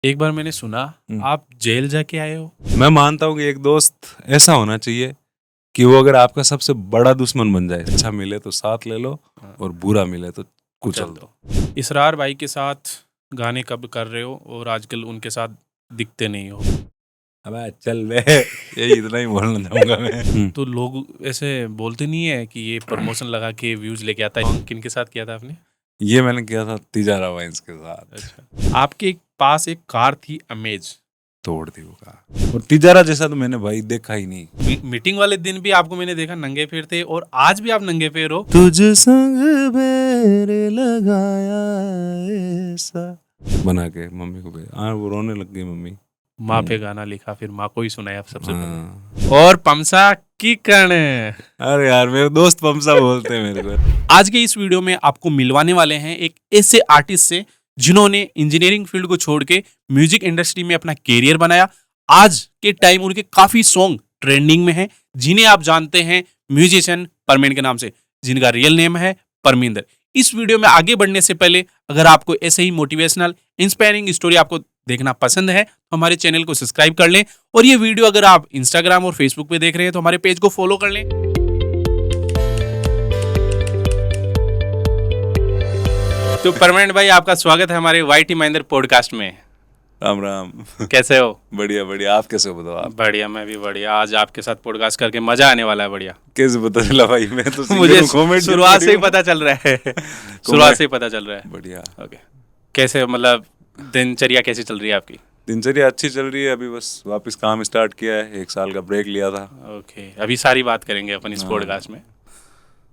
एक बार मैंने सुना आप जेल जाके आए हो। मैं मानता हूँ कि एक दोस्त ऐसा होना चाहिए कि वो अगर आपका सबसे बड़ा दुश्मन बन जाए, अच्छा मिले तो साथ ले लो और बुरा मिले तो कुचल दो। इसरार भाई के साथ गाने कब कर रहे हो और आजकल उनके साथ दिखते नहीं हो? अबे चल बे, यही इतना ही बोलना चाहूंगा मैं। तो लोग ऐसे बोलते नहीं है कि ये प्रमोशन लगा के व्यूज लेके आता है। किनके साथ किया था आपने? ये मैंने किया था तिजारा वाइन्स के साथ। अच्छा, आपके पास एक कार थी अमेज, तोड़ दी वो कार। और तिजारा जैसा तो मैंने भाई देखा ही नहीं। मीटिंग वाले दिन भी आपको मैंने देखा नंगे पैर थे और आज भी आप नंगे पैर हो। तुझ संग मेरे लगाया ऐसा बना के मम्मी को भेजा। वो रोने लग गई मम्मी। माँ पे गाना लिखा, फिर माँ को ही सुनाया सबसे पहले। और पमसा की कण। अरे यार मेरे दोस्त पमसा बोलते हैं मेरे को। आज के इस वीडियो में आपको मिलवाने वाले हैं एक ऐसे आर्टिस्ट से जिन्होंने इंजीनियरिंग फील्ड को छोड़ के म्यूजिक इंडस्ट्री में अपना कैरियर बनाया। आज के टाइम उनके काफी सॉन्ग ट्रेंडिंग में हैं, जिन्हें आप जानते हैं म्यूजिशियन परमीन के नाम से, जिनका रियल नेम है परमिंदर। इस वीडियो में आगे बढ़ने से पहले अगर आपको ऐसे ही मोटिवेशनल इंस्पायरिंग स्टोरी आपको देखना पसंद है तो हमारे चैनल को सब्सक्राइब कर लें, और ये वीडियो अगर आप इंस्टाग्राम और फेसबुक पे देख रहे हैं तो हमारे पेज को फॉलो कर लें। तो परमानेंट भाई, आपका स्वागत है हमारे वाईटी महेंद्र पॉडकास्ट में। राम राम। कैसे हो? बढ़िया बढ़िया, आप कैसे हो बताओ? आप? बढ़िया, मैं भी बढ़िया। आज आपके साथ पॉडकास्ट करके मजा आने वाला है। बढ़िया। कैसे पता चला भाई? मैं तो मुझे शुरुआत से ही पता चल रहा है। शुरुआत से ही पता चल रहा है। बढ़िया। ओके, कैसे मतलब दिनचर्या कैसी चल रही है आपकी? दिनचर्या अच्छी चल रही है। अभी बस वापस काम स्टार्ट किया है, 1 साल का ब्रेक लिया था। ओके, अभी सारी बात करेंगे अपन इस पॉडकास्ट में।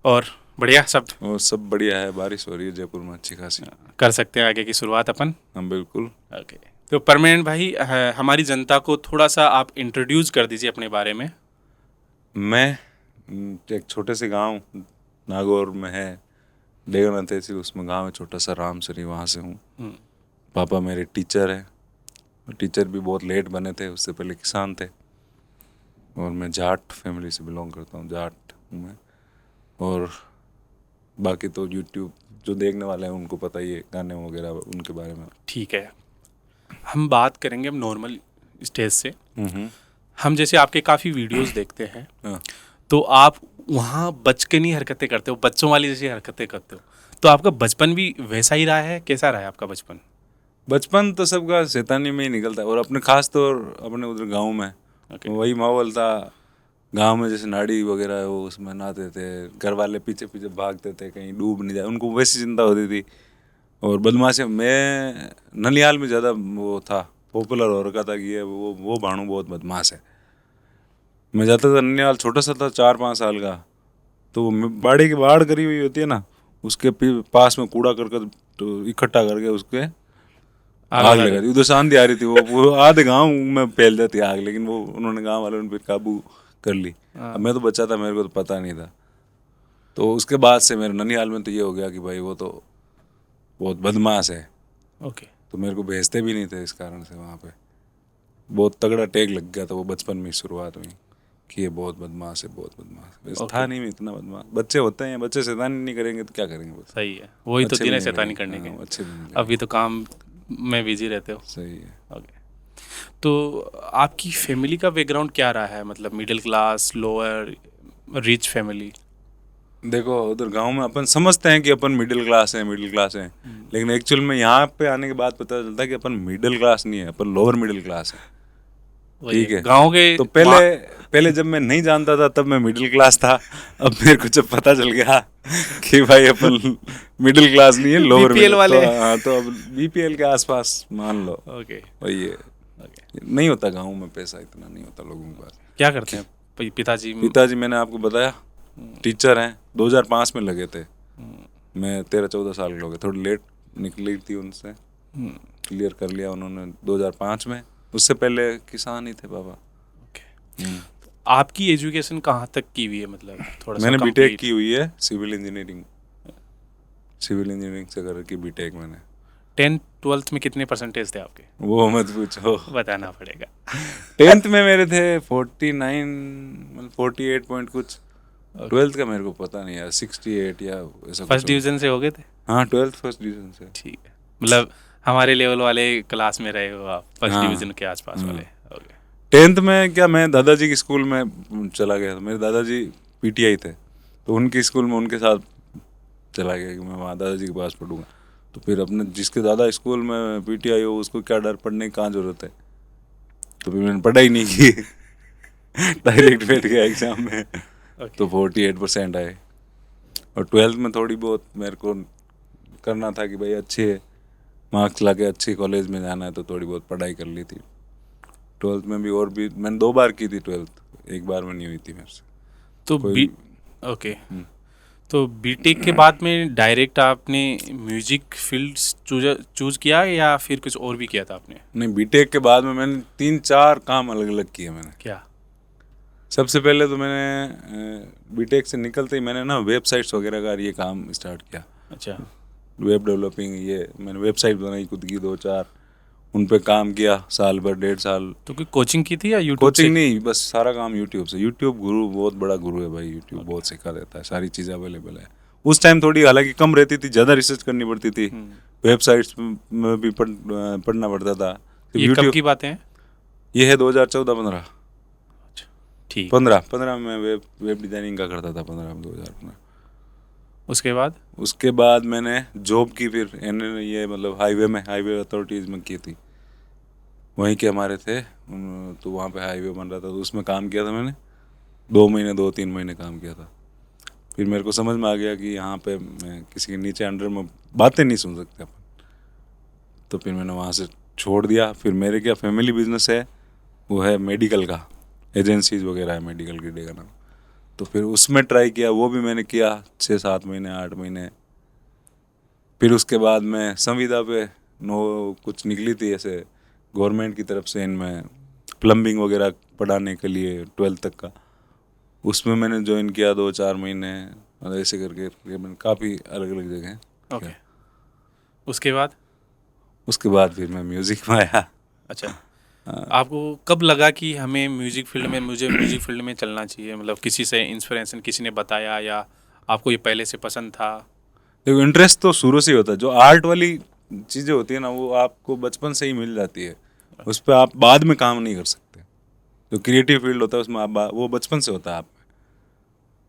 और बढ़िया सब? और सब बढ़िया है। बारिश हो रही है जयपुर में अच्छी खासी। कर सकते हैं आगे की शुरुआत अपन? हम बिल्कुल। ओके, तो परमानेंट भाई, हमारी जनता को थोड़ा सा आप इंट्रोड्यूस कर दीजिए अपने बारे में। मैं एक छोटे से गांव नागौर में है, डेगना तहसील, उसमें गांव है छोटा सा रामसरी, वहाँ से हूँ। पापा मेरे टीचर हैं। टीचर भी बहुत लेट बने थे, उससे पहले किसान थे। और मैं जाट फैमिली से बिलोंग करता हूँ, जाट हूँ मैं। और बाकी तो यूट्यूब जो देखने वाले हैं उनको पता ही है, गाने वगैरह उनके बारे में। ठीक है, हम बात करेंगे अब नॉर्मल स्टेज से। हम जैसे आपके काफ़ी वीडियोस देखते हैं, तो आप वहाँ बचकानी हरकतें करते हो, बच्चों वाली जैसी हरकतें करते हो। तो आपका बचपन भी वैसा ही रहा है? कैसा रहा है आपका बचपन? बचपन तो सबका शैतानी में ही निकलता है, और अपने खास तौर अपने उधर गांव में वही माहौल था। गांव में जैसे नाड़ी वगैरह है वो, उसमें नहाते थे, घर वाले पीछे पीछे भागते थे कहीं डूब नहीं जाए, उनको वैसी चिंता होती थी। और बदमाशी, मैं ननिहाल में ज़्यादा वो था, पॉपुलर हो रखा था कि ये वो भाणु बहुत बदमाश है। मैं जाता था ननिहाल, छोटा सा था 4-5 साल का, तो बाड़ी की बाढ़ करी हुई होती है ना, उसके पास में कूड़ा करकट तो इकट्ठा करके उसके आग लगा दी। उधर शांति आ रही थी, वो आधे गांव में फैल जाती आग, लेकिन वो उन्होंने गांव वालों ने फिर काबू कर ली। अब मैं तो बच्चा था, मेरे को तो पता नहीं था। तो उसके बाद से मेरे ननिहाल में तो ये हो गया कि भाई वो तो बहुत बदमाश है। ओके, तो मेरे को भेजते भी नहीं थे इस कारण से। वहाँ पे बहुत तगड़ा टैग लग गया था वो बचपन में, शुरुआत में, कि ये बहुत बदमाश है, बहुत बदमाश है। था नहीं मैं इतना बदमाश। बच्चे होते हैं, बच्चे शैतानी नहीं करेंगे तो क्या करेंगे? बस सही है, वही तो दिन है शैतानी करने के। अच्छे भी अभी तो काम में बिजी रहते हो। सही है। ओके, तो आपकी फैमिली का बैकग्राउंड क्या रहा है? मतलब middle class, lower, rich family? देखो उधर गांव में अपन समझते हैं कि अपन मिडिल क्लास हैं, मिडिल क्लास हैं, लेकिन एक्चुअल में यहाँ पे आने के बाद पता चलता है कि अपन मिडिल क्लास नहीं है, अपन लोअर मिडिल क्लास है। ठीक है, गांव के तो पहले जब मैं नहीं जानता था तब मैं मिडिल क्लास था। अब मेरे को जब पता चल गया कि भाई अपन मिडिल क्लास नहीं है, लोअर बीपीएल वाले। तो अब बीपीएल के आसपास मान लो। ओके, वही है। नहीं होता गाँव में, पैसा इतना नहीं होता लोगों के पास। क्या करते हैं पिताजी मैंने आपको बताया टीचर हैं, 2005 में लगे थे। मैं 13-14 साल के हो गए, थोड़ी लेट निकली थी उनसे, क्लियर कर लिया उन्होंने 2005 में। उससे पहले किसान ही थे पापा। ओके, आपकी एजुकेशन कहाँ तक की हुई है? मतलब थोड़ा मैंने बीटेक की हुई है, सिविल इंजीनियरिंग से कर की बीटेक मैंने। 10th-12th में कितने परसेंटेज थे आपके? वो मत पूछो, बताना पड़ेगा। 10th में मेरे थे 49, मतलब 48 पॉइंट कुछ। 12th का मेरे को पता नहीं यार, 68 या ऐसा। फर्स्ट डिवीजन से हो गए थे? हाँ, 12th फर्स्ट डिवीजन से। ठीक है, मतलब हमारे लेवल वाले क्लास में रहे हो आप, फर्स्ट हाँ। डिवीजन के आसपास वाले। ओके। 10th में क्या मैं दादाजी के स्कूल में चला गया था, मेरे दादाजी पीटीआई थे, तो उनके स्कूल में उनके साथ चला गया कि मैं वहाँ दादाजी के पास पढ़ूंगा। तो फिर अपने जिसके दादा स्कूल में पीटीआई हो उसको क्या डर, पढ़ने की कहाँ जरूरत है, तो फिर मैंने पढ़ाई नहीं की डायरेक्ट बैठ गया एग्जाम में। तो 48% आए। और 12th में थोड़ी बहुत मेरे को करना था कि भाई अच्छे मार्क्स लाके अच्छे कॉलेज में जाना है, तो थोड़ी बहुत पढ़ाई कर ली थी 12th में भी। और भी मैंने 2 बार की थी 12th, एक बार में नहीं हुई थी मेरे से। तो कोई- ओके। तो बीटेक के बाद में डायरेक्ट आपने म्यूजिक फील्ड चूज किया या फिर कुछ और भी किया था आपने? नहीं, बीटेक के बाद में मैंने 3-4 काम अलग अलग किए मैंने। क्या? सबसे पहले तो मैंने बीटेक से निकलते ही मैंने ना वेबसाइट्स वगैरह का ये काम स्टार्ट किया, अच्छा। Web developing. ये मैंने वेबसाइट बनाई खुद की 2-4, उन पे काम किया साल भर, 1.5 साल। तो कोई कोचिंग की थी या यूट्यूब कोचिंग से? नहीं, बस सारा काम यूट्यूब से। यूट्यूब गुरु, बहुत बड़ा गुरु है भाई। यूट्यूब बहुत सिखा देता है, सारी चीज़ें अवेलेबल है। उस टाइम थोड़ी हालांकि कम रहती थी, ज़्यादा रिसर्च करनी पड़ती थी, वेबसाइट्स में भी पढ़ना पड़ता था। ये कब की बातें हैं? ये है 2014-15। ठीक। 15 में वेब डिज़ाइनिंग का करता था, 2015। उसके बाद मैंने जॉब की फिर ये मतलब हाईवे अथॉरिटीज़ में की थी, वहीं के हमारे थे। तो वहाँ पे हाईवे बन रहा था, तो उसमें काम किया था मैंने 2-3 महीने काम किया था। फिर मेरे को समझ में आ गया कि यहाँ पे मैं किसी के नीचे अंडर में बातें नहीं सुन सकते अपन, तो फिर मैंने वहाँ से छोड़ दिया। फिर मेरे क्या फैमिली बिजनेस है, वो है मेडिकल का, एजेंसीज वगैरह है मेडिकल की, डे का नाम। तो फिर उसमें ट्राई किया, वो भी मैंने किया 6-7 महीने, 8 महीने। फिर उसके बाद मैं संविदा पे कुछ निकली थी ऐसे गवर्नमेंट की तरफ से, इनमें प्लम्बिंग वगैरह पढ़ाने के लिए 12th तक का, उसमें मैंने ज्वाइन किया 2-4 महीने। और ऐसे करके मैंने काफ़ी अलग अलग जगह। ओके। उसके बाद फिर मैं म्यूज़िक में आया। अच्छा। आपको कब लगा कि हमें मुझे म्यूजिक फील्ड में चलना चाहिए? मतलब किसी से इंस्पिरेशन, किसी ने बताया या आपको ये पहले से पसंद था? देखो, इंटरेस्ट तो शुरू से ही होता है। जो आर्ट वाली चीज़ें होती है ना, वो आपको बचपन से ही मिल जाती है, उस पर आप बाद में काम नहीं कर सकते। जो क्रिएटिव फील्ड होता है उसमें आप वो बचपन से होता है आप में,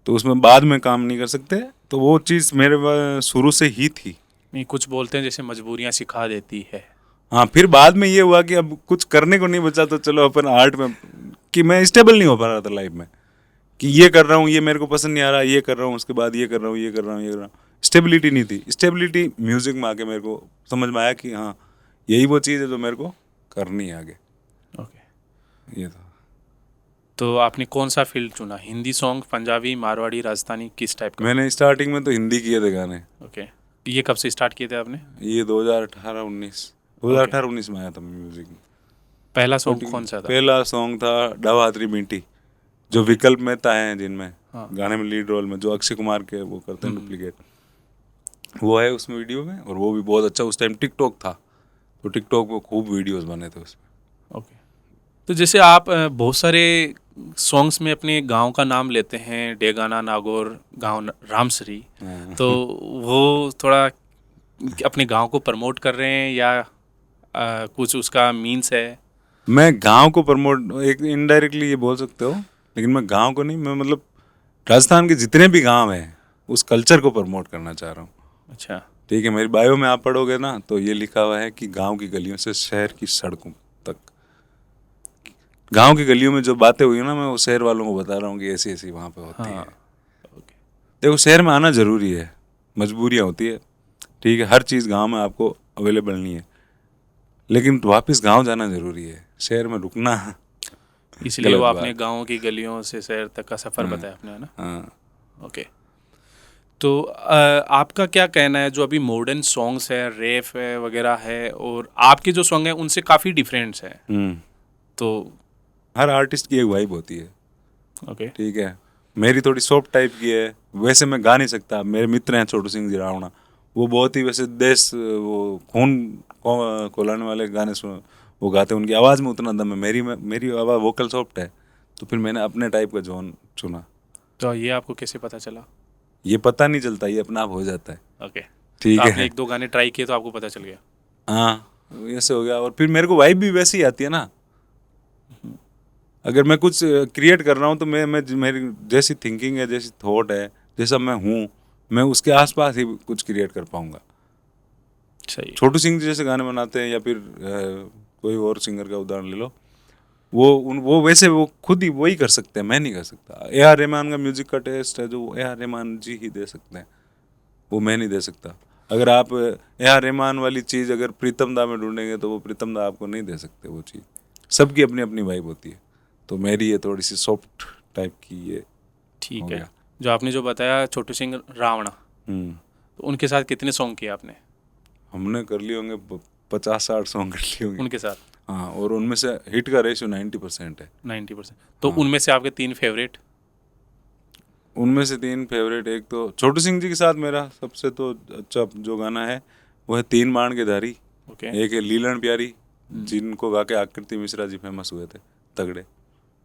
तो उसमें बाद में काम नहीं कर सकते। तो वो चीज़ मेरे शुरू से ही थी। नहीं, कुछ बोलते हैं जैसे मजबूरियां सिखा देती है। हाँ, फिर बाद में ये हुआ कि अब कुछ करने को नहीं बचा, तो चलो अपन आर्ट में, कि मैं स्टेबल नहीं हो पा रहा था लाइफ में, कि ये कर रहा हूँ, ये मेरे को पसंद नहीं आ रहा, ये कर रहा हूँ, उसके बाद ये कर रहा हूँ, ये कर रहा हूँ, ये कर रहा हूँ। स्टेबिलिटी नहीं थी। स्टेबिलिटी म्यूजिक में आके मेरे को समझ में आया कि हाँ, यही वो चीज़ है जो मेरे को करनी है आगे। ओके। ये था। तो आपने कौन सा फील्ड चुना? हिंदी सॉन्ग, पंजाबी, मारवाड़ी, राजस्थानी, किस टाइप का? मैंने स्टार्टिंग में तो हिंदी किए थे गाने। ओके। ये कब से स्टार्ट किए थे आपने? ये 2018-19 में आया था म्यूजिक में। पहला सॉन्ग कौन सा था? पहला सॉन्ग था डावात्री मिंटी, जो विकल्प मेहता हैं जिनमें हाँ। गाने में लीड रोल में, जो अक्षय कुमार के वो करते हैं डुप्लीकेट, वो है उसमें वीडियो में। और वो भी बहुत अच्छा, उस टाइम टिकटॉक था, तो टिकटॉक पे खूब वीडियोस बने थे उसमें। ओके। तो जैसे आप बहुत सारे सॉन्ग्स में अपने गांव का नाम लेते हैं, डेगाना, नागौर, गांव रामसरी, तो वो थोड़ा अपने गांव को प्रमोट कर रहे हैं या कुछ उसका मीन्स है? मैं गांव को प्रमोट, एक इनडायरेक्टली ये बोल सकते हो, लेकिन मैं गांव को नहीं, मैं मतलब राजस्थान के जितने भी गांव हैं उस कल्चर को प्रमोट करना चाह रहा हूँ। अच्छा। ठीक है, मेरी बायो में आप पढ़ोगे ना, तो ये लिखा हुआ है कि गांव की गलियों से शहर की सड़कों तक। गांव की गलियों में जो बातें हुई ना, मैं वो शहर वालों को बता रहा हूँ कि ऐसी ऐसी वहाँ पे होती है। ओके। देखो, शहर में आना जरूरी है, मजबूरियाँ होती है, ठीक है, हर चीज़ गांव में आपको अवेलेबल नहीं है, लेकिन वापस गांव जाना जरूरी है, शहर में रुकना इसलिए गलत वो आपने बात। गांव की गलियों से शहर तक का सफ़र बताया आपने, है ना? हाँ। ओके। तो आपका क्या कहना है, जो अभी मॉडर्न सॉन्ग्स है, रैप है वगैरह है, और आपके जो सॉन्ग हैं उनसे काफ़ी डिफरेंट्स हैं, तो हर आर्टिस्ट की एक वाइब होती है। ओके। ठीक है, मेरी थोड़ी सॉफ्ट टाइप की है, वैसे मैं गा नहीं सकता। मेरे मित्र हैं छोटू सिंह जी रावणा, वो बहुत ही वैसे देश वो खून कोलाने वाले गाने सुन, वो गाते हैं, उनकी आवाज़ में उतना दम है। मेरी आवाज़ वोकल सॉफ्ट है, तो फिर मैंने अपने टाइप का जोन चुना। तो ये आपको कैसे पता चला? ये पता नहीं चलता, ये अपना आप हो जाता है। ओके। ठीक तो आपने है। एक दो गाने ट्राई किए तो आपको पता चल गया? हाँ ऐसे हो गया। और फिर मेरे को वाइब भी वैसी ही आती है ना, अगर मैं कुछ क्रिएट कर रहा हूँ तो मैं मेरी जैसी थिंकिंग है, जैसी थॉट है, जैसा मैं हूँ, मैं उसके आसपास ही कुछ क्रिएट कर पाऊंगा। सही। छोटू सिंह जी जैसे गाने बनाते हैं, या फिर कोई और सिंगर का उदाहरण ले लो, वो वैसे वो खुद ही वही कर सकते हैं, मैं नहीं कर सकता। ए आर रहमान का म्यूजिक का टेस्ट है जो ए आर रहमान जी ही दे सकते हैं, वो मैं नहीं दे सकता। अगर आप ए आर रहमान वाली चीज़ अगर प्रीतम दा में ढूंढेंगे तो वो प्रीतम दा आपको नहीं दे सकते वो चीज़। सबकी अपनी अपनी वाइब होती है, तो मेरी ये थोड़ी सी सॉफ्ट टाइप की ये ठीक हो है। गया। जो आपने जो बताया छोटू सिंह रावणा, तो उनके साथ कितने सॉन्ग किए आपने? हमने कर लिए होंगे 50-60 सॉन्ग कर लिए होंगे उनके साथ हाँ, और उनमें से हिट का रेशियो 90% है। 90%। तो हाँ। उनमें से आपके 3 फेवरेट? उनमें से 3 फेवरेट, एक तो छोटू सिंह जी के साथ मेरा सबसे तो अच्छा जो गाना है वो है तीन बाण के धारी। ओके। एक है लीलन प्यारी, जिनको गा के आकृति मिश्रा जी फेमस हुए थे, तगड़े,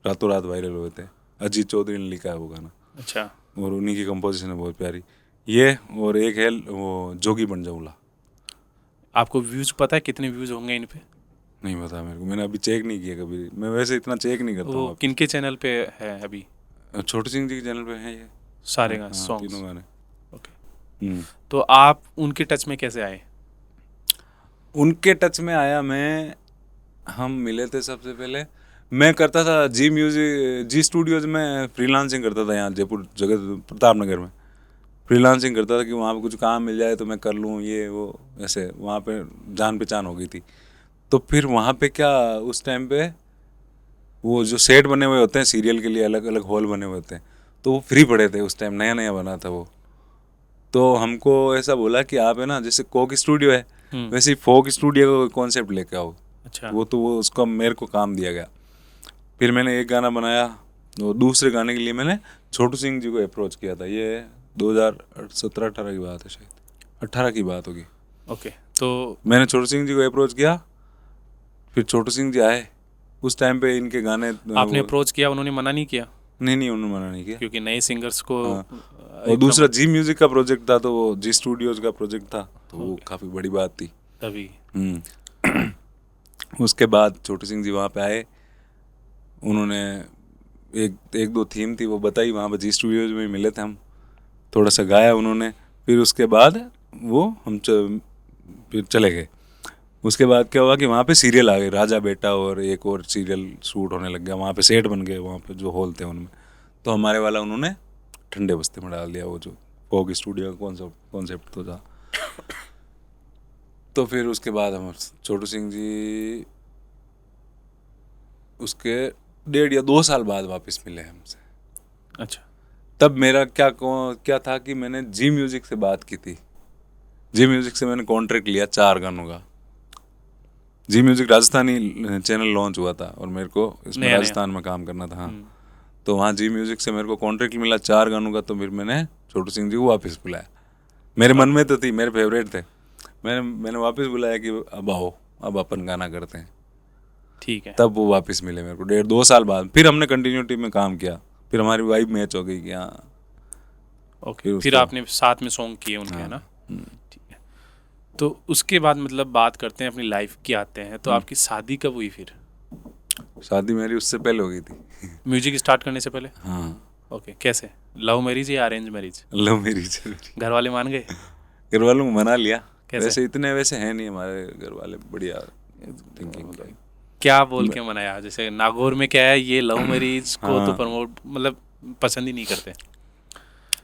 रातों रात वायरल हुए थे। अजीत चौधरी ने लिखा है वो गाना, अच्छा। और उन्हीं की कंपोजिशन है बहुत प्यारी ये। और एक है वो जोगी बन जाऊला। आपको व्यूज़ पता है कितने व्यूज़ होंगे इन पे? नहीं पता मेरे को, मैंने अभी चेक नहीं किया कभी, मैं वैसे इतना चेक नहीं करता वो हूँ। किनके चैनल पे है अभी? छोटू सिंह जी के चैनल पे है ये सारे गाने, हाँ, सॉन्ग्स? तीनों गाने। ओके। तो आप उनके टच में कैसे आए? उनके टच में आया मैं, हम मिले थे सबसे पहले, मैं करता था जी म्यूजिक, जी स्टूडियोज में फ्रीलांसिंग करता था यहाँ जयपुर जगत प्रताप नगर में। फ्रीलांसिंग करता था कि वहाँ पे कुछ काम मिल जाए तो मैं कर लूँ ये वो, ऐसे वहाँ पे जान पहचान हो गई थी। तो फिर वहाँ पे क्या, उस टाइम पे वो जो सेट बने हुए होते हैं सीरियल के लिए, अलग अलग हॉल बने हुए होते हैं, तो वो फ्री पड़े थे उस टाइम, नया नया बना था वो। तो हमको ऐसा बोला कि आप है ना, जैसे कोक स्टूडियो है वैसे ही फोक स्टूडियो का कॉन्सेप्ट लेके आओ। अच्छा। वो उसका मेरे को काम दिया गया। फिर मैंने एक गाना बनाया, और दूसरे गाने के लिए मैंने छोटू सिंह जी को अप्रोच किया था। ये 2017-18 की बात है, शायद 18 की बात होगी। ओके। तो मैंने छोटू सिंह जी को अप्रोच किया, फिर छोटू सिंह जी आए। उस टाइम पे इनके गाने आपने अप्रोच किया, उन्होंने मना नहीं किया? नहीं उन्होंने मना नहीं किया, क्योंकि नए सिंगर्स को और दूसरा जी म्यूजिक का प्रोजेक्ट था, तो वो जी स्टूडियोज का प्रोजेक्ट था, तो वो काफ़ी बड़ी बात थी तभी। उसके बाद छोटू सिंह जी वहाँ पे आए, उन्होंने एक दो थीम थी वो बताई, वहाँ पे जी स्टूडियोज में मिले थे हम, थोड़ा सा गाया उन्होंने। फिर उसके बाद वो हम फिर चले गए। उसके बाद क्या हुआ कि वहाँ पे सीरियल आ गए, राजा बेटा और एक और सीरियल शूट होने लग गया, वहाँ पे सेट बन गए, वहाँ पे जो हॉल थे उनमें। तो हमारे वाला उन्होंने ठंडे बस्ते में डाल दिया, वो जो फोक स्टूडियो का कॉन्सेप्ट तो था। तो फिर उसके बाद हम छोटू सिंह जी उसके 1.5 या 2 साल बाद वापस मिले हमसे। अच्छा। तब मेरा क्या था कि मैंने जी म्यूजिक से बात की थी। जी म्यूजिक से मैंने कॉन्ट्रैक्ट लिया 4 गानों का। जी म्यूजिक राजस्थानी चैनल लॉन्च हुआ था और मेरे को इसमें नया राजस्थान में काम करना था। हाँ, तो वहाँ जी म्यूजिक से मेरे को कॉन्ट्रैक्ट मिला 4 गानों का। तो फिर मैंने छोटू सिंह जी को वापस बुलाया, मेरे मन में तो थी, मेरे फेवरेट थे। मैंने वापस बुलाया कि अब आओ, अब अपन गाना करते हैं। ठीक है। तब वो वापस मिले मेरे को 1.5-2 साल बाद। फिर हमने कंटिन्यूटी में काम किया, फिर हमारी वाइब मैच हो गई कि हाँ। ओके। फिर आपने साथ में सॉन्ग किए उनके, है ना? ठीक है। तो उसके बाद मतलब बात करते हैं अपनी लाइफ की आते हैं। तो आपकी शादी कब हुई फिर? शादी मेरी उससे पहले हो गई थी। म्यूजिक स्टार्ट करने से पहले? हाँ। ओके। कैसे, लव मैरिज या अरेंज मैरिज? Love marriage. घर वाले मान गए? घर वालों को मना लिया। कैसे? वैसे इतने वैसे हैं नहीं हमारे घर वाले, बढ़िया थिंकिंग का। क्या बोल के मनाया? जैसे नागौर में क्या है, ये लव मैरिज को तो हाँ। प्रमोट मतलब पसंद ही नहीं करते।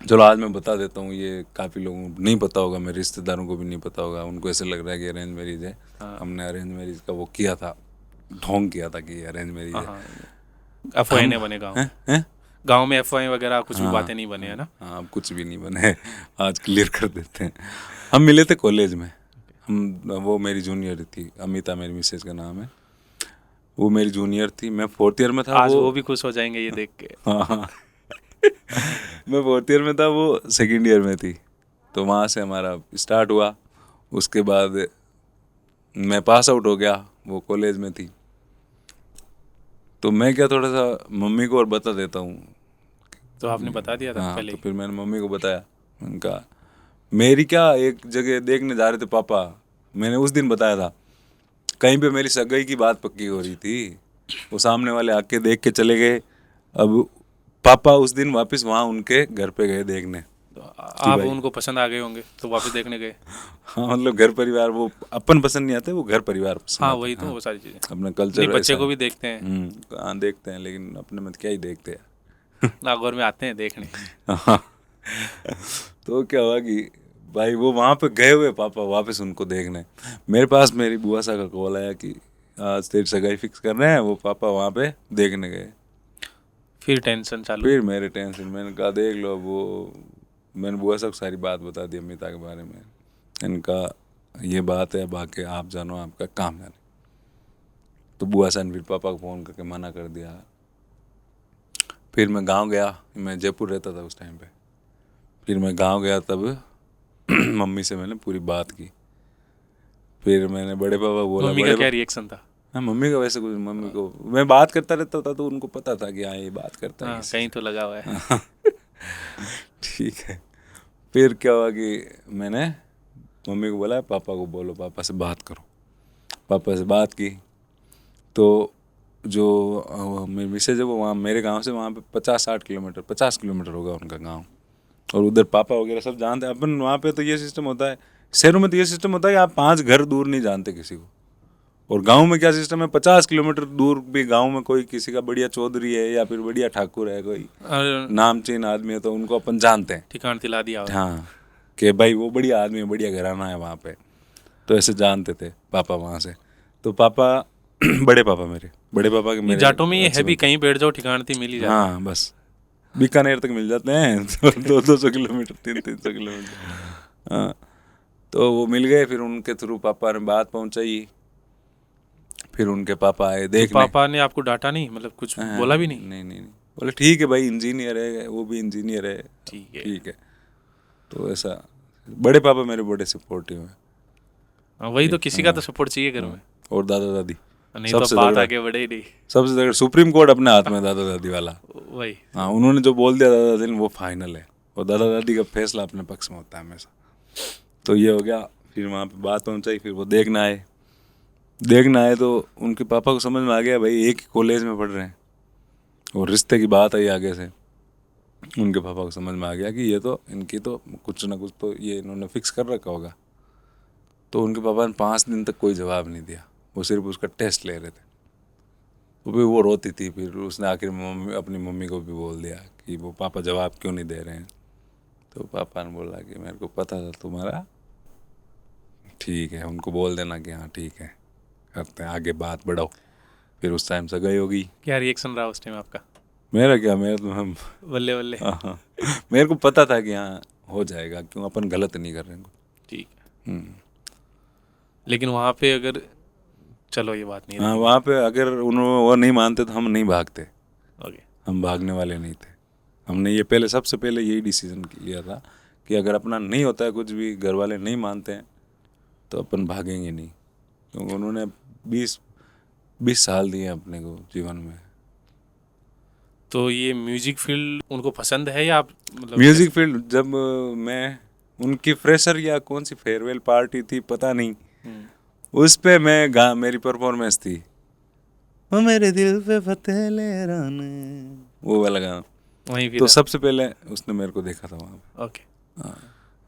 चलो आज मैं बता देता हूँ, ये काफ़ी लोगों को नहीं पता होगा, मेरे रिश्तेदारों को भी नहीं पता होगा। उनको ऐसे लग रहा है कि अरेंज मैरिज है। हमने अरेंज मैरिज का वो किया था, ढोंग किया था कि अरेंज मैरिज है। अफवाहें नहीं बने गाँव में अफवाहें वगैरह कुछ भी बातें नहीं बने, है ना? हाँ, अब कुछ भी नहीं बने, आज क्लियर कर देते हैं। हम मिले थे कॉलेज में, वो मेरी जूनियर थी, अमिता मेरी मिसेज का नाम है, वो मेरी जूनियर थी, मैं 4th ईयर में था। आज वो भी खुश हो जाएंगे ये देख के। हाँ मैं 4th ईयर में था, वो 2nd ईयर में थी। तो वहाँ से हमारा स्टार्ट हुआ। उसके बाद मैं पास आउट हो गया, वो कॉलेज में थी। तो मैं क्या थोड़ा सा मम्मी को और बता देता हूँ। तो आपने बता दिया था पहले? तो फिर मैंने मम्मी को बताया, उनका मेरी क्या, एक जगह देखने जा रहे थे पापा, मैंने उस दिन बताया था, कहीं पे मेरी सगाई की बात पक्की हो रही थी, वो सामने वाले आके देख के चले गए। अब पापा उस दिन वापस वहाँ उनके घर पे गए देखने। तो आप उनको पसंद आ गए होंगे तो वापस देखने गए। हाँ, मतलब घर परिवार, वो अपन पसंद नहीं आते, वो घर परिवार पसंद हाँ आते वही हैं। तो, वो सारी चीजें अपना नहीं, कल्चर बच्चे ऐसा को है। भी देखते हैं, हाँ देखते हैं, लेकिन अपने में क्या ही देखते हैं। नागौर में आते हैं देखने। हाँ। तो क्या हुआ कि भाई वो वहाँ पे गए हुए पापा वापस उनको देखने, मेरे पास मेरी बुआ सा का कॉल आया कि आज तेरी सगाई फिक्स कर रहे हैं, वो पापा वहाँ पे देखने गए। फिर टेंशन चालू। फिर मेरे टेंशन, मैंने कहा देख लो, वो मैंने बुआ साहब सारी बात बता दी अमिता के बारे में। इनका ये बात है, बाकी आप जानो, आपका काम जाने। तो बुआ साहब ने फिर पापा को फ़ोन करके मना कर दिया। फिर मैं गांव गया, मैं जयपुर रहता था उस टाइम पे। फिर मैं गांव गया, तब मम्मी से मैंने पूरी बात की। फिर मैंने बड़े पापा बोला, मम्मी का क्या रिएक्शन था? हाँ मम्मी का वैसे कुछ, मम्मी को मैं बात करता रहता था तो उनको पता था कि हाँ ये बात करता है हाँ किसी कहीं से। तो लगा हुआ है। हाँ, ठीक है। फिर क्या हुआ कि मैंने मम्मी को बोला पापा को बोलो, पापा से बात करो। पापा से बात की तो जो मेरी मिसेज है वो वहाँ मेरे गांव से वहाँ पे 50-60 किलोमीटर, 50 किलोमीटर होगा उनका गांव। और उधर पापा वगैरह सब जानते हैं। अपन वहाँ पे तो ये सिस्टम होता है, शहरों में तो ये सिस्टम होता है कि आप 5 घर दूर नहीं जानते किसी को। और गांव में क्या सिस्टम है, 50 किलोमीटर दूर भी गांव में कोई किसी का बढ़िया चौधरी है या फिर बढ़िया ठाकुर है, कोई और नामचीन आदमी है, तो उनको अपन जानते हैं। ठिकाना दिला दिया होगा। हाँ, कि भाई वो बढ़िया आदमी है, बढ़िया घराना है वहाँ पे, तो ऐसे जानते थे पापा वहाँ से। तो पापा बड़े पापा बड़े पापा के ये मेरे जाटों में ये अच्छे है भी, बनते। कहीं बैठ जाओ ठिकाना थी मिल ही जाता है। हाँ बस बीकानेर तक मिल जाते हैं, तो 200 किलोमीटर, 300 किलोमीटर। हाँ, तो वो मिल गए। फिर उनके थ्रू पापा ने बात पहुंचाई। फिर उनके पापा आए तो देखने। पापा ने आपको डांटा नहीं, मतलब कुछ हाँ, बोला भी नहीं? नहीं बोले ठीक है भाई, इंजीनियर है, वो भी इंजीनियर है, ठीक है। ठीक है। तो ऐसा बड़े पापा मेरे बड़े सपोर्टिव हैं। हाँ, वही तो, किसी का तो सपोर्ट चाहिए घर में, और दादा दादी नहीं तो सबसे बात तगड़ा, आगे बढ़े ही नहीं। सबसे तगड़ा सुप्रीम कोर्ट अपने हाथ में, दादा दादी वाला। वही। हाँ, उन्होंने जो बोल दिया दादा दादी ने वो फाइनल है, और दादा दादी का फैसला अपने पक्ष में होता है हमेशा। तो ये हो गया। फिर वहाँ पे बात पहुँचाई, फिर वो देखना आए तो उनके पापा को समझ में आ गया भाई एक ही कॉलेज में पढ़ रहे हैं, और रिश्ते की बात आई आगे से। उनके पापा को समझ में आ गया कि ये तो इनकी तो कुछ ना कुछ तो ये इन्होंने फिक्स कर रखा होगा। तो उनके पापा ने 5 दिन तक कोई जवाब नहीं दिया, वो सिर्फ उसका टेस्ट ले रहे थे। वो भी वो रोती थी। फिर उसने आखिर में अपनी मम्मी को भी बोल दिया कि वो पापा जवाब क्यों नहीं दे रहे हैं। तो पापा ने बोला कि मेरे को पता था तुम्हारा, ठीक है, उनको बोल देना कि हाँ ठीक है, करते हैं, आगे बात बढ़ाओ। फिर उस टाइम से गई होगी। क्या रिएक्शन रहा उस टाइम आपका? मेरा क्या, मेरा तो हम बल्ले बल्ले। हाँ, मेरे को पता था कि हाँ हो जाएगा, क्यों अपन गलत नहीं कर रहे हैं। ठीक है। लेकिन वहाँ पे अगर, चलो ये बात नहीं हाँ, वहाँ पे अगर उन्होंने वो नहीं मानते तो हम नहीं भागते, ओके। हम भागने वाले नहीं थे। हमने ये पहले, सबसे पहले यही डिसीजन लिया था कि अगर अपना नहीं होता है कुछ भी, घर वाले नहीं मानते हैं, तो अपन भागेंगे नहीं। क्योंकि उन्होंने 20 साल दिए अपने को जीवन में। तो ये म्यूजिक फील्ड उनको पसंद है या आप, मतलब म्यूजिक फील्ड, जब मैं उनकी फ्रेशर या कौन सी फेयरवेल पार्टी थी पता नहीं, उस पे मैं मेरी परफॉर्मेंस थी, वो मेरे दिल पे फतेह लहराने, वो वाला गाना। वहीं भी तो था? सबसे पहले उसने मेरे को देखा था वहाँ पे। ओके।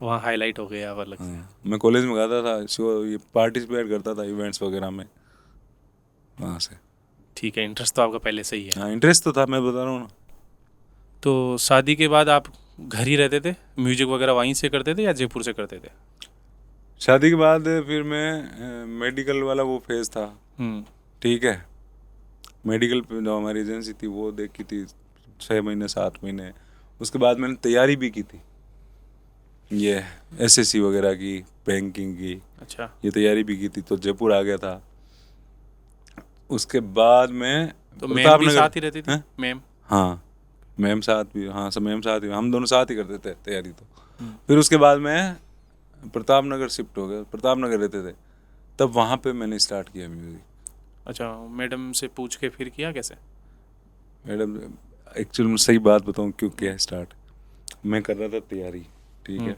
वहाँ हाईलाइट हो गया अलग से। हाँ, मैं कॉलेज में गाता था, शो ये पार्टिसिपेट करता था इवेंट्स वगैरह में, वहाँ से। ठीक है, इंटरेस्ट तो आपका पहले से ही है। हाँ, इंटरेस्ट तो था, मैं बता रहा हूँ ना। तो शादी के बाद आप घर ही रहते थे, म्यूजिक वगैरह वहीं से करते थे या जयपुर से करते थे? शादी के बाद फिर मैं मेडिकल वाला वो फेज था, ठीक है। मेडिकल पे जो हमारी एजेंसी थी वो देखी थी 6 महीने 7 महीने। उसके बाद मैंने तैयारी भी की थी, ये एसएससी वगैरह की, बैंकिंग की। अच्छा। ये तैयारी भी की थी, तो जयपुर आ गया था। उसके बाद मैं तो मैम भी साथ ही रहती थी? हैं? मैम? हाँ, मैम साथ भी, हाँ सब मैम साथ ही, हम दोनों साथ ही करते थे तैयारी। तो फिर उसके बाद मैं प्रतापनगर शिफ्ट हो गया, प्रतापनगर रहते थे, तब वहाँ पे मैंने स्टार्ट किया म्यूज़िक। अच्छा, मैडम से पूछ के फिर किया कैसे? मैडम, एक्चुअली मैं सही बात बताऊँ क्यों किया स्टार्ट, मैं कर रहा था तैयारी, ठीक है,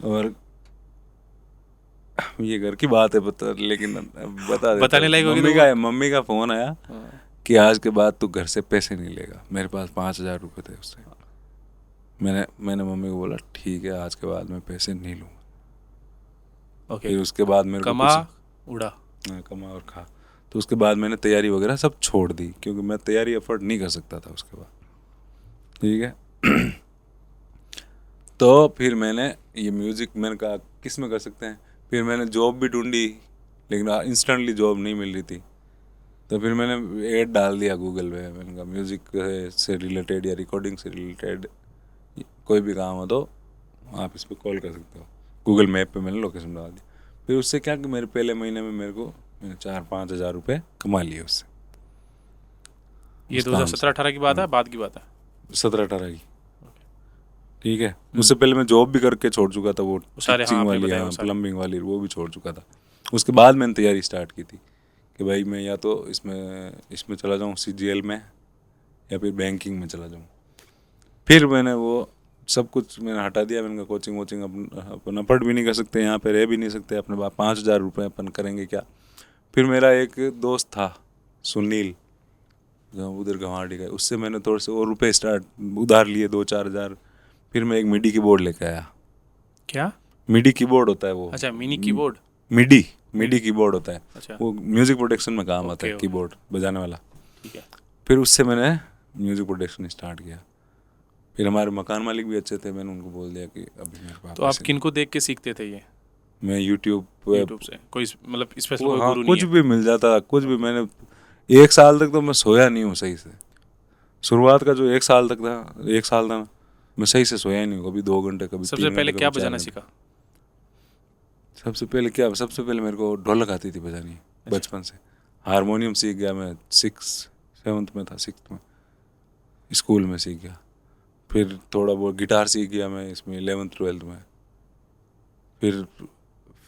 और ये घर की बात है बता, लेकिन बता देता बताने हूँ। लायक होगी मम्मी का फोन आया कि आज के बाद तू घर से पैसे नहीं लेगा। मेरे पास 5,000 रुपये थे उससे। मैंने मम्मी को बोला ठीक है, आज के बाद मैं पैसे नहीं लूँगा। ओके, फिर उसके बाद मेरे को कमा कुछ उड़ा। कमा और खा। तो उसके बाद मैंने तैयारी वगैरह सब छोड़ दी, क्योंकि मैं तैयारी अफोर्ड नहीं कर सकता था उसके बाद। ठीक है। तो फिर मैंने ये म्यूज़िक मैंने कहा किस में कर सकते हैं। फिर मैंने जॉब भी ढूंढी, लेकिन इंस्टेंटली जॉब नहीं मिल रही थी। तो फिर मैंने ऐड डाल दिया गूगल पे। मैंने कहा म्यूज़िक से रिलेटेड या रिकॉर्डिंग से रिलेटेड कोई भी काम हो तो आप इस पर कॉल कर सकते हो। गूगल मैप पे मैंने लोकेशन डाल दी। फिर उससे क्या कि मेरे पहले महीने में मैंने 4-5 हज़ार रुपये कमा लिए उससे। ये उस काम से। 2017-18 की बात है, बाद की बात है? 17-18 की। ठीक है। उससे पहले मैं जॉब भी करके छोड़ चुका था, वो सारे, हाँ, टीचिंग आपने वाली, बताया वो हाँ, सारे। प्लम्बिंग वाली, वो भी छोड़ चुका था। उसके बाद मैंने तैयारी स्टार्ट की थी कि भाई मैं या तो इसमें चला जाऊँ CGL में, या फिर बैंकिंग में चला जाऊँ। फिर मैंने वो सब कुछ मैंने हटा दिया। मैंने कहा कोचिंग वोचिंग अपन अफोर्ड भी नहीं कर सकते, यहाँ पे रह भी नहीं सकते, अपने पास 5,000 रुपये अपन करेंगे क्या। फिर मेरा एक दोस्त था सुनील, जो उधर गंवाड़ी का, उससे मैंने थोड़े से और रुपये उधार लिए 2-4 हज़ार। फिर मैं एक मिडी कीबोर्ड लेके आया। क्या? मिडी कीबोर्ड होता है वो। अच्छा, मिनी कीबोर्ड। मिडी कीबोर्ड होता है। अच्छा, वो म्यूजिक प्रोडक्शन में काम आता है, ओके। कीबोर्ड बजाने वाला। ठीक है। फिर उससे मैंने म्यूजिक प्रोडक्शन स्टार्ट किया। फिर हमारे मकान मालिक भी अच्छे थे, मैंने उनको बोल दिया कि अभी मेरे पास तो आप पैसे किनको देख के सीखते थे ये? नहीं। मैं यूट्यूब से कोई मतलब स्पेशल वो, कोई हाँ, गुरु नहीं कुछ है? भी मिल जाता, कुछ भी। मैंने 1 साल तक तो मैं सोया नहीं हूँ सही से। शुरुआत का जो 1 साल तक था, 1 साल था ना, मैं सही से सोया ही नहीं हूँ। कभी 2 घंटे, कभी 3 सबसे घंटे, पहले कभी क्या 4 बजाना घंटे। सीखा? सबसे पहले मेरे को ढोलक आती थी बजानी, बचपन से। हारमोनियम सीख गया मैं 7th में था, 6th में स्कूल में सीख गया। फिर थोड़ा बहुत गिटार सीख गया मैं इसमें 11th-12th में।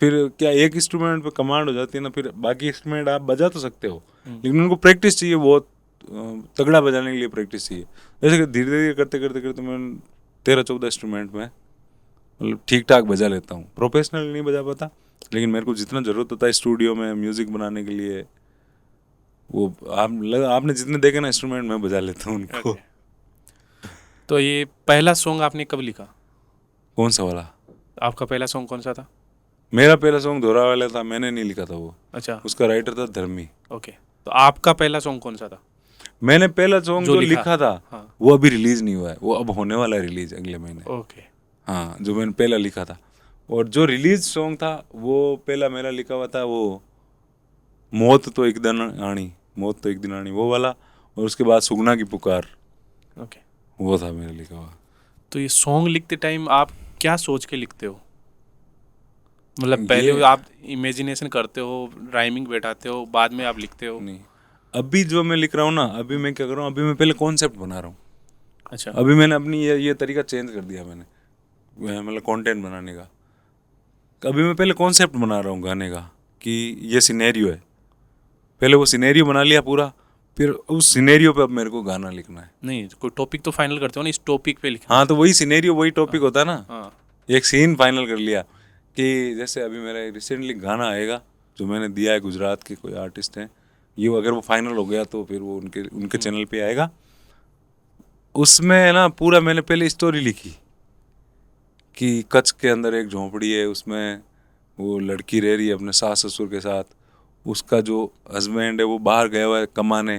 फिर क्या एक इंस्ट्रूमेंट पे कमांड हो जाती है ना, फिर बाकी इंस्ट्रूमेंट आप बजा तो सकते हो, लेकिन उनको प्रैक्टिस चाहिए बहुत। तगड़ा बजाने के लिए प्रैक्टिस चाहिए। जैसे कि धीरे धीरे करते करते करते मैं 13-14 इंस्ट्रूमेंट में मतलब ठीक ठाक बजा लेता हूँ। प्रोफेशनल नहीं बजा पाता, लेकिन मेरे को जितना ज़रूरत होता है स्टूडियो में म्यूज़िक बनाने के लिए, वो आपने जितने देखे ना इंस्ट्रूमेंट, मैं बजा लेता हूँ उनको। ओके। तो ये पहला सॉन्ग आपने कब लिखा? कौन सा वाला? आपका पहला सॉन्ग कौन सा था? मेरा पहला सॉन्ग धोरा वाला था, मैंने नहीं लिखा था वो। अच्छा, उसका राइटर था धर्मी। ओके। तो आपका पहला सॉन्ग कौन सा था मैंने पहला सॉन्ग जो जो लिखा? लिखा था, हाँ, वो अभी रिलीज नहीं हुआ है, वो अब होने वाला है रिलीज अगले महीने। ओके। हाँ, जो मैंने पहला लिखा था। और जो रिलीज सॉन्ग था वो पहला मेरा लिखा हुआ था, वो मौत तो एक दिन आनी, वो वाला। और उसके बाद सुगना की पुकार, ओके। वो था मेरा लिखा हुआ। तो ये सॉन्ग लिखते टाइम आप क्या सोच के लिखते हो? मतलब पहले ये आप इमेजिनेशन करते हो, राइमिंग बैठाते हो, बाद में आप लिखते हो? नहीं, अभी जो मैं लिख रहा हूँ ना, अभी मैं क्या कर रहा हूँ, अभी मैं पहले कॉन्सेप्ट बना रहा हूँ। अच्छा, अभी मैंने अपनी ये तरीका चेंज कर दिया मैंने, मतलब कंटेंट बनाने का। अभी मैं पहले कॉन्सेप्ट बना रहा हूँ गाने का, कि ये सिनेरियो है। पहले वो सिनेरियो बना लिया पूरा, फिर उस सिनेरियो पे अब मेरे को गाना लिखना है। नहीं, कोई टॉपिक तो फाइनल करते हो ना, इस टॉपिक पे लिखना। हाँ, तो वही सिनेरियो, वही टॉपिक होता है ना। हाँ, एक सीन फाइनल कर लिया कि जैसे अभी मेरा रिसेंटली गाना आएगा जो मैंने दिया है, गुजरात के कोई आर्टिस्ट हैं, ये अगर वो फाइनल हो गया तो फिर वो उनके चैनल पे आएगा। उसमें है ना, पूरा मैंने पहले स्टोरी लिखी कि कच्छ के अंदर एक झोंपड़ी है, उसमें वो लड़की रह रही है अपने सास ससुर के साथ। उसका जो हस्बैंड है वो बाहर गया हुआ है कमाने।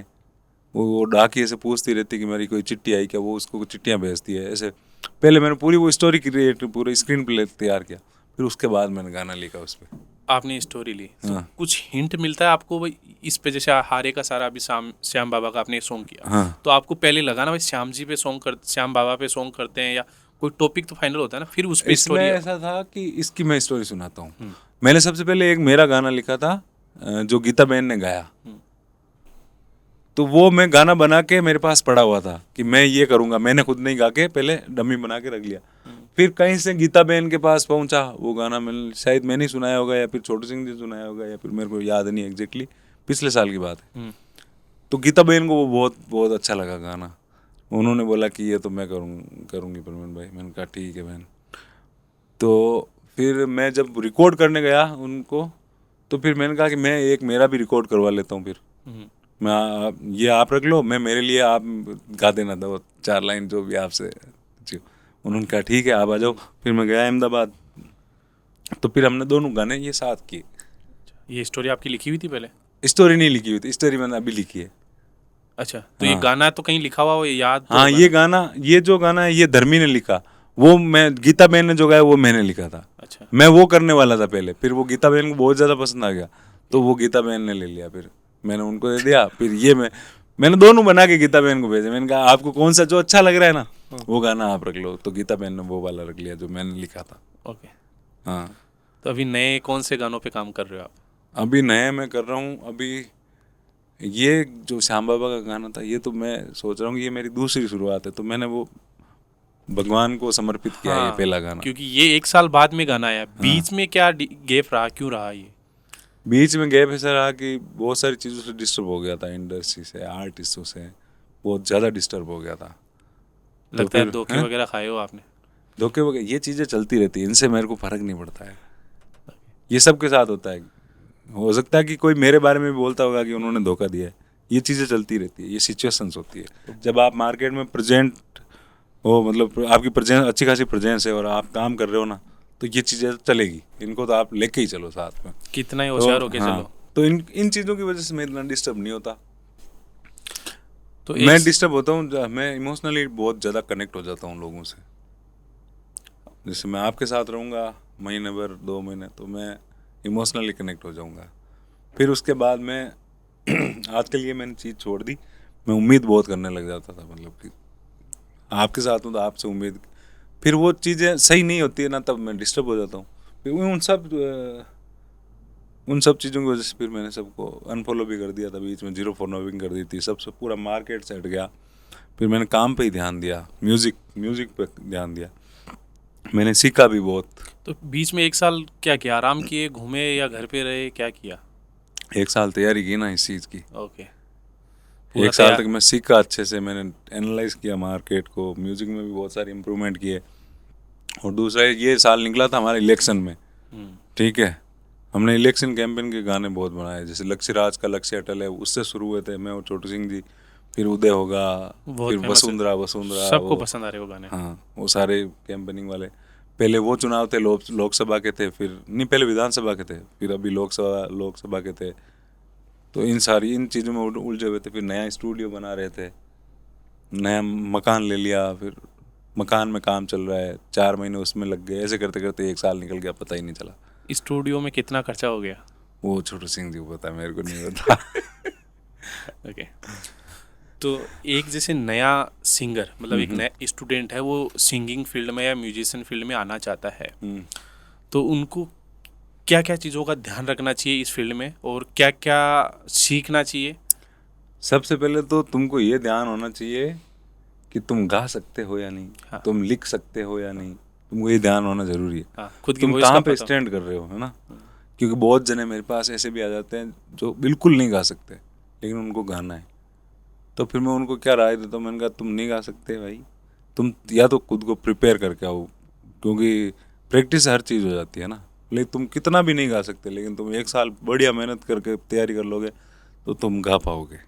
वो डाकिए से पूछती रहती कि मेरी कोई चिट्ठी आई क्या, वो उसको चिट्ठियाँ भेजती है। ऐसे पहले मैंने पूरी वो स्टोरी क्रिएट, पूरा स्क्रीन प्ले तैयार किया, फिर उसके बाद मैंने गाना लिखा उस पर। आपने स्टोरी ली तो हाँ। कुछ हिंट मिलता है आपको भाई इस पे? जैसे हारे का सारा अभी श्याम बाबा का आपने सॉन्ग किया, हाँ, तो आपको पहले लगा ना भाई श्याम जी पे सॉन्ग कर, श्याम बाबा पे सॉन्ग करते हैं, या कोई टॉपिक तो फाइनल होता है ना, फिर उस पे इसमें स्टोरी? ऐसा था कि इसकी मैं स्टोरी सुनाता हूँ। मैंने सबसे पहले एक मेरा गाना लिखा था जो गीता बहन ने गाया। तो वो मैं गाना बना के मेरे पास पड़ा हुआ था कि मैं ये करूँगा। मैंने खुद नहीं गा के पहले डमी बना के रख लिया। फिर कहीं से गीता बहन के पास पहुंचा वो गाना, मैंने शायद मैंने सुनाया होगा या फिर छोटू सिंह जी सुनाया होगा, या फिर मेरे को याद नहीं एग्जैक्टली, पिछले साल की बात है। तो गीता बहन को वो बहुत बहुत अच्छा लगा गाना। उन्होंने बोला कि ये तो मैं करूँगी प्रवीण भाई। मैंने कहा ठीक है बहन। तो फिर मैं जब रिकॉर्ड करने गया उनको, तो फिर मैंने कहा कि मैं एक मेरा भी रिकॉर्ड करवा लेता हूँ। फिर ये आप रख लो, मैं मेरे लिए आप गा देना था वो 4 लाइन जो भी आपसे जी। उन्होंने कहा ठीक है आप आ जाओ। फिर मैं गया अहमदाबाद, तो फिर हमने दोनों गाने ये साथ किए। ये स्टोरी आपकी लिखी हुई थी पहले? स्टोरी नहीं लिखी हुई थी, स्टोरी मैंने अभी लिखी है। अच्छा, तो ये गाना तो कहीं लिखा हुआ हो, ये याद तो हाँ, होगा। ये जो गाना है ये धर्मी ने लिखा, वो मैं गीता बहन ने जो गाया वो मैंने लिखा था। अच्छा, मैं वो करने वाला था पहले, फिर वो गीता बहन को बहुत ज़्यादा पसंद आ गया, तो वो गीता बहन ने ले लिया, फिर मैंने उनको दे दिया। फिर ये मैंने दोनों बना के गीता बहन को भेजे। मैंने कहा आपको कौन सा जो अच्छा लग रहा है ना वो गाना आप रख लो, तो गीता बहन ने वो वाला रख लिया जो मैंने लिखा था। ओके। हाँ, तो अभी नए कौन से गानों पे काम कर रहे हो आप? अभी नए मैं कर रहा हूँ। अभी ये जो श्याम बाबा का गाना था, ये तो मैं सोच रहा हूँ कि ये मेरी दूसरी शुरुआत है, तो मैंने वो भगवान को समर्पित किया है, ये पहला गाना। क्योंकि ये 1 साल बाद में गाना आया, बीच में क्या गैप रहा, क्यों रहा ये? बीच में गैप ऐसा रहा कि बहुत सारी चीज़ों से डिस्टर्ब हो गया था, इंडस्ट्री से, आर्टिस्टों से बहुत ज़्यादा डिस्टर्ब हो गया था। लगता है धोखे वगैरह खाए हो आपने? धोखे वगैरह ये चीज़ें चलती रहती है, इनसे मेरे को फ़र्क नहीं पड़ता है। ये सबके साथ होता है। हो सकता है कि कोई मेरे बारे में भी बोलता होगा कि उन्होंने धोखा दिया है। ये चीज़ें चलती रहती है, ये सिचुएशंस होती है। जब आप मार्केट में प्रेजेंट हो, मतलब आपकी प्रेजेंस अच्छी खासी प्रेजेंस है और आप काम कर रहे हो ना, तो ये चीज़ें चलेगी। इनको तो आप लेके ही चलो साथ में, कितना ही होशियार होके चलो। तो इन चीज़ों की वजह से मैं इतना डिस्टर्ब नहीं होता। तो मैं डिस्टर्ब होता हूँ, मैं इमोशनली बहुत ज़्यादा कनेक्ट हो जाता हूँ लोगों से। जैसे मैं आपके साथ रहूँगा महीने भर 2 महीने, तो मैं इमोशनली कनेक्ट हो जाऊँगा। फिर उसके बाद मैं आजकल ये मैंने चीज़ छोड़ दी, मैं उम्मीद बहुत करने लग जाता था। मतलब कि आपके साथ हूँ तो आपसे उम्मीद, फिर वो चीज़ें सही नहीं होती है ना, तब मैं डिस्टर्ब हो जाता हूँ। फिर उन सब चीज़ों की वजह से फिर मैंने सबको अनफॉलो भी कर दिया था, बीच में 0 फॉलोइंग कर दी थी, सबसे पूरा मार्केट से हट गया। फिर मैंने काम पे ही ध्यान दिया, म्यूज़िक पे ध्यान दिया। मैंने सीखा भी बहुत। तो बीच में 1 साल क्या किया, आराम किए, घूमे या घर पे रहे, क्या किया? 1 साल तैयारी की ना इस चीज़ की। ओके। 1 साल तक मैं सीखा अच्छे से, मैंने एनालाइज किया मार्केट को, म्यूज़िक में भी बहुत सारे इम्प्रूवमेंट किए। और दूसरा ये साल निकला था हमारे इलेक्शन में, ठीक है। हमने इलेक्शन कैंपेन के गाने बहुत बनाए, जैसे लक्ष्य राज का लक्ष्य अटल है, उससे शुरू हुए थे, मैं और छोटू सिंह जी, फिर उदय होगा, फिर वसुंधरा सबको पसंद आ रहे वो गाने। हाँ, वो सारे कैंपेनिंग वाले। पहले वो चुनाव थे, लोकसभा के थे, फिर नहीं पहले विधानसभा के थे, फिर अभी लोकसभा के थे। तो इन चीज़ों में उलझे हुए थे। फिर नया स्टूडियो बना रहे थे, नया मकान ले लिया, फिर मकान में काम चल रहा है, 4 महीने उसमें लग गए, ऐसे करते करते 1 साल निकल गया, पता ही नहीं चला। स्टूडियो में कितना खर्चा हो गया? वो छोटू सिंह जी को पता है, मेरे को नहीं पता। ओके। तो एक जैसे नया सिंगर, मतलब एक नया स्टूडेंट है, वो सिंगिंग फील्ड में या म्यूजिशियन फील्ड में आना चाहता है, तो उनको क्या क्या चीज़ों का ध्यान रखना चाहिए इस फील्ड में, और क्या क्या सीखना चाहिए? सबसे पहले तो तुमको ये ध्यान होना चाहिए कि तुम गा सकते हो या नहीं, तुम लिख सकते हो या नहीं, तुमको ये ध्यान होना जरूरी है। खुद की तुम वॉइस कहाँ का पे स्टैंड कर रहे हो, है ना। क्योंकि बहुत जने मेरे पास ऐसे भी आ जाते हैं जो बिल्कुल नहीं गा सकते, लेकिन उनको गाना है। तो फिर मैं उनको क्या राय देता हूँ, मैंने कहा तुम नहीं गा सकते भाई, तुम या तो खुद को प्रिपेयर करके आओ, क्योंकि प्रैक्टिस हर चीज़ हो जाती है ना। लेकिन तुम कितना भी नहीं गा सकते, लेकिन तुम 1 साल बढ़िया मेहनत करके तैयारी कर लोगे तो तुम गा पाओगे।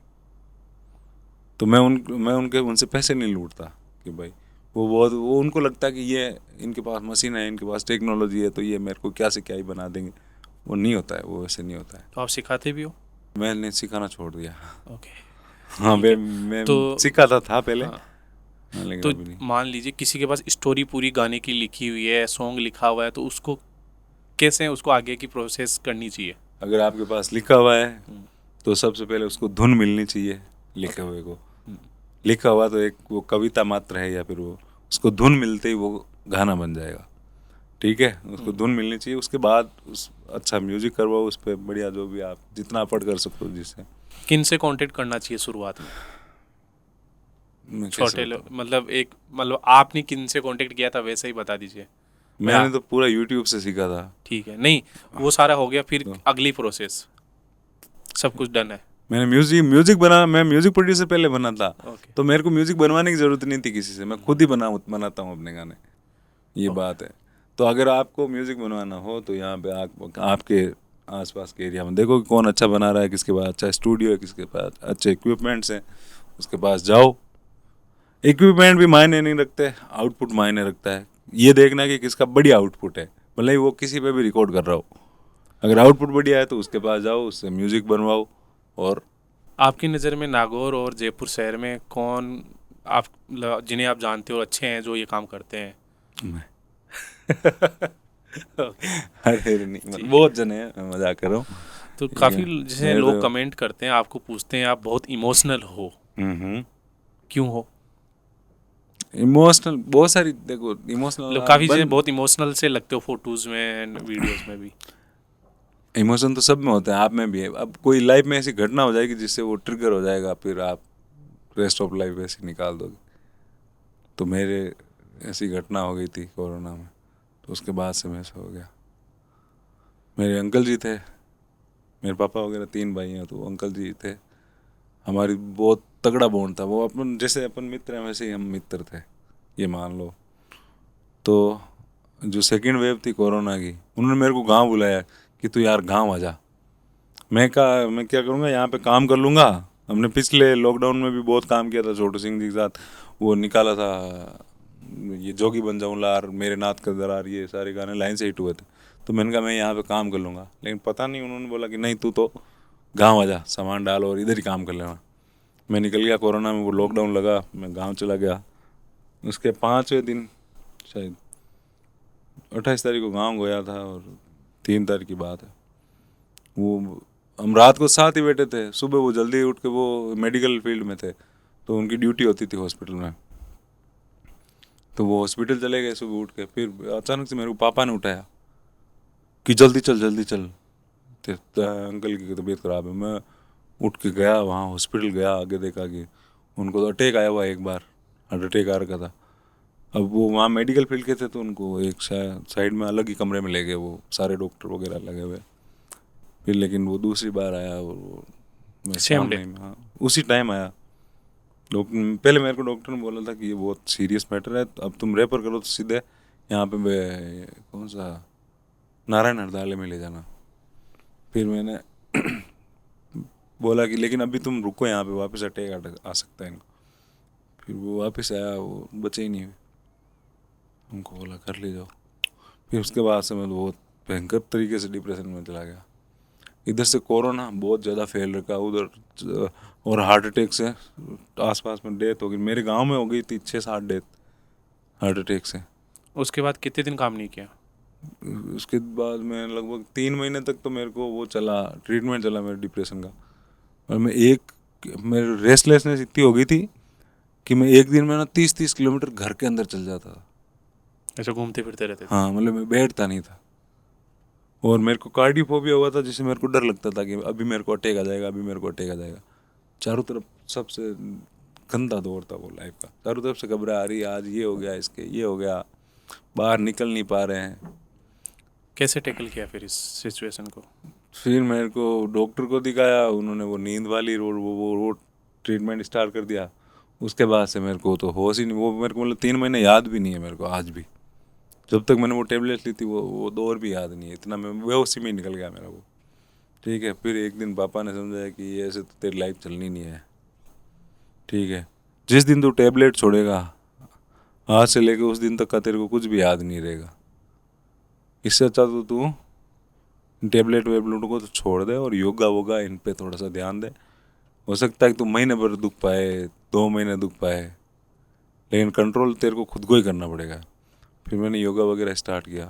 तो मैं उनसे पैसे नहीं लूटता कि भाई वो उनको लगता है कि ये इनके पास मशीन है, इनके पास टेक्नोलॉजी है, तो ये मेरे को क्या से क्या ही बना देंगे। वो नहीं होता है, वो वैसे नहीं होता है। तो आप सिखाते भी हो? मैंने सिखाना छोड़ दिया। ओके। हाँ, मैं तो सिखाता था पहले। लेकिन तो अभी नहीं। मान लीजिए किसी के पास स्टोरी पूरी गाने की लिखी हुई है, सॉन्ग लिखा हुआ है, तो उसको कैसे उसको आगे की प्रोसेस करनी चाहिए? अगर आपके पास लिखा हुआ है तो सबसे पहले उसको धुन मिलनी चाहिए लिखे हुए को। लिखा हुआ तो एक वो कविता मात्र है, या फिर वो उसको धुन मिलते ही वो गाना बन जाएगा, ठीक है। उसको धुन मिलनी चाहिए, उसके बाद उस अच्छा म्यूजिक करवाओ उस पर, बढ़िया, जो भी आप जितना अफोर्ड कर सकते हो। जिससे किन से कांटेक्ट करना चाहिए शुरुआत में? छोटे मतलब आपने किन से कांटेक्ट किया था, वैसे ही बता दीजिए। मैंने तो पूरा यूट्यूब से सीखा था। ठीक है, नहीं वो सारा हो गया, फिर अगली प्रोसेस सब कुछ डन है। मैंने म्यूजिक बना, मैं म्यूजिक प्रोड्यूसर पहले बना था। तो मेरे को म्यूजिक बनवाने की जरूरत नहीं थी किसी से, मैं खुद ही बनाता हूँ अपने गाने, ये बात है। तो अगर आपको म्यूज़िक बनवाना हो तो यहाँ पे आपके आसपास के एरिया में देखो कि कौन अच्छा बना रहा है, किसके पास अच्छा स्टूडियो है, किसके पास अच्छे इक्विपमेंट्स हैं, उसके पास जाओ। इक्विपमेंट भी मायने नहीं रखते, आउटपुट मायने रखता है। ये देखना है कि किसका बढ़िया आउटपुट है, भले ही वो किसी पे भी रिकॉर्ड कर रहा हो। अगर आउटपुट बढ़िया है तो उसके पास जाओ, उससे म्यूज़िक बनवाओ। और आपकी नज़र में नागौर और जयपुर शहर में कौन आप जिन्हें आप जानते हो अच्छे हैं जो ये काम करते हैं? मैं ओके, अरे नहीं, मतलब बहुत जने हैं, मैं मजाक कर रहा हूँ। तो ठीक काफ़ी है, जैसे मेरे लोग तो कमेंट करते हैं, आपको पूछते हैं आप बहुत इमोशनल हो, क्यों हो? इमोशनल बहुत सारी, देखो इमोशनल मतलब काफ़ी जैसे बहुत इमोशनल से लगते हो फोटोज़ में एंड वीडियोज़ में भी। इमोशन तो सब में होता है, आप में भी है। अब कोई लाइफ में ऐसी घटना हो जाएगी जिससे वो ट्रिगर हो जाएगा, फिर आप रेस्ट ऑफ लाइफ ऐसे निकाल दोगे। तो मेरे ऐसी घटना हो गई थी कोरोना में, तो उसके बाद से मैं ऐसा हो गया। मेरे अंकल जी थे, मेरे पापा वगैरह 3 भाई हैं, तो अंकल जी थे। हमारी बहुत तगड़ा बॉन्ड था, वो अपन जैसे अपन मित्र हैं वैसे ही हम मित्र थे, ये मान लो। तो जो सेकंड वेव थी कोरोना की, उन्होंने मेरे को गांव बुलाया कि तू यार गांव आ जा। मैं कहा मैं क्या करूँगा, यहाँ पे काम कर लूँगा। हमने पिछले लॉकडाउन में भी बहुत काम किया था छोटू सिंह जी के साथ, वो निकाला था ये जोगी बन जाऊँ लार, मेरे नाथ का दरार, ये सारे गाने लाइन से हिट हुए थे। तो मैंने कहा मैं यहाँ पे काम कर लूँगा, लेकिन पता नहीं उन्होंने बोला कि नहीं तू तो गाँव आ जा, सामान डाल और इधर ही काम कर लेना। मैं निकल गया, कोरोना में वो लॉकडाउन लगा, मैं गाँव चला गया। उसके 5वें दिन शायद 28 तारीख को गाँव गया था, और 3 तारीख की बात है। वो हम रात को साथ ही बैठे थे, सुबह वो जल्दी उठ के, वो मेडिकल फील्ड में थे तो उनकी ड्यूटी होती थी हॉस्पिटल में, तो वो हॉस्पिटल चले गए सुबह उठ के। फिर अचानक से मेरे को पापा ने उठाया कि जल्दी चल जल्दी चल, अंकल की तबीयत ख़राब है। मैं उठ के गया वहाँ हॉस्पिटल गया, आगे देखा कि उनको तो अटैक आया हुआ, एक बार हार्ट अटैक आ रखा था। अब वो वहाँ मेडिकल फील्ड के थे तो उनको एक साइड में अलग ही कमरे में ले गए, वो सारे डॉक्टर वगैरह लगे हुए। फिर लेकिन वो दूसरी बार आया, और वो मैं सेम डे? सामने में, हाँ उसी टाइम आया। पहले मेरे को डॉक्टर ने बोला था कि ये बहुत सीरियस मैटर है, अब तुम रेफर करो तो सीधे यहाँ पे कौन सा नारायण हृदयालय में ले जाना। फिर मैंने बोला कि लेकिन अभी तुम रुको यहाँ पे, वापस अटैक आ सकता है इनको। फिर वो वापस आया, वो बचे ही नहीं, उनको बोला कर ले जाओ। फिर उसके बाद से मैं बहुत भयंकर तरीके से डिप्रेशन में चला गया। इधर से कोरोना बहुत ज़्यादा फैल रखा, उधर और हार्ट अटैक से आसपास में डेथ हो गई। मेरे गांव में हो गई थी 6-7 डेथ हार्ट अटैक से। उसके बाद कितने दिन काम नहीं किया? उसके बाद मैं लगभग 3 महीने तक तो मेरे को वो चला, ट्रीटमेंट चला मेरे डिप्रेशन का। और मेरी रेस्टलेसनेस इतनी हो गई थी कि मैं एक दिन में ना 30-30 किलोमीटर घर के अंदर चल जाता था। ऐसे घूमते फिरते रहते थे? हाँ, मतलब मैं बैठता नहीं था। और मेरे को कार्डियोफोबिया हुआ था, जिससे मेरे को डर लगता था कि अभी मेरे को अटैक आ जाएगा, अभी मेरे को अटैक आ जाएगा। चारों तरफ सबसे गंदा दौर था वो लाइफ का, चारों तरफ से घबरा आ रही है, आज ये हो गया, इसके ये हो गया, बाहर निकल नहीं पा रहे हैं। कैसे टैकल किया फिर इस सिचुएशन को? फिर मेरे को डॉक्टर को दिखाया, उन्होंने वो नींद वाली वो ट्रीटमेंट स्टार्ट कर दिया। उसके बाद से मेरे को तो होश ही नहीं, वो मेरे को मतलब 3 महीने याद भी नहीं है मेरे को आज भी। जब तक मैंने वो टेबलेट ली थी वो दौर भी याद नहीं है, इतना मैं बेहोशी में निकल गया मेरा वो। ठीक है, फिर एक दिन पापा ने समझाया कि ये ऐसे तो तेरी लाइफ चलनी नहीं है। ठीक है, जिस दिन तू टेबलेट छोड़ेगा, आज से लेके उस दिन तक का तेरे को कुछ भी याद नहीं रहेगा। इससे अच्छा तो तू टेबलेट वेबलेट को तो छोड़ दे और योगा वोगा इन पे थोड़ा सा ध्यान दे। हो सकता है कि तू महीने भर दुख पाए, 2 महीने दुख पाए, लेकिन कंट्रोल तेरे को खुद को ही करना पड़ेगा। फिर मैंने योगा वगैरह स्टार्ट किया।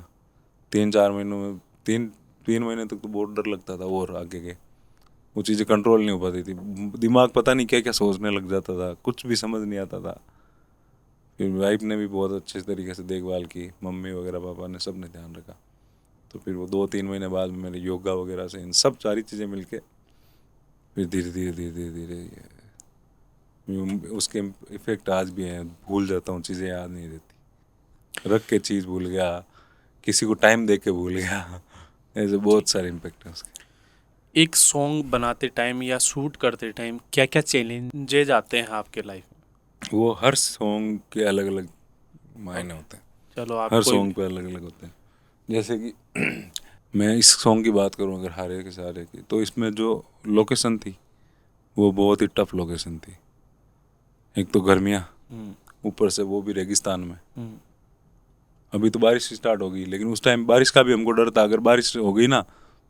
3-4 महीनों में, 3 महीने तक तो बहुत डर लगता था, और आगे के वो चीज़ें कंट्रोल नहीं हो पाती थी। दिमाग पता नहीं क्या क्या सोचने लग जाता था, कुछ भी समझ नहीं आता था। फिर वाइफ ने भी बहुत अच्छे तरीके से देखभाल की, मम्मी वगैरह पापा ने, सब ने ध्यान रखा। तो फिर वो 2-3 महीने बाद मेरे योगा वगैरह से इन सब सारी चीज़ें मिलके फिर धीरे धीरे धीरे धीरे धीरे उसके इफेक्ट आज भी हैं। भूल जाता हूँ, चीज़ें याद नहीं रहती, रख के चीज़ भूल गया, किसी को टाइम दे के भूल गया, ऐसे बहुत सारे इम्पेक्ट हैं उसके। एक सॉन्ग बनाते टाइम या शूट करते टाइम क्या क्या चैलेंजेज आते हैं आपके लाइफ में? वो हर सॉन्ग के अलग अलग मायने होते हैं, चलो आप हर कोई सॉन्ग पे अलग अलग होते हैं। जैसे कि मैं इस सॉन्ग की बात करूं अगर हारे के सारे की, तो इसमें जो लोकेशन थी वो बहुत ही टफ लोकेशन थी। एक तो गर्मियाँ, ऊपर से वो भी रेगिस्तान में। अभी तो बारिश स्टार्ट होगी, लेकिन उस टाइम बारिश का भी हमको डर था। अगर बारिश हो गई ना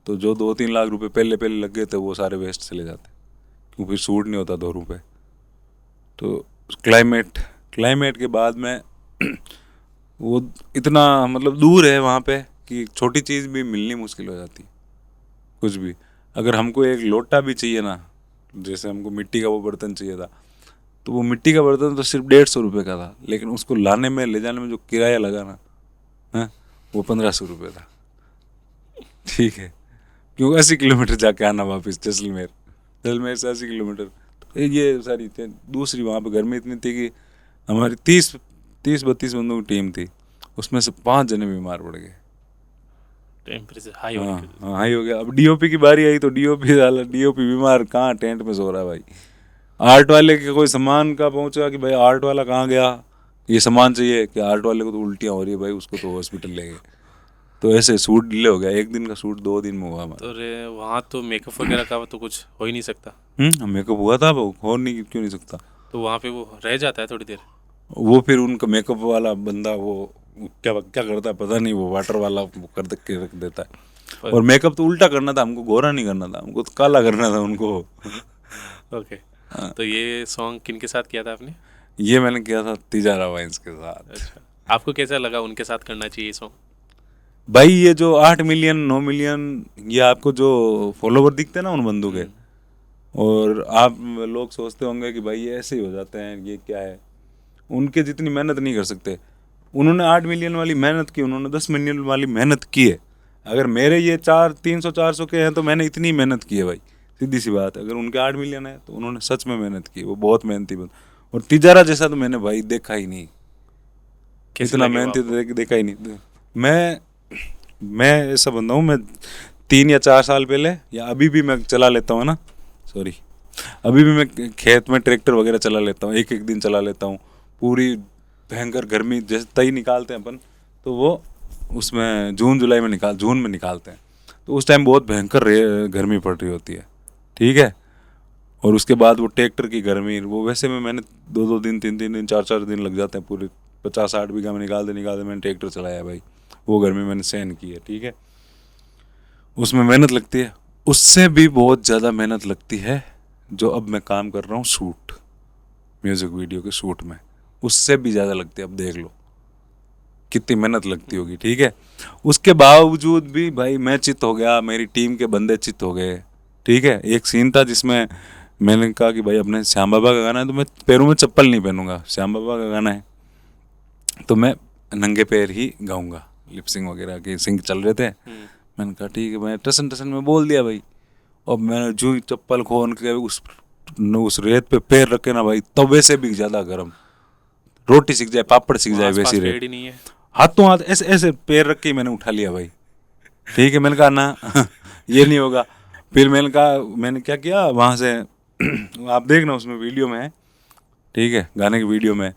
तो जो 2-3 लाख रुपए पहले पहले लग गए थे वो सारे वेस्ट चले जाते, क्योंकि फिर सूट नहीं होता 2 रुपये। तो क्लाइमेट के बाद में वो इतना मतलब दूर है वहाँ पे कि छोटी चीज़ भी मिलनी मुश्किल हो जाती। कुछ भी अगर हमको एक लोटा भी चाहिए ना, जैसे हमको मिट्टी का वो बर्तन चाहिए था, तो वो मिट्टी का बर्तन तो सिर्फ 150 रुपये का था, लेकिन उसको लाने में ले जाने में जो किराया लगा ना, है वो 1500 रुपये था। ठीक है, क्यों 80 किलोमीटर जाके आना वापस जैसलमेर से 80 किलोमीटर। तो ये सारी थी। दूसरी वहाँ पे गर्मी इतनी थी कि हमारी 30-32 बंदों की टीम थी, उसमें से 5 जने बीमार पड़ गए। टेम्परेचर हाई होने की वजह हाँ हाई हो गया। अब डीओपी की बारी आई तो डीओपी बीमार, कहाँ टेंट में सो रहा है भाई। आर्ट वाले के कोई सामान का पहुंचा कि भाई आर्ट वाला कहाँ गया, ये सामान चाहिए कि आर्ट वाले को तो उल्टियाँ हो रही है भाई, उसको तो हॉस्पिटल ले गए। तो ऐसे शूट डिले हो गया, एक दिन का शूट 2 दिन में हुआ हमारा। तो रे वहाँ तो मेकअप वगैरह का तो कुछ हो ही नहीं सकता। मेकअप हुआ था, वो हो नहीं क्यों नहीं सकता। तो वहाँ पे वो रह जाता है थोड़ी देर। वो फिर उनका मेकअप वाला बंदा वो क्या क्या करता है पता नहीं, वो वाटर वाला वो कर के रख देता है। और मेकअप तो उल्टा करना था हमको, गोरा नहीं करना था हमको, तो काला करना था उनको। ओके। तो ये सॉन्ग किन के साथ किया था आपने? ये मैंने किया था तिजारा वाइन्स के साथ। अच्छा, आपको कैसा लगा उनके साथ करना चाहिए ये सॉन्ग? भाई ये जो 8 मिलियन 9 मिलियन ये आपको जो फॉलोवर दिखते हैं ना उन बंदों के, और आप लोग सोचते होंगे कि भाई ये ऐसे ही हो जाते हैं, ये क्या है, उनके जितनी मेहनत नहीं कर सकते। उन्होंने 8 मिलियन वाली मेहनत की, उन्होंने 10 मिलियन वाली मेहनत की है। अगर मेरे ये 300-400 के हैं तो मैंने इतनी मेहनत की है भाई, सीधी सी बात। अगर उनके 8 मिलियन है तो उन्होंने सच में मेहनत की, वो बहुत मेहनती बंद। और तिजारा जैसा तो मैंने भाई देखा ही नहीं, कैसे इतना लगे वो मेहनती आपको? तो देखा ही नहीं। मैं ऐसा बंदा हूँ, मैं 3 या 4 साल पहले या अभी भी मैं चला लेता हूँ ना, सॉरी, अभी भी मैं खेत में ट्रैक्टर वगैरह चला लेता हूँ, एक एक दिन चला लेता हूँ। पूरी भयंकर गर्मी जैसे तई निकालते हैं अपन, तो वो उसमें जून में निकालते हैं, तो उस टाइम बहुत भयंकर गर्मी पड़ रही होती है। ठीक है, और उसके बाद वो ट्रैक्टर की गर्मी, वो वैसे में मैंने 2-2 दिन 3-3 दिन 4-4 दिन लग जाते हैं, पूरे 50-60 बीघा में निकालते मैंने ट्रैक्टर चलाया भाई। वो गर्मी मैंने सहन की है। ठीक है, उसमें मेहनत लगती है, उससे भी बहुत ज़्यादा मेहनत लगती है जो अब मैं काम कर रहा हूँ शूट, म्यूज़िक वीडियो के शूट में, उससे भी ज़्यादा लगती है। अब देख लो कितनी मेहनत लगती होगी। ठीक है, उसके बावजूद भी भाई मैं चित हो गया, मेरी टीम के बंदे चित हो गए। ठीक है, एक सीन था जिसमें मैंने कहा कि भाई अपने श्याम बाबा का गाना है तो मैं पैरों में चप्पल नहीं पहनूंगा, श्याम बाबा का गाना है तो मैं नंगे पैर ही गाऊंगा। लिपसिंग वगैरह के सिंग चल रहे थे, मैंने कहा ठीक है, मैं टसन टसन में बोल दिया भाई। और मैंने जो ही चप्पल खोल के उस रेत पे पैर रखे ना भाई, तवे से भी ज़्यादा गर्म, रोटी सीख जाए पापड़ सीख जाए वैसी रेत। पेड़ ही नहीं है। हाथों हाथ ऐसे ऐसे पैर रख के ही मैंने उठा लिया भाई। ठीक है, मैंने कहा ना ये नहीं होगा। फिर मैंने कहा, मैंने क्या किया वहाँ से आप देखना उसमें वीडियो में है, ठीक है, गाने की वीडियो में।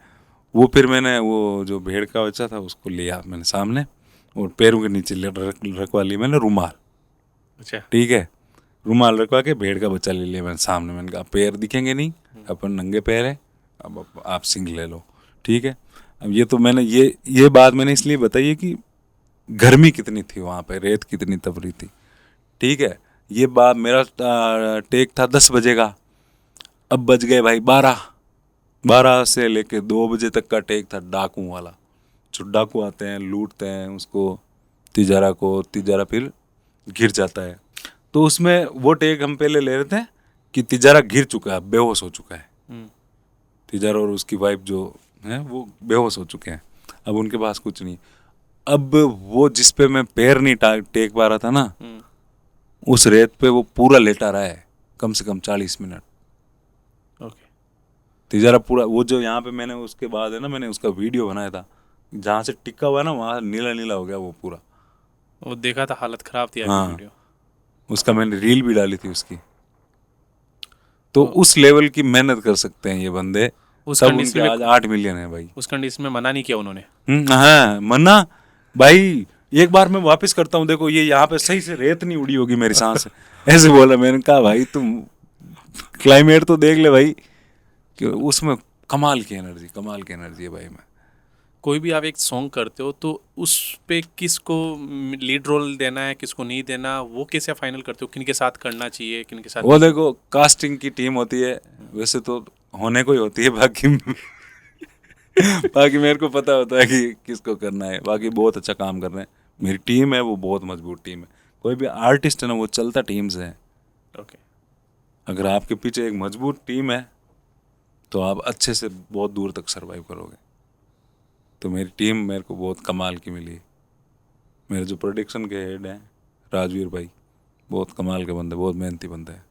वो फिर मैंने वो जो भेड़ का बच्चा था उसको लिया मैंने सामने, और पैरों के नीचे रखवा लिया मैंने रुमाल। अच्छा। ठीक है, रुमाल रखवा के भेड़ का बच्चा ले लिया मैंने सामने। मैंने कहा पैर दिखेंगे नहीं, अपन नंगे पैर है, अब आप सिंग ले लो। ठीक है, अब ये तो मैंने ये बात मैंने इसलिए बताई है कि गर्मी कितनी थी वहाँ पे, रेत कितनी तपरी थी। ठीक है, ये बात मेरा टेक था 10 बजे का, अब बज गए भाई 12 से लेके 2 बजे तक का टेक था डाकू वाला। जो डाकू आते हैं लूटते हैं उसको, तिजारा फिर गिर जाता है। तो उसमें वो टेक हम पहले ले रहे थे कि तिजारा गिर चुका है, बेहोश हो चुका है। तिजारा और उसकी वाइफ जो है वो बेहोश हो चुके हैं, अब उनके पास कुछ नहीं। अब वो जिस पे मैं पैर नहीं टेक पा रहा था ना, उस रेत पे वो पूरा लेटा रहा है कम से कम 40 मिनट। ओके। तिजारा पूरा, वो जो यहाँ पे मैंने उसके बाद है ना, मैंने उसका वीडियो बनाया था, जहाँ से टिक्का हुआ ना वहाँ नीला नीला हो गया वो पूरा। वो देखा था, हालत खराब थी आपकी हाँ, वीडियो। उसका मैंने रील भी डाली थी उसकी। तो उस लेवल की मेहनत कर सकते हैं ये बंदे, उस सब कंडीशन उनके में आज 8 मिलियन है भाई। उस कंडीशन में मना नहीं किया उन्होंने? हाँ, मना भाई, एक बार मैं वापस करता हूँ, देखो ये यहाँ पे सही से रेत नहीं उड़ी होगी मेरी सांस से। ऐसे बोला। मैंने कहा भाई तुम क्लाइमेट तो देख ले भाई, कि उसमें कमाल की एनर्जी है भाई। मैं कोई भी आप एक सॉन्ग करते हो तो उस पे किसको लीड रोल देना है, किसको नहीं देना, वो कैसे फाइनल करते हो? किन के साथ करना चाहिए, किन के साथ वो देखो कास्टिंग की टीम होती है, वैसे तो होने को ही होती है, बाकी बाकी मेरे को पता होता है कि किसको करना है। बाकी बहुत अच्छा काम कर रहे हैं, मेरी टीम है वो बहुत मजबूत टीम है। कोई भी आर्टिस्ट है ना वो चलता टीम से है। ओके। अगर आपके पीछे एक मजबूत टीम है तो आप अच्छे से बहुत दूर तक सरवाइव करोगे। तो मेरी टीम मेरे को बहुत कमाल की मिली। मेरे जो प्रोडक्शन के हेड हैं राजवीर भाई, बहुत कमाल के बंदे, बहुत मेहनती बंदे हैं।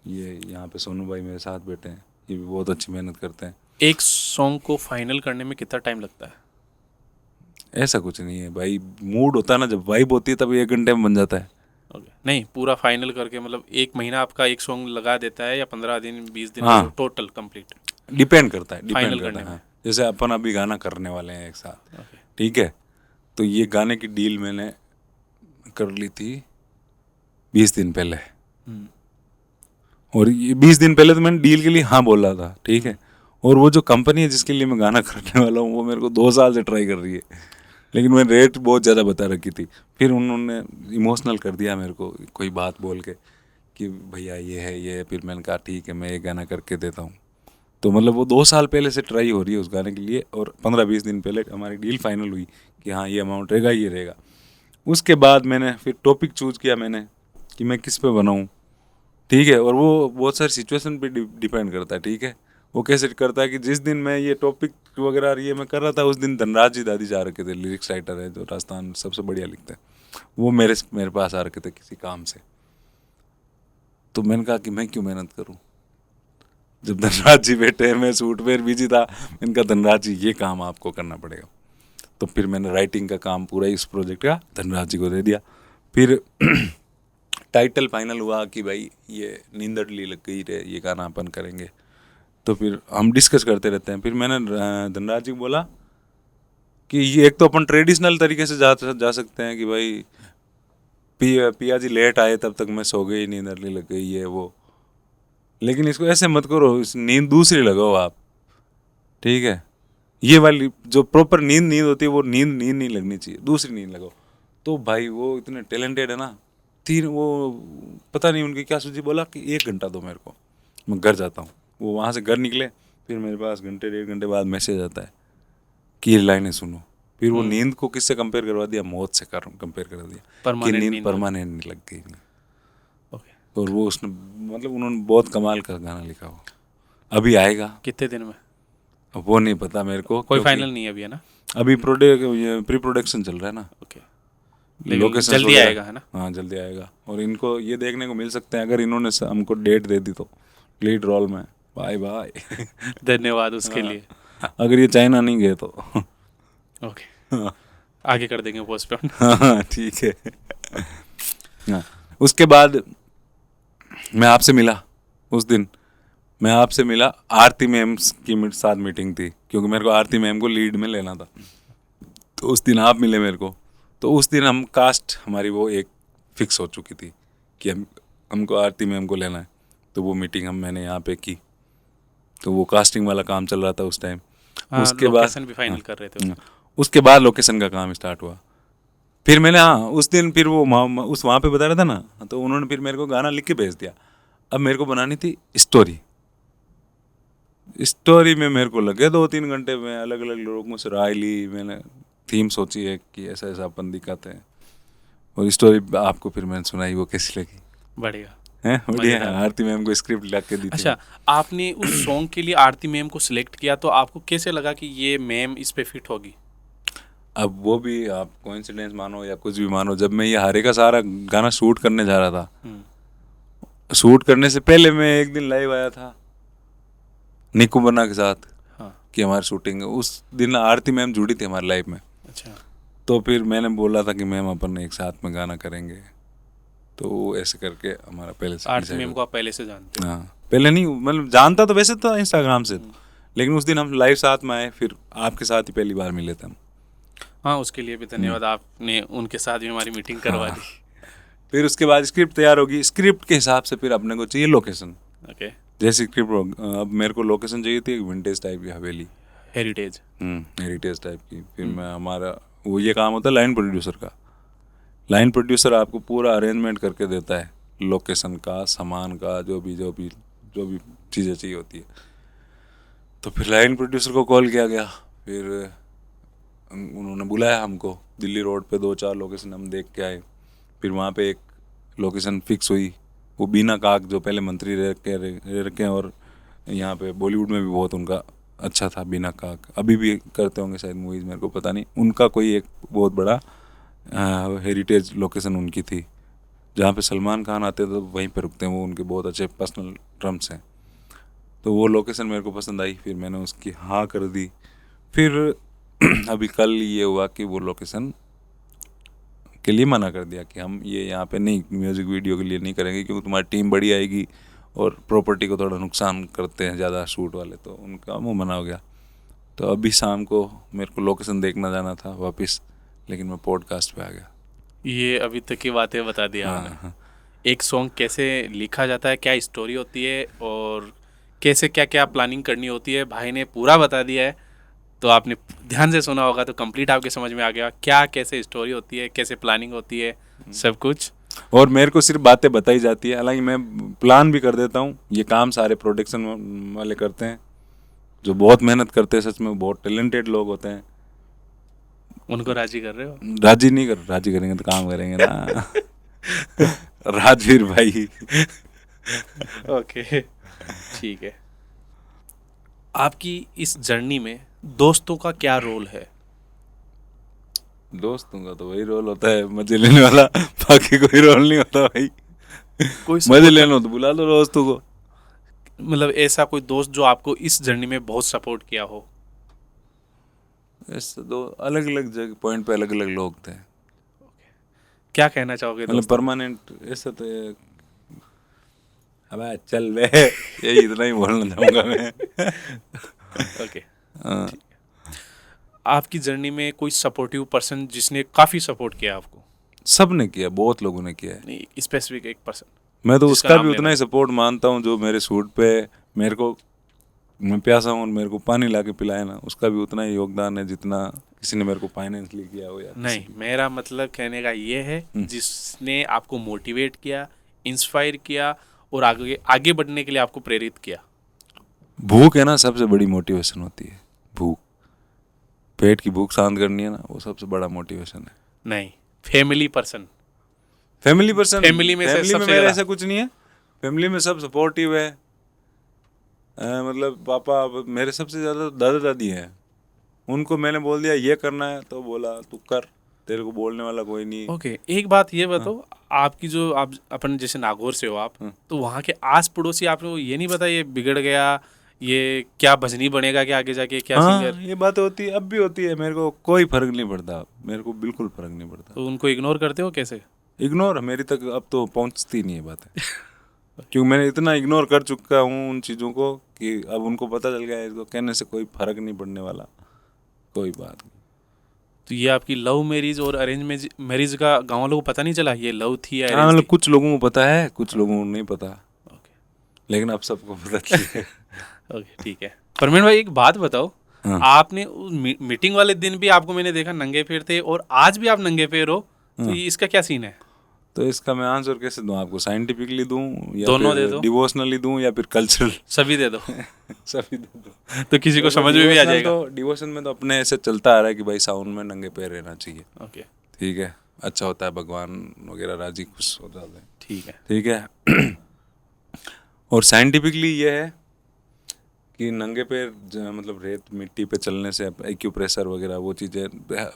ये यहाँ पे सोनू भाई मेरे साथ बैठे हैं, ये भी बहुत अच्छी मेहनत करते हैं। एक सॉन्ग को फाइनल करने में कितना टाइम लगता है? ऐसा कुछ नहीं है भाई, मूड होता है ना, जब वाइब होती है तब 1 घंटे में बन जाता है। ओके। नहीं, पूरा फाइनल करके मतलब 1 महीना आपका एक सॉन्ग लगा देता है या 15 दिन 20 दिन? हाँ। टोटल कंप्लीट डिपेंड करता है, Final डिपेंड करता करने है। में। हाँ। जैसे अपन अभी गाना करने वाले हैं एक साथ, ओके। ठीक है, तो ये गाने की डील मैंने कर ली थी 20 दिन पहले। और ये 20 दिन पहले तो मैंने डील के लिए हाँ बोला था, ठीक है। और वो जो कंपनी है जिसके लिए मैं गाना करने वाला हूँ वो मेरे को 2 साल से ट्राई कर रही है, लेकिन मैंने रेट बहुत ज़्यादा बता रखी थी। फिर उन्होंने इमोशनल कर दिया मेरे को कोई बात बोल के कि भैया ये है ये है। फिर मैंने कहा ठीक है मैं ये गाना करके देता हूँ। तो मतलब वो 2 साल पहले से ट्राई हो रही है उस गाने के लिए, और 15-20 दिन पहले हमारी डील फाइनल हुई कि हाँ ये अमाउंट रहेगा, ये रहेगा। उसके बाद मैंने फिर टॉपिक चूज़ किया मैंने कि मैं किस पे बनाऊँ, ठीक है। और वो बहुत सारी सिचुएशन पे डिपेंड करता है, ठीक है। वो कैसे करता है कि जिस दिन मैं ये टॉपिक वगैरह ये मैं कर रहा था उस दिन धनराज जी दादी जा रखे थे, लिरिक्स राइटर है जो राजस्थान सबसे बढ़िया लिखते हैं, वो मेरे पास आ रखे थे किसी काम से। तो मैंने कहा कि मैं क्यों मेहनत करूं, जब धनराज जी बैठे हैं, मैं शूट पे बिजी था। मैंने कहा धनराज जी ये काम आपको करना पड़ेगा। तो फिर मैंने राइटिंग का काम पूरा इस प्रोजेक्ट का धनराज जी को दे दिया। फिर टाइटल फाइनल हुआ कि भाई ये नींदड़ली लग गई रे, ये गाना अपन करेंगे। तो फिर हम डिस्कस करते रहते हैं। फिर मैंने धनराज जी को बोला कि ये एक तो अपन ट्रेडिशनल तरीके से जा सकते हैं कि भाई पिया जी लेट आए तब तक मैं सो गई, नींदड़ली लग गई ये वो, लेकिन इसको ऐसे मत करो, इस नींद दूसरी लगाओ आप, ठीक है। ये वाली जो प्रॉपर नींद होती है वो नींद नहीं लगनी चाहिए, दूसरी नींद लगाओ। तो भाई वो इतने टैलेंटेड है ना, वो पता नहीं उनकी क्या सूझी, बोला कि 1 घंटा दो मेरे को, मैं घर जाता हूँ। वो वहाँ से घर निकले, फिर मेरे पास घंटे 1.5 घंटे बाद मैसेज आता है कि ये लाइनें सुनो। फिर वो नींद को किससे कंपेयर करवा दिया, मौत से कंपेयर कर दिया कि नींद परमानेंट नहीं लग गई। ओके। और वो उसने मतलब उन्होंने बहुत कमाल का गाना लिखा। वो अभी आएगा कितने दिन में? वो नहीं पता मेरे को, कोई फाइनल नहीं है अभी, है ना? अभी प्री प्रोडक्शन चल रहा है ना। ओके। लेकिन जल्दी आएगा, है ना? हाँ जल्दी आएगा। और इनको ये देखने को मिल सकते हैं अगर इन्होंने हमको डेट दे दी तो, लीड रोल में। Bye bye. धन्यवाद उसके लिए। अगर ये चाइना नहीं गए तो ओके। आगे कर देंगे पोस्टपोन। हाँ ठीक है। हाँ, उसके बाद मैं आपसे मिला। उस दिन मैं आपसे मिला, आरती मैम की साथ मीटिंग थी, क्योंकि मेरे को आरती मैम को लीड में लेना था। तो उस दिन आप मिले मेरे को। तो उस दिन हम कास्ट हमारी वो एक फिक्स हो चुकी थी कि हमको आरती मैम को लेना है। तो वो मीटिंग मैंने यहाँ पे की। तो वो कास्टिंग वाला काम चल रहा था उस टाइम। उसके बाद लोकेशन भी फाइनल कर रहे थे। उसके बाद लोकेशन का काम स्टार्ट हुआ। फिर मैंने उस दिन फिर वो वहाँ पे बता रहा था ना, तो उन्होंने फिर मेरे को गाना लिख के भेज दिया। अब मेरे को बनानी थी स्टोरी में मेरे को लगे 2-3 घंटे में, अलग अलग लोगों से राय ली मैंने, थीम सोची है कि ऐसा ऐसा अपन दिखाते हैं, और स्टोरी आपको फिर मैंने सुनाई। वो कैसी लगी? बढ़िया है, बढ़िया। आरती मैम को स्क्रिप्ट ला के दी थी। अच्छा, आपने उस सॉन्ग के लिए आरती मैम को सिलेक्ट किया तो आपको कैसे लगा कि ये मैम इस पे फिट होगी? अब वो भी आप कोइंसिडेंस मानो या कुछ भी मानो, जब मैं ये हारे का सारा गाना शूट करने जा रहा था, शूट करने से पहले मैं एक दिन लाइव आया था निकू बन्ना के साथ। हाँ। कि हमारी शूटिंग है उस दिन, आरती मैम जुड़ी थी हमारे लाइव में। अच्छा। तो फिर मैंने बोला था कि मैम अपन एक साथ में गाना करेंगे। तो ऐसे करके हमारा पहले से आरती मैम को आप पहले से जानते? हाँ, पहले नहीं, मतलब जानता तो वैसे तो इंस्टाग्राम से, लेकिन उस दिन हम लाइव साथ में आए, फिर आपके साथ ही पहली बार मिले थे हम। हाँ, उसके लिए भी धन्यवाद, आपने उनके साथ भी हमारी मीटिंग करवा दी। फिर उसके बाद स्क्रिप्ट तैयार होगी, स्क्रिप्ट के हिसाब से फिर अपने को चाहिए लोकेशन। ओके, जैसे स्क्रिप्ट अब मेरे को लोकेशन चाहिए थी एक विंटेज टाइप की हवेली, हेरिटेज। हेरिटेज टाइप की। फिर मैं हमारा वो ये काम होता है लाइन प्रोड्यूसर का। लाइन प्रोड्यूसर आपको पूरा अरेंजमेंट करके देता है, लोकेशन का, सामान का, जो भी चीज़ें चाहिए होती है। तो फिर लाइन प्रोड्यूसर को कॉल किया गया, फिर उन्होंने बुलाया हमको दिल्ली रोड पे 2-4 लोकेशन हम देख के आए। फिर वहाँ पे एक लोकेशन फिक्स हुई, वो बीना काक जो पहले मंत्री रह रखे हैं और यहाँ पे बॉलीवुड में भी बहुत उनका अच्छा था, बीना काक अभी भी करते होंगे शायद मूवीज़, मेरे को पता नहीं। उनका कोई एक बहुत बड़ा हेरिटेज लोकेशन उनकी थी, जहाँ पे सलमान खान आते तो वहीं पे रुकते हैं, वो उनके बहुत अच्छे पर्सनल टर्म्स हैं। तो वो लोकेशन मेरे को पसंद आई, फिर मैंने उसकी हाँ कर दी। फिर अभी कल ये हुआ कि वो लोकेशन के लिए मना कर दिया कि हम ये यहाँ पे नहीं, म्यूज़िक वीडियो के लिए नहीं करेंगे, क्योंकि तुम्हारी टीम बड़ी आएगी और प्रॉपर्टी को थोड़ा नुकसान करते हैं ज़्यादा शूट वाले, तो उनका मुँह मना हो गया। तो अभी शाम को मेरे को लोकेशन देखना जाना था वापस, लेकिन मैं पॉडकास्ट पे आ गया। ये अभी तक की बातें बता दी आपने। हाँ। एक सॉन्ग कैसे लिखा जाता है, क्या स्टोरी होती है और कैसे क्या क्या प्लानिंग करनी होती है, भाई ने पूरा बता दिया है। तो आपने ध्यान से सुना होगा तो कंप्लीट आपके समझ में आ गया क्या कैसे स्टोरी होती है, कैसे प्लानिंग होती है, सब कुछ। और मेरे को सिर्फ बातें बताई जाती है, हालांकि मैं प्लान भी कर देता हूँ। ये काम सारे प्रोडक्शन वाले करते हैं, जो बहुत मेहनत करते हैं, सच में बहुत टैलेंटेड लोग होते हैं। उनको राजी कर रहे हो? राजी करेंगे तो काम करेंगे ना। राजवीर भाई। ओके, ठीक है। आपकी इस जर्नी में दोस्तों का क्या रोल है? दोस्तों का तो वही रोल होता है, मजे लेने वाला, बाकी कोई रोल नहीं होता भाई। कोई मजे लेना हो तो बुला लो दोस्तों को। मतलब ऐसा कोई दोस्त जो आपको इस जर्नी में बहुत सपोर्ट किया हो? ऐसे दो अलग अलग जगह पॉइंट पे अलग अलग लोग थे। क्या कहना चाहोगे मतलब दोस्तों? परमानेंट ऐसा तो अब चल बे, यही इतना ही बोलना चाहूँगा मैं। ओके, हाँ। आपकी जर्नी में कोई सपोर्टिव पर्सन जिसने काफी सपोर्ट किया आपको? सब ने किया, बहुत लोगों ने किया है। नहीं, स्पेसिफिक एक पर्सन। मैं तो जिसका उसका नाम भी उतना लेना ही सपोर्ट मानता हूँ जो मेरे शूट पे मेरे को, मैं प्यासा हूँ और मेरे को पानी ला के पिलाए ना, उसका भी उतना ही योगदान है जितना किसी ने मेरे को फाइनेंशियली किया हो। या नहीं, मेरा मतलब कहने का ये है जिसने आपको मोटिवेट किया, इंस्पायर किया और आगे आगे बढ़ने के लिए आपको प्रेरित किया। भूख है ना, सबसे बड़ी मोटिवेशन होती है। भूख, पेट की भूख शांत करनी है ना, वो सबसे बड़ा मोटिवेशन है। नहीं, family person. Family person, family में से फैमिली में सबसे मेरा ज्यादा? ऐसा कुछ नहीं है। फैमिली में सब सपोर्टिव है। मतलब पापा, मेरे सबसे ज़्यादा दादा दादी हैं। उनको मैंने बोल दिया ये करना है तो बोला तू कर, तेरे को बोलने वाला कोई नहीं। ओके, एक बात ये बताओ, आपकी जो आप अपन जैसे नागौर से हो आप, तो वहाँ के आस पड़ोसी आपको ये नहीं पता ये बिगड़ गया, ये क्या भजनी बनेगा क्या आगे जाके, क्या हाँ, सिंगर? ये बात होती है, अब भी होती है। मेरे को कोई फर्क नहीं पड़ता, मेरे को बिल्कुल फर्क नहीं पड़ता। तो उनको इग्नोर करते हो कैसे? इग्नोर मेरी तक अब तो पहुंचती नहीं है बातें। क्योंकि मैंने इतना इग्नोर कर चुका हूँ उन चीज़ों को कि अब उनको पता चल गया है, इसको कहने से कोई फर्क नहीं पड़ने वाला, कोई बात नहीं। तो ये आपकी लव मैरिज और अरेंज मैरिज का गाँव वालों को पता नहीं चला ये लव थी या हाँ, अरेंज मतलब थी? कुछ लोगों को पता है, कुछ लोगों को नहीं पता, ओके, लेकिन अब सबको पता चल गया। ओके, ठीक है। परमीन भाई, एक बात बताओ, हाँ। आपने उस मीटिंग वाले दिन भी आपको मैंने देखा नंगे पैर थे और आज भी आप नंगे पैर हो, तो ये इसका क्या सीन है? तो इसका मैं आंसर कैसे दूं आपको? साइंटिफिकली दूं या दोनों दे फिर दो। डिवोशनली दूं या फिर कल्चरल? सभी दे दो। सभी दे दो। तो किसी को समझ में भी आ जाएगा। तो डिवोशन में तो अपने ऐसे चलता आ रहा है कि भाई साउन में नंगे पैर रहना चाहिए। ओके, ठीक है, अच्छा होता है, भगवान वगैरह राजी खुश हो जाते हैं। ठीक है। ठीक है। और साइंटिफिकली ये है कि नंगे पैर मतलब रेत मिट्टी पे चलने से एक्यूप्रेशर वगैरह वो चीज़ें,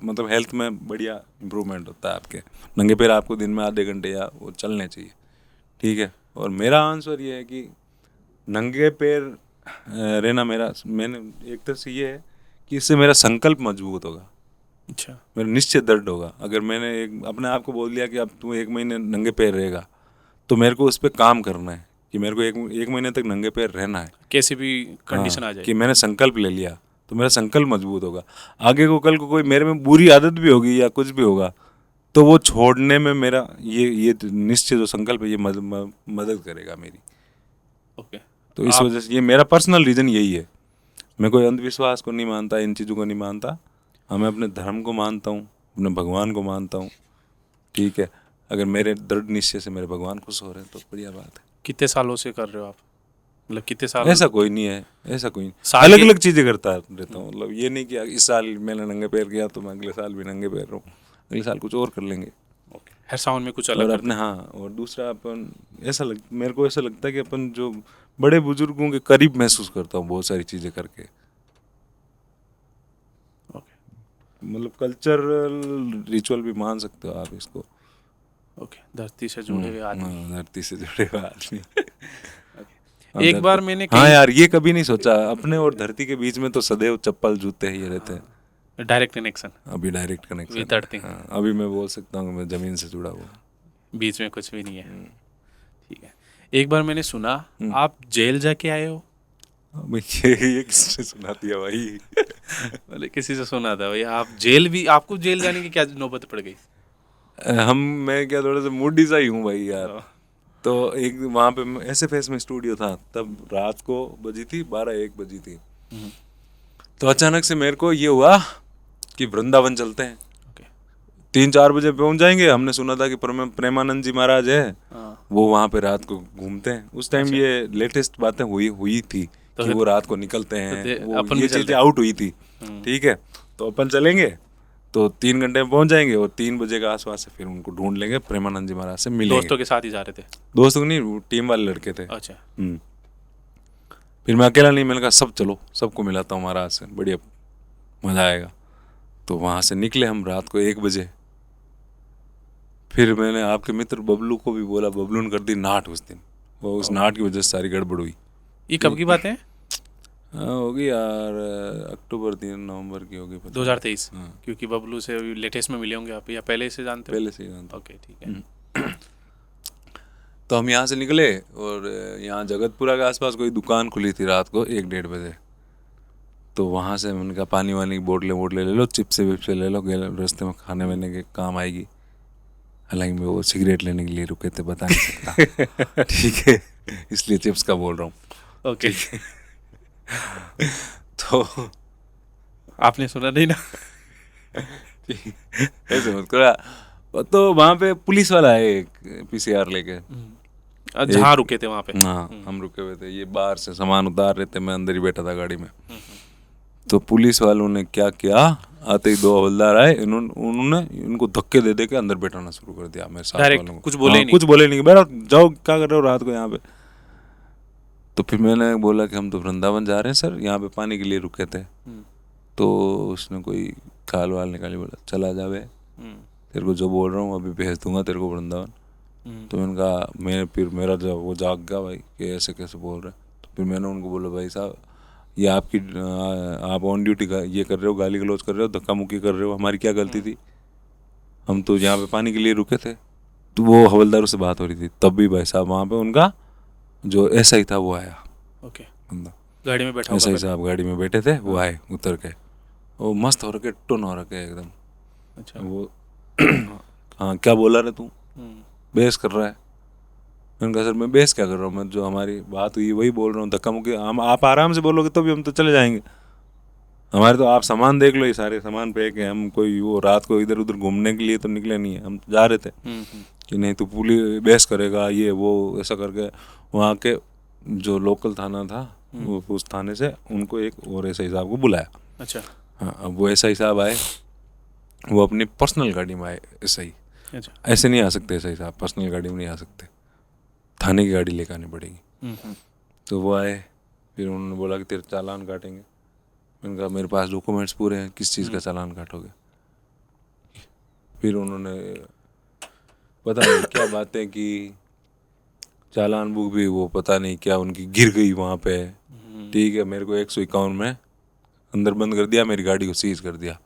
मतलब हेल्थ में बढ़िया इम्प्रूवमेंट होता है आपके। नंगे पैर आपको दिन में आधे घंटे या वो चलने चाहिए। ठीक है, और मेरा आंसर ये है कि नंगे पैर रहना मैंने एक तरह से ये है कि इससे मेरा संकल्प मजबूत होगा, अच्छा, मेरा निश्चय दृढ़ होगा। अगर मैंने अपने आप को बोल दिया कि अब तू 1 महीने नंगे पैर रहेगा, तो मेरे को उस पर काम करना है कि मेरे को एक महीने तक नंगे पैर रहना है, कैसे भी कंडीशन आ जाए। कि मैंने संकल्प ले लिया। तो मेरा संकल्प मजबूत होगा। आगे को कल को कोई मेरे में बुरी आदत भी होगी या कुछ भी होगा तो वो छोड़ने में मेरा ये निश्चित जो संकल्प है ये मदद करेगा मेरी। ओके। तो इस वजह से ये मेरा पर्सनल रीज़न यही है। मैं कोई अंधविश्वास को नहीं मानता, इन चीज़ों को नहीं मानता। हाँ, मैं अपने धर्म को मानता हूँ, अपने भगवान को मानता हूँ। ठीक है, अगर मेरे दृढ़ निश्चय से मेरे भगवान खुश हो रहे हैं तो बढ़िया बात है। कितने सालों से कर रहे हो आप, मतलब कितने साल? ऐसा कोई नहीं है, ऐसा कोई साल अलग के- अलग चीज़ें करता रहता हूँ। मतलब ये नहीं कि इस साल मैंने नंगे पैर किया तो मैं अगले साल भी नंगे पैर रहूँ, अगले साल कुछ और कर लेंगे। ओके। हर साउंड में कुछ अलग और करते अपने हाँ, और दूसरा अपन मेरे को ऐसा लगता है कि अपन जो बड़े बुजुर्गों के करीब महसूस करता हूँ बहुत सारी चीज़ें करके। हैं? ओके। मतलब कल्चरल रिचुअल भी मान सकते हो आप इसको। ओके, धरती से जुड़े हुए आदमी। हाँ, धरती से जुड़े हुए आदमी। हाँ, एक बार मैंने हाँ यार, ये कभी नहीं सोचा अपने और धरती के बीच में तो सदैव चप्पल जूते ही रहते हैं। डायरेक्ट कनेक्शन, अभी डायरेक्ट कनेक्शन With earthing. हाँ, अभी मैं बोल सकता हूँ मैं जमीन से जुड़ा हुआ। बीच में कुछ भी नहीं है। ठीक है। एक बार मैंने सुना आप जेल जाके आए हो। अभी ये किसने सुना दिया भाई? मतलब किसी से सुना था भाई, आप जेल भी, आपको जेल जाने की क्या नौबत पड़ गई? मैं क्या थोड़ा सा मूडी सा ही हूँ भाई यार। तो एक वहाँ पे SFS में स्टूडियो था, तब रात को बजी थी 12-1 बजी थी। तो अचानक से मेरे को ये हुआ कि वृंदावन चलते हैं, ओके। 3-4 बजे पहुंच जाएंगे। हमने सुना था कि प्रेमानंद जी महाराज है, हाँ। वो वहाँ पे रात को घूमते हैं। उस टाइम ये लेटेस्ट बातें हुई थी तो कि वो रात को निकलते हैं, अपन वो भी ये चलते चीज़ें आउट हुई थी। ठीक है, तो अपन चलेंगे तो 3 घंटे में पहुंच जाएंगे और 3 बजे के आसपास से फिर उनको ढूंढ लेंगे, प्रेमानंद जी महाराज से मिलेंगे। दोस्तों के साथ ही जा रहे थे? दोस्तों को नहीं, टीम वाले लड़के थे। अच्छा। फिर मैं अकेला नहीं, मैंने कहा सब चलो, सबको मिलाता हूँ महाराज से, बढ़िया मज़ा आएगा। तो वहाँ से निकले हम रात को 1 बजे। फिर मैंने आपके मित्र बबलू को भी बोला, बबलू ने कर दी नाट उस दिन। वो उस नाट की वजह से सारी गड़बड़ हुई। ये कब की बात है? हाँ, होगी यार अक्टूबर 3 नवंबर की होगी, 2023। हाँ। क्योंकि बबलू से लेटेस्ट में मिले होंगे आप, या पहले से जानते हो? पहले से ही जानता हूँ। ओके, ठीक है। तो हम यहाँ से निकले और यहाँ जगतपुरा के आसपास कोई दुकान खुली थी रात को 1-1:30 बजे। तो वहाँ से मैंने कहा पानी वानी की बोतलें ले लो, चिप्स विप्स ले लो, रास्ते में खाने वाने के काम आएगी। हालांकि मैं वो सिगरेट लेने के लिए रुके थे, बता नहीं सकता। ठीक है, इसलिए चिप्स का बोल रहा हूँ। ओके। तो आपने सुना नहीं ना? ऐसे मत करो। तो वहाँ पे पुलिस वाला है एक, PCR लेके। जहाँ रुके थे वहाँ पे? हाँ, हम रुके हुए थे, ये बाहर से सामान उतार रहे थे, मैं अंदर ही बैठा था गाड़ी में। तो पुलिस वालों ने क्या किया, आते ही 2 हवलदार आए, उन्होंने इनको धक्के दे के अंदर बैठाना शुरू कर दिया मेरे साथ डायरेक्ट वालों को। कुछ बोले हाँ, ही नहीं? कुछ बोले नहीं, बैठो जाओ, क्या कर रहे हो रात को यहाँ पे। तो फिर मैंने बोला कि हम तो वृंदावन जा रहे हैं सर, यहाँ पे पानी के लिए रुके थे। तो उसने कोई खाल वाल निकाली, बोला चला जावे, तेरे को जो बोल रहा हूँ अभी भेज दूंगा तेरे को वृंदावन। तो मैंने कहा, फिर मेरा जब वो जाग गया भाई कि ऐसे कैसे बोल रहे हैं। तो फिर मैंने उनको बोला, भाई साहब ये आपकी आप ऑन ड्यूटी का ये कर रहे हो, गाली गलौज कर रहे हो, धक्का मुक्की कर रहे हो, हमारी क्या गलती थी? हम तो यहाँ पे पानी के लिए रुके थे। तो वो हवलदारों से बात हो रही थी, तब भी भाई साहब वहाँ पे उनका जो SI था वो आया। ओके। बंदा गाड़ी में बैठा SI साहब गाड़ी में बैठे थे, वो आए उतर के, वो मस्त हो रखे, टुन हो रखे एकदम। अच्छा। वो हाँ, क्या बोला रे तू, बहस कर रहा है? मैंने कहा सर मैं बहस क्या कर रहा हूँ, मैं जो हमारी बात हुई वही बोल रहा हूँ। धक्का मुक्की हम आप आराम से बोलोगे तो भी हम तो चले जाएंगे। हमारे तो आप सामान देख लो, ये सारे सामान पे के हम कोई वो रात को इधर उधर घूमने के लिए तो निकले नहीं है, हम जा रहे थे। कि नहीं तो पुलिस बहस करेगा ये वो ऐसा करके वहाँ के जो लोकल थाना था वो उस थाने से उनको एक और SI साहब को बुलाया। अच्छा। हाँ, अब वो SI साहब आए, वो अपनी पर्सनल गाड़ी में आए। SI अच्छा। ऐसे नहीं आ सकते, SI साहब पर्सनल गाड़ी में नहीं आ सकते, थाने की गाड़ी लेकर आनी पड़ेगी। तो वो आए, फिर उन्होंने बोला कि तेरे चालान काटेंगे। मैंने कहा मेरे पास डॉक्यूमेंट्स पूरे हैं, किस चीज़ का चालान काटोगे? फिर उन्होंने पता नहीं क्या बातें की, चालान बुक भी वो पता नहीं क्या उनकी गिर गई वहाँ पे। ठीक है, मेरे को 151 में अंदर बंद कर दिया, मेरी गाड़ी को सीज कर दिया।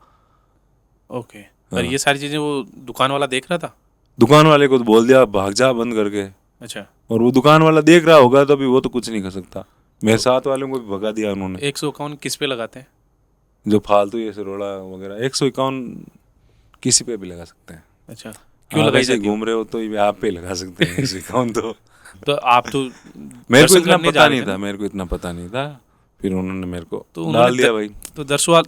ओके। और ये सारी चीजें वो दुकान वाला देख रहा था? दुकान वाले को तो बोल दिया भाग जा बंद करके। अच्छा। और वो दुकान वाला देख रहा होगा तो भी वो तो कुछ नहीं कर सकता। मेरे साथ वालों को भी भगा दिया उन्होंने। 151 किस पे लगाते हैं? जो फालतू ये रोड़ा वगैरह 151 किसी पे भी लगा सकते हैं। अच्छा, क्यों आप लगाई ऐसे जाती है? घूम रहे हो तो ये आप पे लगा सकते हैं 151 तो आप तो मेरे को दर्शन इतना करने जा पता रहे नहीं थे था, ना? मेरे को इतना पता नहीं था, फिर उन्होंने मेरे को तो डाल उन्होंने दिया भाई। तो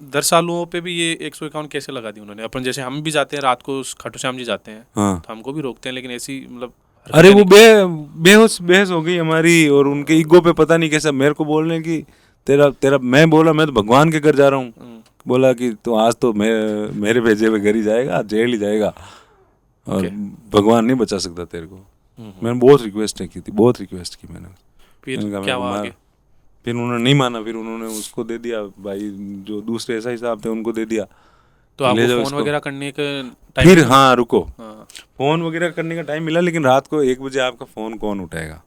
दरसालों पे भी ये 151 कैसे लगा दी उन्होंने? अपन जैसे हम भी जाते हैं रात को खाटू श्याम जी जाते हैं, हाँ, तो हमको भी रोकते हैं, लेकिन ऐसी मतलब अरे हरकतें वो नहीं बेहोश बेहोश हो गई हमारी, और उनके ईगो पे पता नहीं कैसा मेरे को बोलने की तेरा तेरा मैं बोला मैं तो भगवान के घर जा रहा हूँ। हम्म, बोला कि तो आज तो मेरे भेजे हुए घर ही जाएगा, जेल ही जाएगा, और ओके। भगवान नहीं बचा सकता तेरे को। हम्म, मैंने बहुत रिक्वेस्ट की थी, बहुत रिक्वेस्ट की मैंने फिर कहा क्या मेरे को हुआ मार। आगे? फिर उन्होंने नहीं माना, फिर उन्होंने उसको दे दिया भाई, जो दूसरे ऐसा हिसाब थे उनको दे दिया तो कि आपको ले जाओ फोन इसको। वगैरह करने का टाइम फिर मिला? हाँ रुको, हाँ, फोन वगैरह करने का टाइम मिला, लेकिन रात को 1 बजे आपका फोन कौन उठाएगा?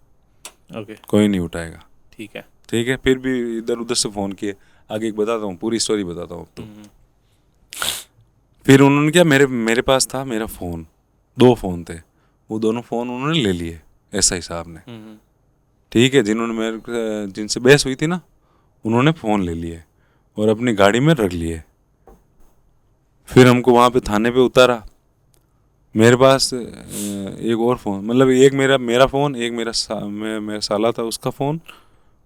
ओके, कोई नहीं उठाएगा। ठीक है। ठीक है, फिर भी इधर उधर से फोन किए। आगे एक बताता हूँ, पूरी स्टोरी बताता हूँ अब तो। हम्म, फिर उन्होंने क्या, मेरे पास था मेरा फ़ोन, 2 फ़ोन थे, वो दोनों फ़ोन उन्होंने ले लिए एसआई साहब ने। हम्म, ठीक है, जिनसे बहस हुई थी ना, उन्होंने फ़ोन ले लिए और अपनी गाड़ी में रख लिए। फिर हमको वहाँ पे थाने पे उतारा। मेरे पास एक और फ़ोन, मतलब एक मेरा फ़ोन, एक मेरा साला था उसका फ़ोन,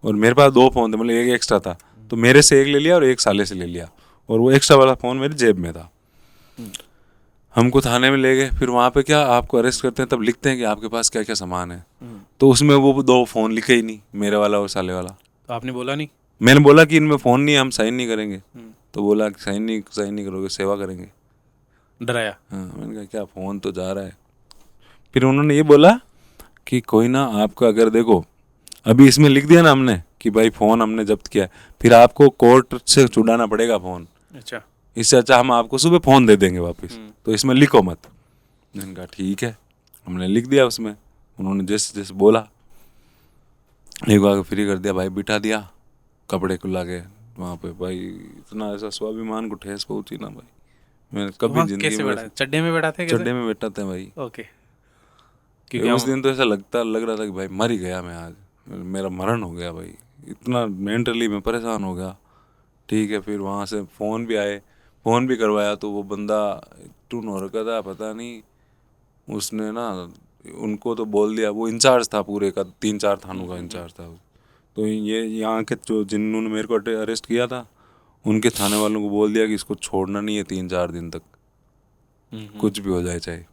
और मेरे पास 2 फ़ोन थे, मतलब एक एक्स्ट्रा था। तो मेरे से एक ले लिया और एक साले से ले लिया, और वो एक्स्ट्रा वाला फ़ोन मेरी जेब में था। हम्म, हमको थाने में ले गए। फिर वहाँ पे क्या, आपको अरेस्ट करते हैं तब लिखते हैं कि आपके पास क्या क्या सामान है। हम्म। तो उसमें वो 2 फ़ोन लिखे ही नहीं, मेरे वाला और साले वाला। तो आपने बोला नहीं? मैंने बोला कि इनमें फ़ोन नहीं है, हम साइन नहीं करेंगे। हम्म, तो बोला कि साइन नहीं करोगे, सेवा करेंगे। डराया? हाँ, मैंने कहा क्या, फ़ोन तो जा रहा है। फिर उन्होंने ये बोला कि कोई ना, आपका अगर देखो अभी इसमें लिख दिया ना हमने कि भाई फ़ोन हमने जब्त किया है, फिर आपको कोर्ट से छुड़ाना पड़ेगा फ़ोन। अच्छा। इससे अच्छा हम आपको सुबह फ़ोन दे देंगे वापस, हम्म, तो इसमें लिखो मत। मैंने कहा ठीक है, हमने लिख दिया उसमें। उन्होंने जैसे जैसे बोला, एक बार फ्री कर दिया भाई, बिठा दिया कपड़े खुला के वहाँ पे। भाई इतना ऐसा स्वाभिमान को ठेस पहुंची ना भाई, मैंने कभी वहाँ जिंदगी कैसे में बैठा? चड्डे में बैठा थे कैसे? चड्डे में बैठा था भाई। ओके, क्योंकि उस हम दिन तो ऐसा लग रहा था कि भाई मर ही गया मैं आज, मेरा मरण हो गया भाई, इतना मेंटली मैं परेशान हो गया। ठीक है, फिर वहाँ से फ़ोन भी आए, फ़ोन भी करवाया, तो वो बंदा टून हो रखा था पता नहीं, उसने ना उनको तो बोल दिया, वो इंचार्ज था पूरे का, 3-4 थानों का इंचार्ज था वो। तो ये यहाँ के जो जिन्होंने मेरे को अरेस्ट किया था, उनके थाने वालों को बोल दिया कि इसको छोड़ना नहीं है 3-4 दिन तक, कुछ भी हो जाए चाहे।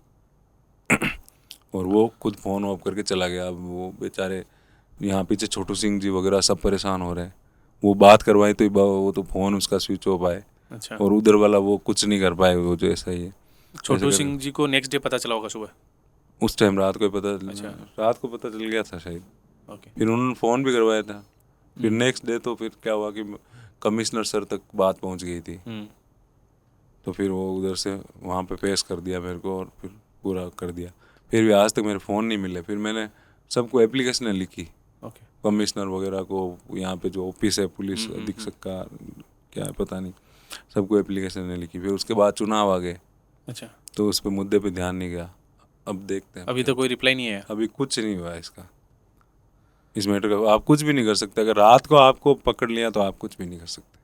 और वो खुद फ़ोन ऑफ करके चला गया। अब वो बेचारे यहाँ पीछे छोटू सिंह जी वगैरह सब परेशान हो रहे हैं। वो बात करवाई तो वो तो फ़ोन उसका स्विच ऑफ आए, अच्छा। और उधर वाला वो कुछ नहीं कर पाए, वो जो ऐसा ही है। छोटू ऐसे सिंह जी को नेक्स्ट डे पता चला होगा सुबह? उस टाइम रात को अच्छा। रात को पता चल गया था शायद। ओके। फिर उन्होंने फ़ोन भी करवाया था। फिर नेक्स्ट डे तो फिर क्या हुआ कि कमिश्नर सर तक बात पहुंच गई थी, तो फिर वो उधर से वहाँ पे पेश कर दिया मेरे को, और फिर पूरा कर दिया। फिर भी आज तक मेरे फ़ोन नहीं मिले। फिर मैंने सबको एप्लीकेशनें लिखी, ओके। कमिश्नर वगैरह को, यहाँ पे जो ऑफिस है पुलिस अधीक्षक का, क्या है पता नहीं, सबको एप्लीकेशनें लिखी। फिर उसके बाद चुनाव आ गए, अच्छा, तो उस पर मुद्दे पे ध्यान नहीं गया। अब देखते हैं। अभी तो कोई रिप्लाई नहीं आया? अभी कुछ नहीं हुआ इसका, इस मैटर का आप कुछ भी नहीं कर सकते। अगर रात को आपको पकड़ लिया तो आप कुछ भी नहीं कर सकते।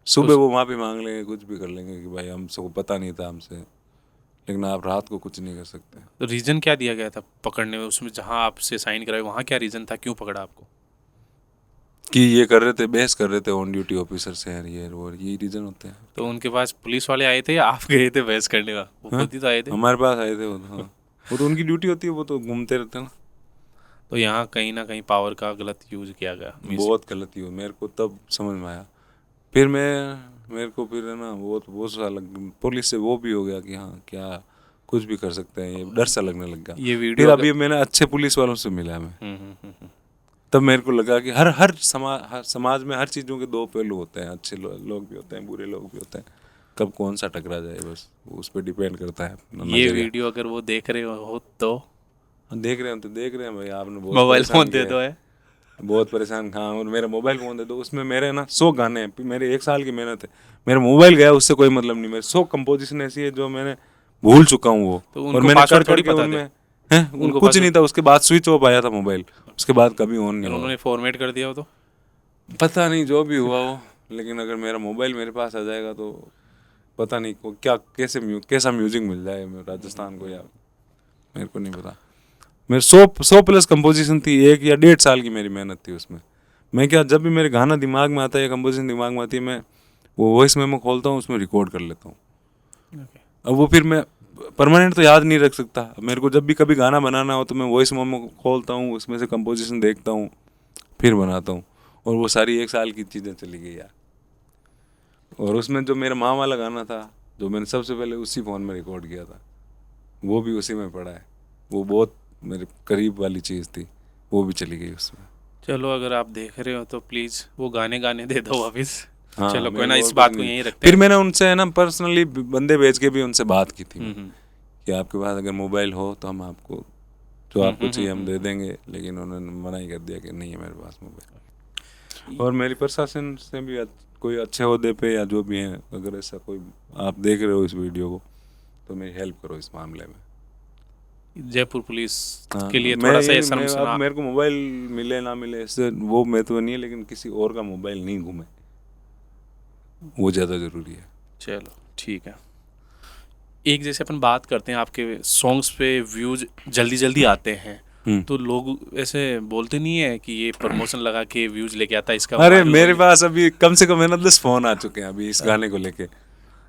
सुबह वो माफ़ी मांग लेंगे, कुछ भी कर लेंगे कि भाई हमसे पता नहीं था हमसे, लेकिन आप रात को कुछ नहीं कर सकते। तो रीजन क्या दिया गया था पकड़ने में? उसमें जहाँ आपसे साइन कराए वहाँ क्या रीजन था, क्यों पकड़ा आपको? कि ये कर रहे थे, बहस कर रहे थे ऑन ड्यूटी ऑफिसर से यार, ये वो यही रीज़न होते हैं। तो उनके पास पुलिस वाले आए थे या आप गए थे बहस करने का? वो खुद ही तो आए थे। हमारे पास आए थे वो तो, हाँ। वो तो उनकी ड्यूटी होती है, वो तो घूमते रहते हैं ना। तो यहाँ कहीं ना कहीं पावर का गलत यूज किया गया। बहुत गलती हुई, मेरे को तब समझ में आया। फिर मेरे को फिर है ना बहुत सा पुलिस से वो भी हो गया कि हाँ क्या कुछ भी कर सकते हैं, ये डर सा लगने लग गया। ये वीडियो फिर अभी मैंने अच्छे पुलिस वालों से मिला मैं, तब मेरे को लगा कि हर समाज में हर चीज़ों के 2 पहलू होते हैं, अच्छे लोग भी होते हैं, बुरे लोग भी होते हैं। कब कौन सा टकरा जाए बस उस पर डिपेंड करता है अपना ये नजरिया। वीडियो अगर वो देख रहे हो तो देख रहे हैं तो देख रहे हैं भाई, आपने बहुत मोबाइल परेशान फोन दे किया दो है। बहुत परेशान। हाँ, और मेरा मोबाइल फ़ोन दे दो, उसमें मेरे ना 100 गाने हैं, मेरे 1 साल की मेहनत है। मेरा मोबाइल गया उससे कोई मतलब नहीं, मेरे 100 कंपोजिशन ऐसी है जो मैंने भूल चुका हूँ वो, तो और उनको मैंने पासवर्ड थोड़ी करके पता उनमें थे? हैं उनको कुछ नहीं password- था। उसके बाद स्विच ऑफ आया था मोबाइल, उसके बाद कभी ऑन नहीं अगर हुआ। उन्होंने फॉर्मेट कर दिया हो तो? पता नहीं जो भी हुआ हो, लेकिन अगर मेरा मोबाइल मेरे पास आ जाएगा तो पता नहीं को क्या कैसा म्यूजिक मिल जाए राजस्थान को, या मेरे को नहीं पता। मेरे 100 प्लस कंपोजिशन थी, 1 या 1.5 साल की मेरी मेहनत थी उसमें। मैं क्या, जब भी मेरे गाना दिमाग में आता है या कंपोजिशन दिमाग में आती है, मैं वो वॉइस मेमो खोलता हूँ, उसमें रिकॉर्ड कर लेता हूँ। अब वो फिर मैं परमानेंट तो याद नहीं रख सकता। मेरे को जब भी कभी गाना बनाना हो तो मैं वॉइस मेमो खोलता हूँ, उसमें से कंपोजिशन देखता हूँ, फिर बनाता हूँ। और वो सारी 1 साल की चीज़ें चली गई यार। और उसमें जो मेरा माँ वाला गाना था, जो मैंने सबसे पहले उसी फ़ोन में रिकॉर्ड किया था, वो भी उसी में पड़ा है। वो बहुत मेरे करीब वाली चीज़ थी, वो भी चली गई उसमें। चलो, अगर आप देख रहे हो तो प्लीज वो गाने दे दो वापिस। हाँ, चलो कोई मेरे ना, को इस और बात कुछ को नहीं। यहीं रखते फिर हैं। मैंने उनसे है ना पर्सनली बंदे भेज के भी उनसे बात की थी हम्म, कि आपके पास अगर मोबाइल हो तो हम आपको जो आपको चाहिए हम दे देंगे, लेकिन उन्होंने मना ही कर दिया कि नहीं है मेरे पास मोबाइल। और मेरी प्रशासन से भी कोई अच्छे ओहदे पे या जो भी हैं, अगर ऐसा कोई आप देख रहे हो इस वीडियो को, तो मेरी हेल्प करो इस मामले में। जयपुर पुलिस हाँ, के लिए मैं थोड़ा सा ये ये मैं अब शर्मसार। मेरे को मोबाइल मिले ना मिले इससे वो महत्व नहीं है, लेकिन किसी और का मोबाइल नहीं घूमे, वो ज़्यादा ज़रूरी है। चलो ठीक है। एक जैसे अपन बात करते हैं, आपके सॉन्ग्स पे व्यूज जल्दी जल्दी आते हैं, तो लोग ऐसे बोलते नहीं है कि ये प्रमोशन लगा के व्यूज लेके आता है, इसका अरे वायरल हो मेरे गया। पास अभी कम से कम है ना 10 फोन आ चुके हैं अभी इस गाने को लेके,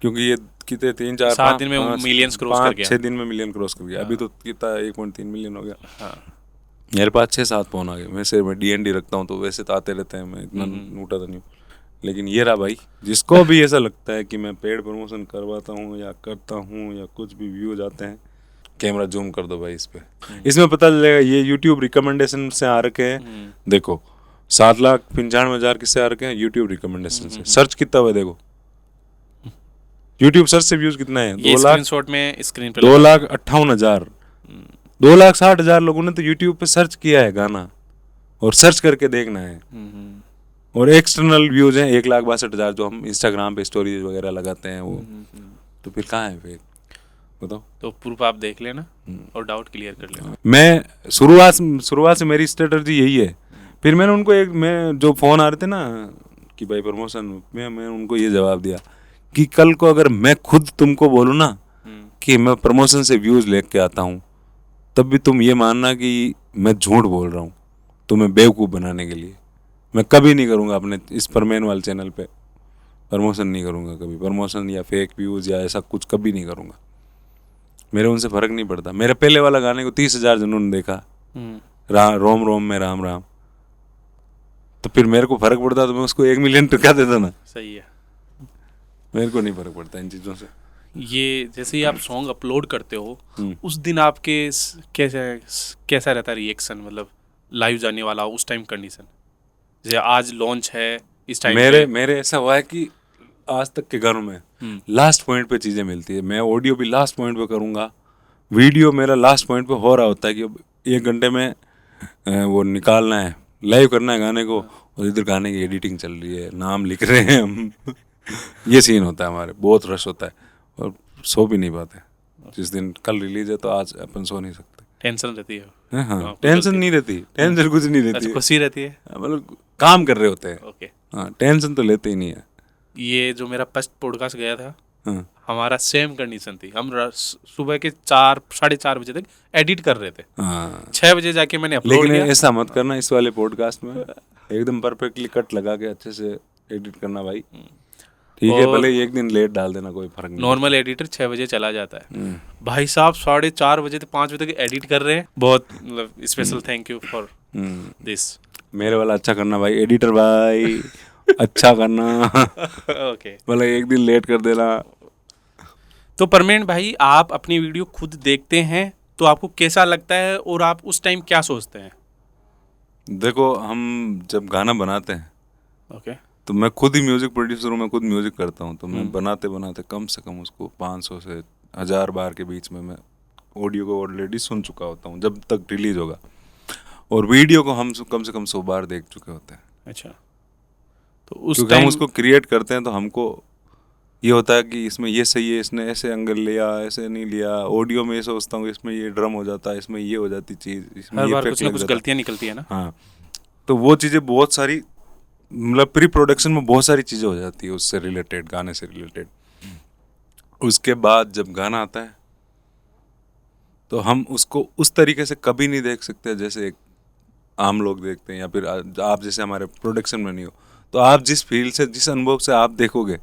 क्योंकि ये कितने 3 4 7 5 दिन में 5 मिलियंस क्रॉस कर 5 गया। 6 दिन में मिलियन क्रॉस कर गया। अभी तो कितना 1.3 मिलियन हो गया। हाँ। मेरे पास 6 7 फोन आ गए। वैसे मैं DND रखता हूँ तो वैसे तो आते रहते हैं, मैं इतना नूटा तो नहीं हूँ। लेकिन ये रहा भाई, जिसको भी ऐसा लगता है कि मैं पेड प्रमोशन करवाता हूँ या करता हूँ या कुछ भी व्यूज आते हैं, कैमरा जूम कर दो भाई इस पे। इसमें पता चलेगा ये यूट्यूब रिकमेंडेशन से आ रखे हैं। देखो 7,95,000 किससे आ रखे हैं? यूट्यूब रिकमेंडेशन से। सर्च कितना हुआ देखो, यूट्यूब सर्च से व्यूज कितना है? ये 2 लाख स्क्रीनशॉट में स्क्रीन पे 2,58,000 2,60,000 लोगों ने तो यूट्यूब पे सर्च किया है गाना, और सर्च करके देखना है। और एक्सटर्नल व्यूज हैं 1,62,000 जो हम इंस्टाग्राम पे स्टोरीज वगैरह लगाते हैं वो। तो फिर कहाँ है फेक, बताओ। तो प्रूफ आप देख लेना और डाउट क्लियर कर लेना। मैं शुरुआत से मेरी स्ट्रेटजी यही है। फिर मैंने उनको मैं जो फ़ोन आ रहे थे ना कि भाई प्रमोशन में, मैं उनको ये जवाब दिया कि कल को अगर मैं खुद तुमको बोलूँ ना कि मैं प्रमोशन से व्यूज़ लेके आता हूँ, तब भी तुम ये मानना कि मैं झूठ बोल रहा हूँ तुम्हें बेवकूफ़ बनाने के लिए। मैं कभी नहीं करूँगा अपने इस परमेन वाले चैनल पे प्रमोशन, नहीं करूँगा कभी प्रमोशन या फेक व्यूज़ या ऐसा कुछ कभी नहीं करूँगा। मेरे उनसे फ़र्क नहीं पड़ता। मेरे पहले वाला गाने को 30,000 जनों ने देखा, रोम रोम में राम राम, तो फिर मेरे को फ़र्क पड़ता तो मैं उसको 1 मिलियन टका देता ना। सही है। मेरे को नहीं फ़र्क पड़ता इन चीज़ों से। ये जैसे ही आप सॉन्ग अपलोड करते हो, उस दिन आपके कैसा रहता है रिएक्शन, मतलब लाइव जाने वाला उस टाइम कंडीशन, जैसे आज लॉन्च है इस टाइम मेरे ऐसा हुआ है कि आज तक के गानों में लास्ट पॉइंट पे चीज़ें मिलती है। मैं ऑडियो भी लास्ट पॉइंट पे करूँगा, वीडियो मेरा लास्ट पॉइंट पे हो रहा होता है कि अब 1 घंटे में वो निकालना है, लाइव करना है गाने को, और इधर गाने की एडिटिंग चल रही है, नाम लिख रहे हैं हम ये सीन होता है हमारे, बहुत रश होता है और सो भी नहीं पाते। जिस दिन कल रिलीज है तो आज अपन सो नहीं सकते। टेंशन रहती है? हाँ, टेंशन नहीं रहती, टेंशन कुछ नहीं रहती है, खुशी रहती है, मतलब काम कर रहे होते हैं। ओके। हाँ, टेंशन तो लेते ही नहीं है। ये जो मेरा फर्स्ट पॉडकास्ट गया था, हाँ, हमारा सेम कंडीशन थी। हम सुबह के 4 साढ़े 4 बजे तक एडिट कर रहे थे, हाँ। 6 बजे जाके मैंने अपलोड लेकिन किया। ऐसा मत करना इस वाले पॉडकास्ट में, एकदम परफेक्टली कट लगा के अच्छे से एडिट करना भाई, ठीक है? भले एक दिन लेट डाल देना, कोई फर्क नहीं। नॉर्मल एडिटर 6 बजे चला जाता है, भाई साहब 4:30 बजे से 5 बजे तक एडिट कर रहे हैं। बहुत मतलब special thank you for this. मेरे वाला अच्छा करना भाई, एडिटर भाई अच्छा करना ओके। भले एक दिन लेट कर देना। तो परमेन भाई, आप अपनी वीडियो खुद देखते हैं तो आपको कैसा लगता है और आप उस टाइम क्या सोचते हैं? देखो, हम जब गाना बनाते हैं ओके। तो मैं खुद ही म्यूजिक प्रोड्यूसर हूँ, मैं खुद म्यूजिक करता हूँ, तो मैं बनाते बनाते कम से कम उसको 500 से 1000 बार के बीच में मैं ऑडियो को ऑलरेडी सुन चुका होता हूँ जब तक रिलीज होगा, और वीडियो को हम कम से कम 100 बार देख चुके होते हैं। अच्छा, तो उस क्योंकि हम टाइम उसको क्रिएट करते हैं तो हमको ये होता है कि इसमें ये सही है, इसने ऐसे एंगल लिया, ऐसे नहीं लिया। ऑडियो में ये सोचता हूँ इसमें ये ड्रम हो जाता है, इसमें ये हो जाती चीज़, इसमें हर ये बार इफेक्ट कुछ ना लग कुछ जाता है। गलतियाँ निकलती है ना। हाँ, तो वो चीज़ें बहुत सारी मतलब प्री प्रोडक्शन में बहुत सारी चीज़ें हो जाती है उससे रिलेटेड, गाने से रिलेटेड। उसके बाद जब गाना आता है तो हम उसको उस तरीके से कभी नहीं देख सकते जैसे एक आम लोग देखते हैं, या फिर आप जैसे हमारे प्रोडक्शन में नहीं हो, तो आप जिस फील से, जिस अनुभव से आप देखोगे,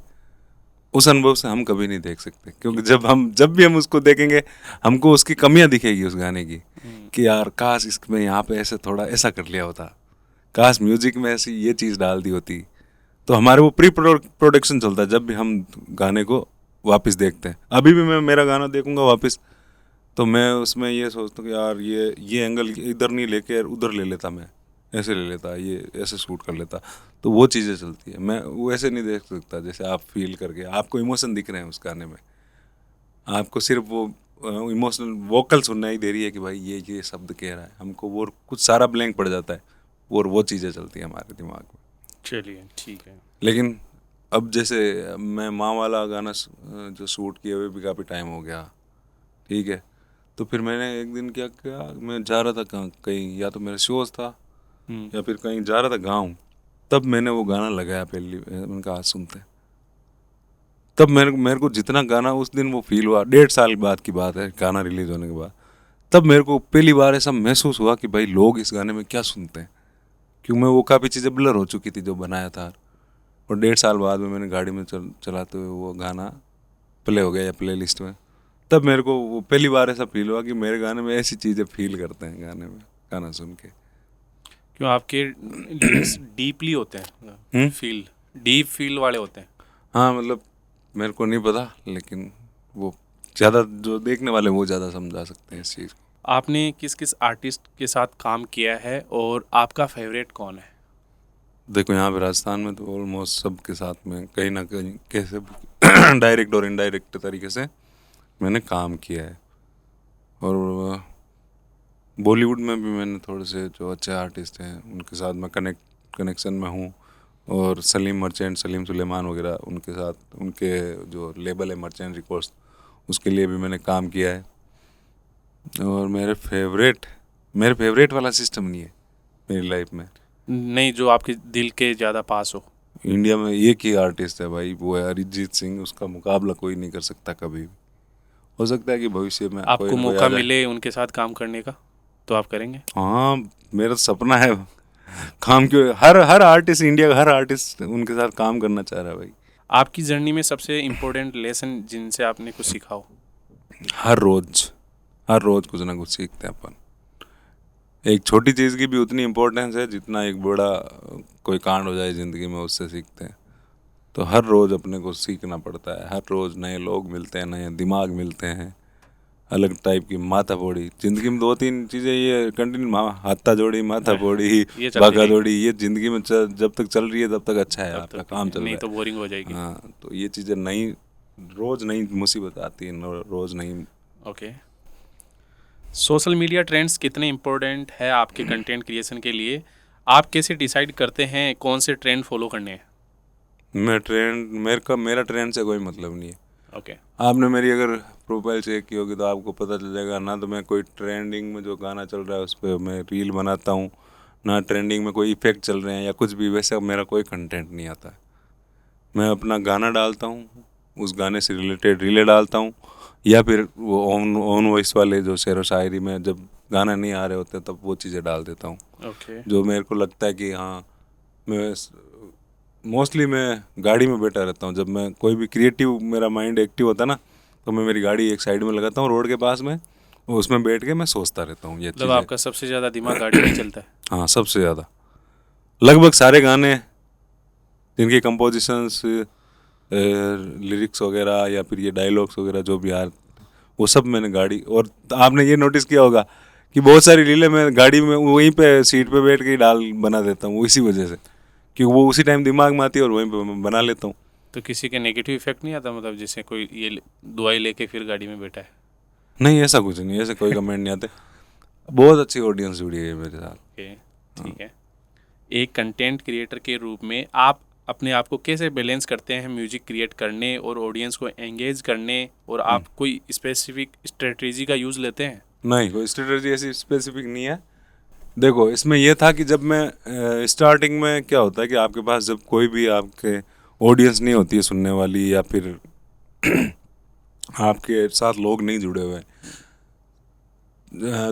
उस अनुभव से हम कभी नहीं देख सकते। क्योंकि जब भी हम उसको देखेंगे, हमको उसकी कमियां दिखेगी उस गाने की, कि यार काश इसमें यहाँ पे ऐसे थोड़ा ऐसा कर लिया होता, काश म्यूजिक में ऐसी ये चीज़ डाल दी होती। तो हमारे वो प्री प्रोडक्शन चलता है जब भी हम गाने को वापस देखते हैं। अभी भी मैं मेरा गाना देखूंगा वापस, तो मैं उसमें ये सोचता हूँ कि यार ये एंगल इधर नहीं लेके यार उधर ले लेता, मैं ऐसे ले लेता, ये ऐसे शूट कर लेता। तो वो चीज़ें चलती है, मैं वो ऐसे नहीं देख सकता जैसे आप फील करके, आपको इमोशन दिख रहे हैं उस गाने में, आपको सिर्फ वो इमोशनल वोकल सुनना ही दे रही है कि भाई ये शब्द कह रहा है, हमको वो कुछ सारा ब्लैंक पड़ जाता है, और वो चीज़ें चलती है हमारे दिमाग में। चलिए ठीक है। लेकिन अब जैसे मैं माँ वाला गाना जो शूट किए हुए भी काफ़ी टाइम हो गया, ठीक है, तो फिर मैंने एक दिन क्या किया, मैं जा रहा था कहीं, या तो मेरा शोज था या फिर कहीं जा रहा था गाँव, तब मैंने वो गाना लगाया पहली, मैंने कहा आज सुनते हैं। तब मेरे को जितना गाना उस दिन वो फील हुआ, 1.5 साल बाद की बात है गाना रिलीज होने के बाद, तब मेरे को पहली बार ऐसा महसूस हुआ कि भाई लोग इस गाने में क्या सुनते हैं। क्योंकि मैं वो काफ़ी चीज़ें ब्लर हो चुकी थी जो बनाया था, और 1.5 साल बाद में मैंने गाड़ी में चलाते हुए वो गाना प्ले हो गया या प्ले लिस्ट में, तब मेरे को वो पहली बार ऐसा फील हुआ कि मेरे गाने में ऐसी चीज़ें फील करते हैं गाने में, गाना सुन के। क्यों आपके लिरिक्स डीपली होते हैं, फील डीप फील वाले होते हैं? हाँ, मतलब मेरे को नहीं पता, लेकिन वो ज़्यादा जो देखने वाले वो ज़्यादा समझा सकते हैं इस चीज़ को। आपने किस किस आर्टिस्ट के साथ काम किया है और आपका फेवरेट कौन है? देखो यहाँ पे राजस्थान में तो ऑलमोस्ट सबके साथ में कहीं ना कहीं कैसे डायरेक्ट और इनडायरेक्ट तरीके से मैंने काम किया है। और बॉलीवुड में भी मैंने थोड़े से जो अच्छे आर्टिस्ट हैं उनके साथ मैं कनेक्शन में हूँ। और सलीम मर्चेंट, सलीम सुलेमान वगैरह, उनके साथ उनके जो लेबल है मर्चेंट रिकॉर्ड्स, उसके लिए भी मैंने काम किया है। और मेरे फेवरेट वाला सिस्टम नहीं है मेरी लाइफ में। नहीं, जो आपके दिल के ज़्यादा पास हो। इंडिया में एक ही आर्टिस्ट है भाई, वो है अरिजीत सिंह। उसका मुकाबला कोई नहीं कर सकता कभी भी। हो सकता है कि भविष्य में कोई आपको ना कोई मौका आ जाए। मिले उनके साथ काम करने का तो आप करेंगे? हाँ, मेरा सपना है काम। क्यों, हर आर्टिस्ट, इंडिया का हर आर्टिस्ट उनके साथ काम करना चाह रहा है भाई। आपकी जर्नी में सबसे इम्पोर्टेंट लेसन जिनसे आपने कुछ सीखा हो? हर रोज कुछ ना कुछ सीखते हैं अपन। एक छोटी चीज़ की भी उतनी इम्पोर्टेंस है जितना एक बड़ा कोई कांड हो जाए ज़िंदगी में उससे सीखते हैं। तो हर रोज़ अपने को सीखना पड़ता है। हर रोज़ नए लोग मिलते हैं, नए दिमाग मिलते हैं, अलग टाइप की माथा फोड़ी। ज़िंदगी में 2-3 चीज़ें ये कंटिन्यू, हाथा जोड़ी, माथा फोड़ी, ये चलती भागा रहेगी। दौड़ी, ये ज़िंदगी में जब तक चल रही है तब तक अच्छा है, तब आपका तक काम चल नहीं रहा तो बोरिंग हो जाएगी। है। हाँ, तो ये चीज़ें रोज़ नई मुसीबत आती है, रोज़ नई। ओके। सोशल मीडिया ट्रेंड्स कितने इम्पोर्टेंट है आपके कंटेंट क्रिएशन के लिए? आप कैसे डिसाइड करते हैं कौन से ट्रेंड फॉलो करने हैं? मेरा ट्रेंड से कोई मतलब नहीं है। ओके। आपने मेरी अगर प्रोफाइल चेक की होगी तो आपको पता चल जाएगा ना। तो मैं कोई ट्रेंडिंग में जो गाना चल रहा है उस पर मैं रील बनाता हूँ, ना ट्रेंडिंग में कोई इफेक्ट चल रहे हैं या कुछ भी, वैसे मेरा कोई कंटेंट नहीं आता है। मैं अपना गाना डालता हूँ, उस गाने से रिलेटेड रीलें डालता हूँ, या फिर वो ऑन वॉइस वाले जो शेर व शायरी में जब गाना नहीं आ रहे होते तब वो चीज़ें डाल देता हूँ। ओके। जो मेरे को लगता है कि हाँ, मैं मोस्टली मैं गाड़ी में बैठा रहता हूँ। जब मैं कोई भी क्रिएटिव, मेरा माइंड एक्टिव होता है ना, तो मैं मेरी गाड़ी एक साइड में लगाता हूँ रोड के पास में, उसमें बैठ के मैं सोचता रहता हूँ ये मतलब चीज़ें। आपका सबसे ज़्यादा दिमाग गाड़ी में ही चलता है? हाँ, सबसे ज़्यादा। लगभग सारे गाने जिनके कंपोजिशंस, लिरिक्स वगैरह या फिर ये डायलॉग्स वगैरह जो भी यार, वो सब मैंने गाड़ी। और आपने ये नोटिस किया होगा कि बहुत सारी रीलें मैं गाड़ी में वहीं पे सीट पे बैठ के ही बना देता हूँ, इसी वजह से, क्योंकि वो उसी टाइम दिमाग में आती है और वहीं पे मैं बना लेता हूँ। तो किसी के नेगेटिव इफेक्ट नहीं आता, मतलब जैसे कोई ये दुआई लेके फिर गाड़ी में बैठा है? नहीं, ऐसा कुछ नहीं, ऐसे कोई कमेंट नहीं आते। बहुत अच्छी ऑडियंस जुड़ी है मेरे साथ। ओके, ठीक है। एक कंटेंट क्रिएटर के रूप में आप अपने आप को कैसे बैलेंस करते हैं म्यूजिक क्रिएट करने और ऑडियंस को एंगेज करने, और आप कोई स्पेसिफिक स्ट्रेटजी का यूज़ लेते हैं? नहीं, कोई स्ट्रेटजी ऐसी स्पेसिफिक नहीं है। देखो इसमें ये था कि जब मैं स्टार्टिंग में क्या होता है कि आपके पास जब कोई भी आपके ऑडियंस नहीं होती है सुनने वाली, या फिर आपके साथ लोग नहीं जुड़े हुए,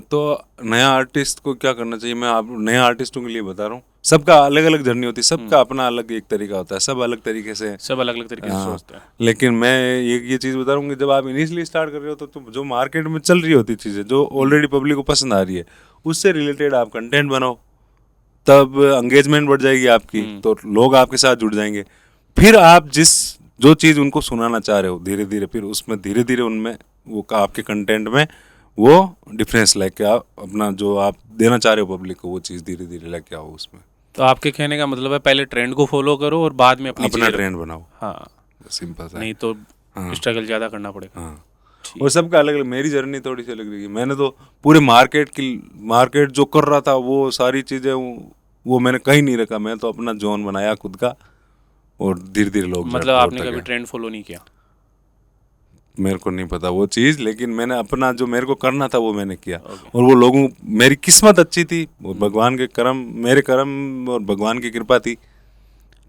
तो नया आर्टिस्ट को क्या करना चाहिए, मैं आप नए आर्टिस्टों के लिए बता रहा हूँ। सबका अलग अलग जर्नी होती है, सबका अपना अलग एक तरीका होता है, सब अलग तरीके से, सब अलग अलग तरीके से सोचते हैं। लेकिन मैं ये चीज़ बता रहा हूँ कि जब आप इनिशियली स्टार्ट कर रहे हो तो जो मार्केट में चल रही होती चीज़ें, जो ऑलरेडी पब्लिक को पसंद आ रही है, उससे रिलेटेड आप कंटेंट बनाओ, तब एंगेजमेंट बढ़ जाएगी आपकी, तो लोग आपके साथ जुड़ जाएंगे। फिर आप जो चीज़ उनको सुनाना चाह रहे हो धीरे धीरे, फिर उसमें धीरे धीरे उनमें वो आपके कंटेंट में वो डिफरेंस लेके आओ, अपना जो आप देना चाह रहे हो पब्लिक को वो चीज़ धीरे धीरे लेके आओ उसमें। तो आपके कहने का मतलब है पहले ट्रेंड को फॉलो करो और बाद में अपनी अपना ट्रेंड बनाओ। हाँ, सिंपल सा, नहीं तो स्ट्रगल ज़्यादा करना पड़ेगा। हाँ। और सबका अलग अलग, मेरी जर्नी थोड़ी सी अलग रही। मैंने तो पूरे मार्केट जो कर रहा था वो सारी चीज़ें वो मैंने कहीं नहीं रखा, मैं तो अपना जोन बनाया खुद का, और धीरे धीरे लोग मतलब आपने कभी ट्रेंड फॉलो नहीं किया? मेरे को नहीं पता वो चीज़, लेकिन मैंने अपना जो मेरे को करना था वो मैंने किया। और वो लोगों, मेरी किस्मत अच्छी थी, वो भगवान के कर्म, मेरे कर्म और भगवान की कृपा थी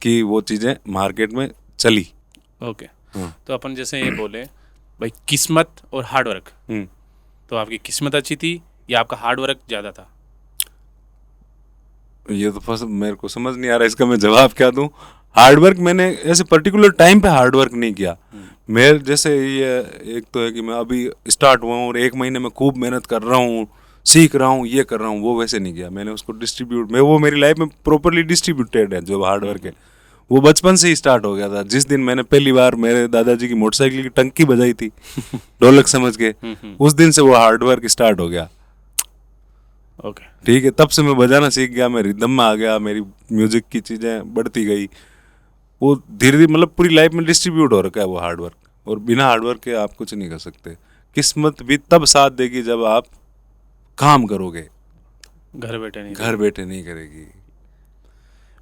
कि वो चीज़ें मार्केट में चली। ओके। तो अपन जैसे ये बोले भाई किस्मत और हार्ड वर्क, तो आपकी किस्मत अच्छी थी या आपका हार्ड वर्क ज़्यादा था? ये तो फर्स्ट मेरे को समझ नहीं आ रहा इसका मैं जवाब क्या दूं। हार्ड वर्क मैंने ऐसे पर्टिकुलर टाइम पे हार्ड वर्क नहीं किया। मेरे जैसे ये एक तो है कि मैं अभी स्टार्ट हुआ हूँ और एक महीने में खूब मेहनत कर रहा हूँ, सीख रहा हूँ, ये कर रहा हूँ, वो वैसे नहीं किया मैंने। उसको वो मेरी लाइफ में प्रॉपरली डिस्ट्रीब्यूटेड है जो हार्ड वर्क है। वो बचपन से ही स्टार्ट हो गया था। जिस दिन मैंने पहली बार मेरे दादाजी की मोटरसाइकिल की टंकी बजाई थी ढोलक समझ के, उस दिन से वो हार्ड वर्क स्टार्ट हो गया। ओके, ठीक है, तब से मैं बजाना सीख गया, मैं रिदम में आ गया, मेरी म्यूजिक की चीज़ें बढ़ती गई। वो धीरे धीरे मतलब पूरी लाइफ में डिस्ट्रीब्यूट हो रखा है वो हार्ड वर्क, और बिना हार्ड वर्क के आप कुछ नहीं कर सकते। किस्मत भी तब साथ देगी जब आप काम करोगे, घर बैठे नहीं करेगी।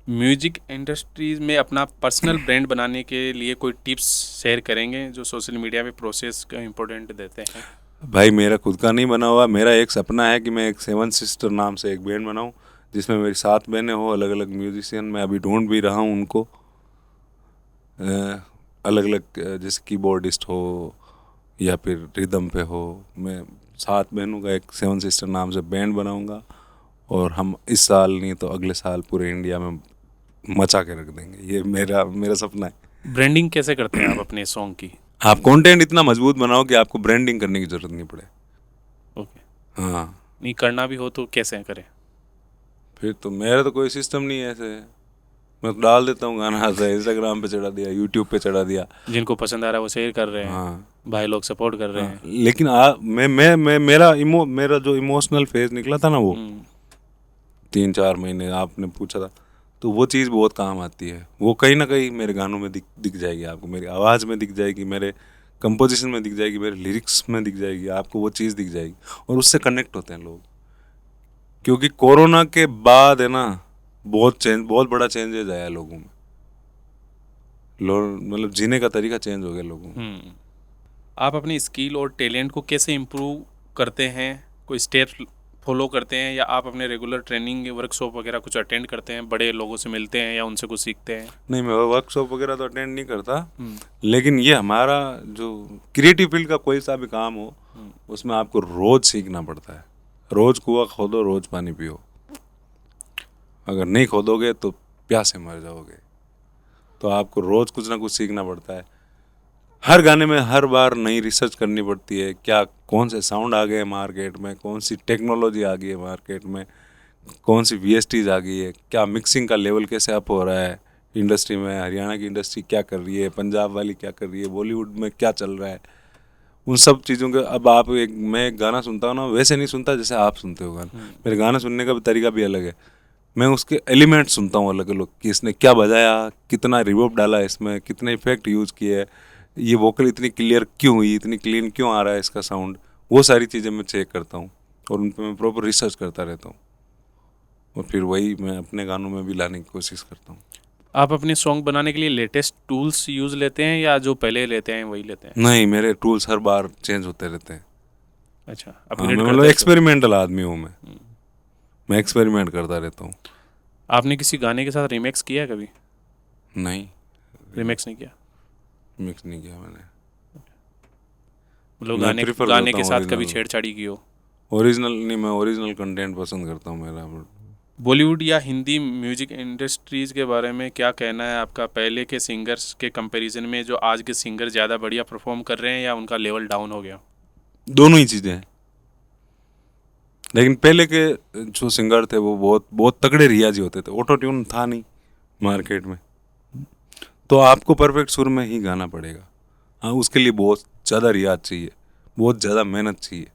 म्यूजिक इंडस्ट्रीज में अपना पर्सनल ब्रांड बनाने के लिए कोई टिप्स शेयर करेंगे जो सोशल मीडिया में प्रोसेस का इम्पोर्टेंट देते हैं? भाई मेरा खुद का नहीं बना हुआ, मेरा एक सपना है कि मैं एक 7 सिस्टर नाम से एक बैंड बनाऊं जिसमें मेरी 7 बहनें हो, अलग अलग म्यूजिशियन। मैं अभी ढूंढ भी रहा हूं उनको, अलग अलग, जैसे कीबोर्डिस्ट हो या फिर रिदम पे हो। मैं 7 बहनों का एक 7 सिस्टर नाम से बैंड बनाऊंगा, और हम इस साल नहीं तो अगले साल पूरे इंडिया में मचा के रख देंगे। ये मेरा सपना है। ब्रांडिंग कैसे करते हैं आप अपने सॉन्ग की? आप कंटेंट इतना मजबूत बनाओ कि आपको ब्रांडिंग करने की जरूरत नहीं पड़े। ओके। हाँ, नहीं करना भी हो तो कैसे करें? फिर तो मेरा तो कोई सिस्टम नहीं है ऐसे। मैं तो डाल देता हूँ गाना, ऐसा इंस्टाग्राम पे चढ़ा दिया, यूट्यूब पे चढ़ा दिया, जिनको पसंद आ रहा है वो शेयर कर रहे हैं। हाँ, भाई लोग सपोर्ट कर रहे हैं। लेकिन मेरा जो इमोशनल फेज निकला था ना वो 3-4 महीने आपने पूछा था, तो वो चीज़ बहुत काम आती है। वो कहीं ना कहीं मेरे गानों में दिख जाएगी आपको, मेरी आवाज़ में दिख जाएगी, मेरे कंपोजिशन में दिख जाएगी, मेरे लिरिक्स में दिख जाएगी, आपको वो चीज़ दिख जाएगी, और उससे कनेक्ट होते हैं लोग। क्योंकि कोरोना के बाद है ना, बहुत बड़ा चेंजेस आया लोगों में। लोग मतलब जीने का तरीका चेंज हो गया लोगों में। आप अपनी स्किल और टैलेंट को कैसे इम्प्रूव करते हैं? कोई स्टेप फॉलो करते हैं, या आप अपने रेगुलर ट्रेनिंग वर्कशॉप वगैरह कुछ अटेंड करते हैं, बड़े लोगों से मिलते हैं या उनसे कुछ सीखते हैं? नहीं, मैं वर्कशॉप वगैरह तो अटेंड नहीं करता, लेकिन ये हमारा जो क्रिएटिव फील्ड का कोई सा भी काम हो, उसमें आपको रोज सीखना पड़ता है। रोज कुआं खोदो, रोज पानी पियो। अगर नहीं खोदोगे तो प्यासे मर जाओगे। तो आपको रोज कुछ ना कुछ सीखना पड़ता है। हर गाने में हर बार नई रिसर्च करनी पड़ती है, क्या कौन से साउंड आ गए हैं मार्केट में, कौन सी टेक्नोलॉजी आ गई है मार्केट में, कौन सी VSTs आ गई है, क्या मिक्सिंग का लेवल कैसे अप हो रहा है इंडस्ट्री में, हरियाणा की इंडस्ट्री क्या कर रही है, पंजाब वाली क्या कर रही है, बॉलीवुड में क्या चल रहा है, उन सब चीज़ों के। अब मैं एक गाना सुनता हूँ ना, वैसे नहीं सुनता जैसे आप सुनते हो गाना। मेरे गाना सुनने का भी तरीका भी अलग है। मैं उसके एलिमेंट सुनता हूँ अलग अलग, कि इसने क्या बजाया, कितना रिवर्ब डाला इसमें, कितने इफेक्ट यूज़ किए, ये वोकल इतनी क्लियर क्यों हुई, इतनी क्लीन क्यों आ रहा है इसका साउंड। वो सारी चीज़ें मैं चेक करता हूँ और उन पर मैं प्रॉपर रिसर्च करता रहता हूँ, और फिर वही मैं अपने गानों में भी लाने की कोशिश करता हूँ। आप अपने सॉन्ग बनाने के लिए लेटेस्ट टूल्स यूज़ लेते हैं या जो पहले लेते हैं वही लेते हैं? नहीं, मेरे टूल्स हर बार चेंज होते रहते हैं। अच्छा, हाँ, मैं मतलब एक्सपेरिमेंटल आदमी हूँ मैं। मैं एक्सपेरिमेंट करता रहता हूँ। आपने किसी गाने के साथ रिमिक्स किया है कभी? नहीं, रिमिक्स नहीं किया? मिक्स नहीं किया मैंने। मतलब मैं गाने प्रेफर गाने करता के हूँ साथ कभी ओरिजिनल। छेड़छाड़ी की हो? ओरिजिनल नहीं, मैं ओरिजिनल कंटेंट पसंद करता हूँ मेरा। बॉलीवुड या हिंदी म्यूजिक इंडस्ट्रीज के बारे में क्या कहना है आपका? पहले के सिंगर्स के कंपैरिजन में जो आज के सिंगर ज़्यादा बढ़िया परफॉर्म कर रहे हैं या उनका लेवल डाउन हो गया? दोनों ही चीज़ें हैं। लेकिन पहले के जो सिंगर थे वो बहुत बहुत तगड़े रियाजी होते थे। ऑटो ट्यून था नहीं मार्केट में, तो आपको परफेक्ट सुर में ही गाना पड़ेगा। हाँ, उसके लिए बहुत ज़्यादा रियाज चाहिए, बहुत ज़्यादा मेहनत चाहिए।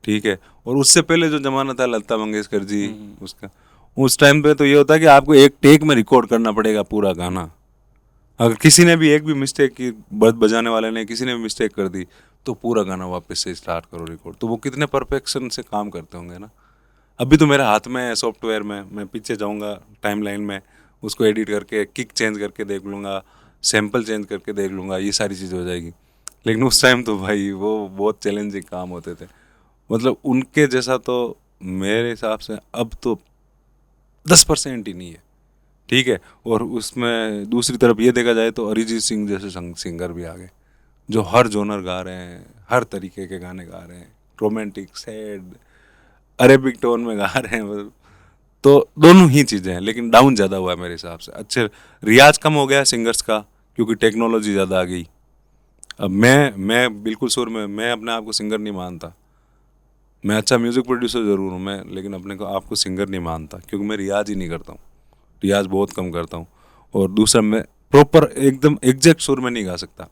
ठीक है। और उससे पहले जो ज़माना था लता मंगेशकर जी, उसका उस टाइम पे तो ये होता है कि आपको एक टेक में रिकॉर्ड करना पड़ेगा पूरा गाना। अगर किसी ने भी एक भी मिस्टेक की, बजाने वाले ने किसी ने भी मिस्टेक कर दी, तो पूरा गाना वापस से स्टार्ट करो रिकॉर्ड। तो वो कितने परफेक्शन से काम करते होंगे ना। अभी तो मेरे हाथ में है सॉफ्टवेयर में, मैं पीछे जाऊंगा टाइमलाइन में, उसको एडिट करके किक चेंज करके देख लूँगा, सैम्पल चेंज करके देख लूँगा, ये सारी चीज़ हो जाएगी। लेकिन उस टाइम तो भाई वो बहुत चैलेंजिंग काम होते थे। मतलब उनके जैसा तो मेरे हिसाब से अब तो 10% ही नहीं है। ठीक है। और उसमें दूसरी तरफ ये देखा जाए तो अरिजीत सिंह जैसे सिंगर भी आ गए, जो हर जोनर गा रहे हैं, हर तरीके के गाने गा रहे हैं, रोमांटिक, सैड, अरेबिक टोन में गा रहे हैं। मतलब तो दोनों ही चीज़ें हैं, लेकिन डाउन ज़्यादा हुआ है मेरे हिसाब से। अच्छे रियाज कम हो गया है सिंगर्स का, क्योंकि टेक्नोलॉजी ज़्यादा आ गई। अब मैं बिल्कुल सुर में, मैं अपने आप को सिंगर नहीं मानता। मैं अच्छा म्यूज़िक प्रोड्यूसर ज़रूर हूँ मैं, लेकिन अपने को आपको सिंगर नहीं मानता, क्योंकि मैं रियाज ही नहीं करता हूँ। रियाज बहुत कम करता हूँ। और दूसरा, मैं प्रॉपर एकदम एग्जैक्ट सुर में नहीं गा सकता।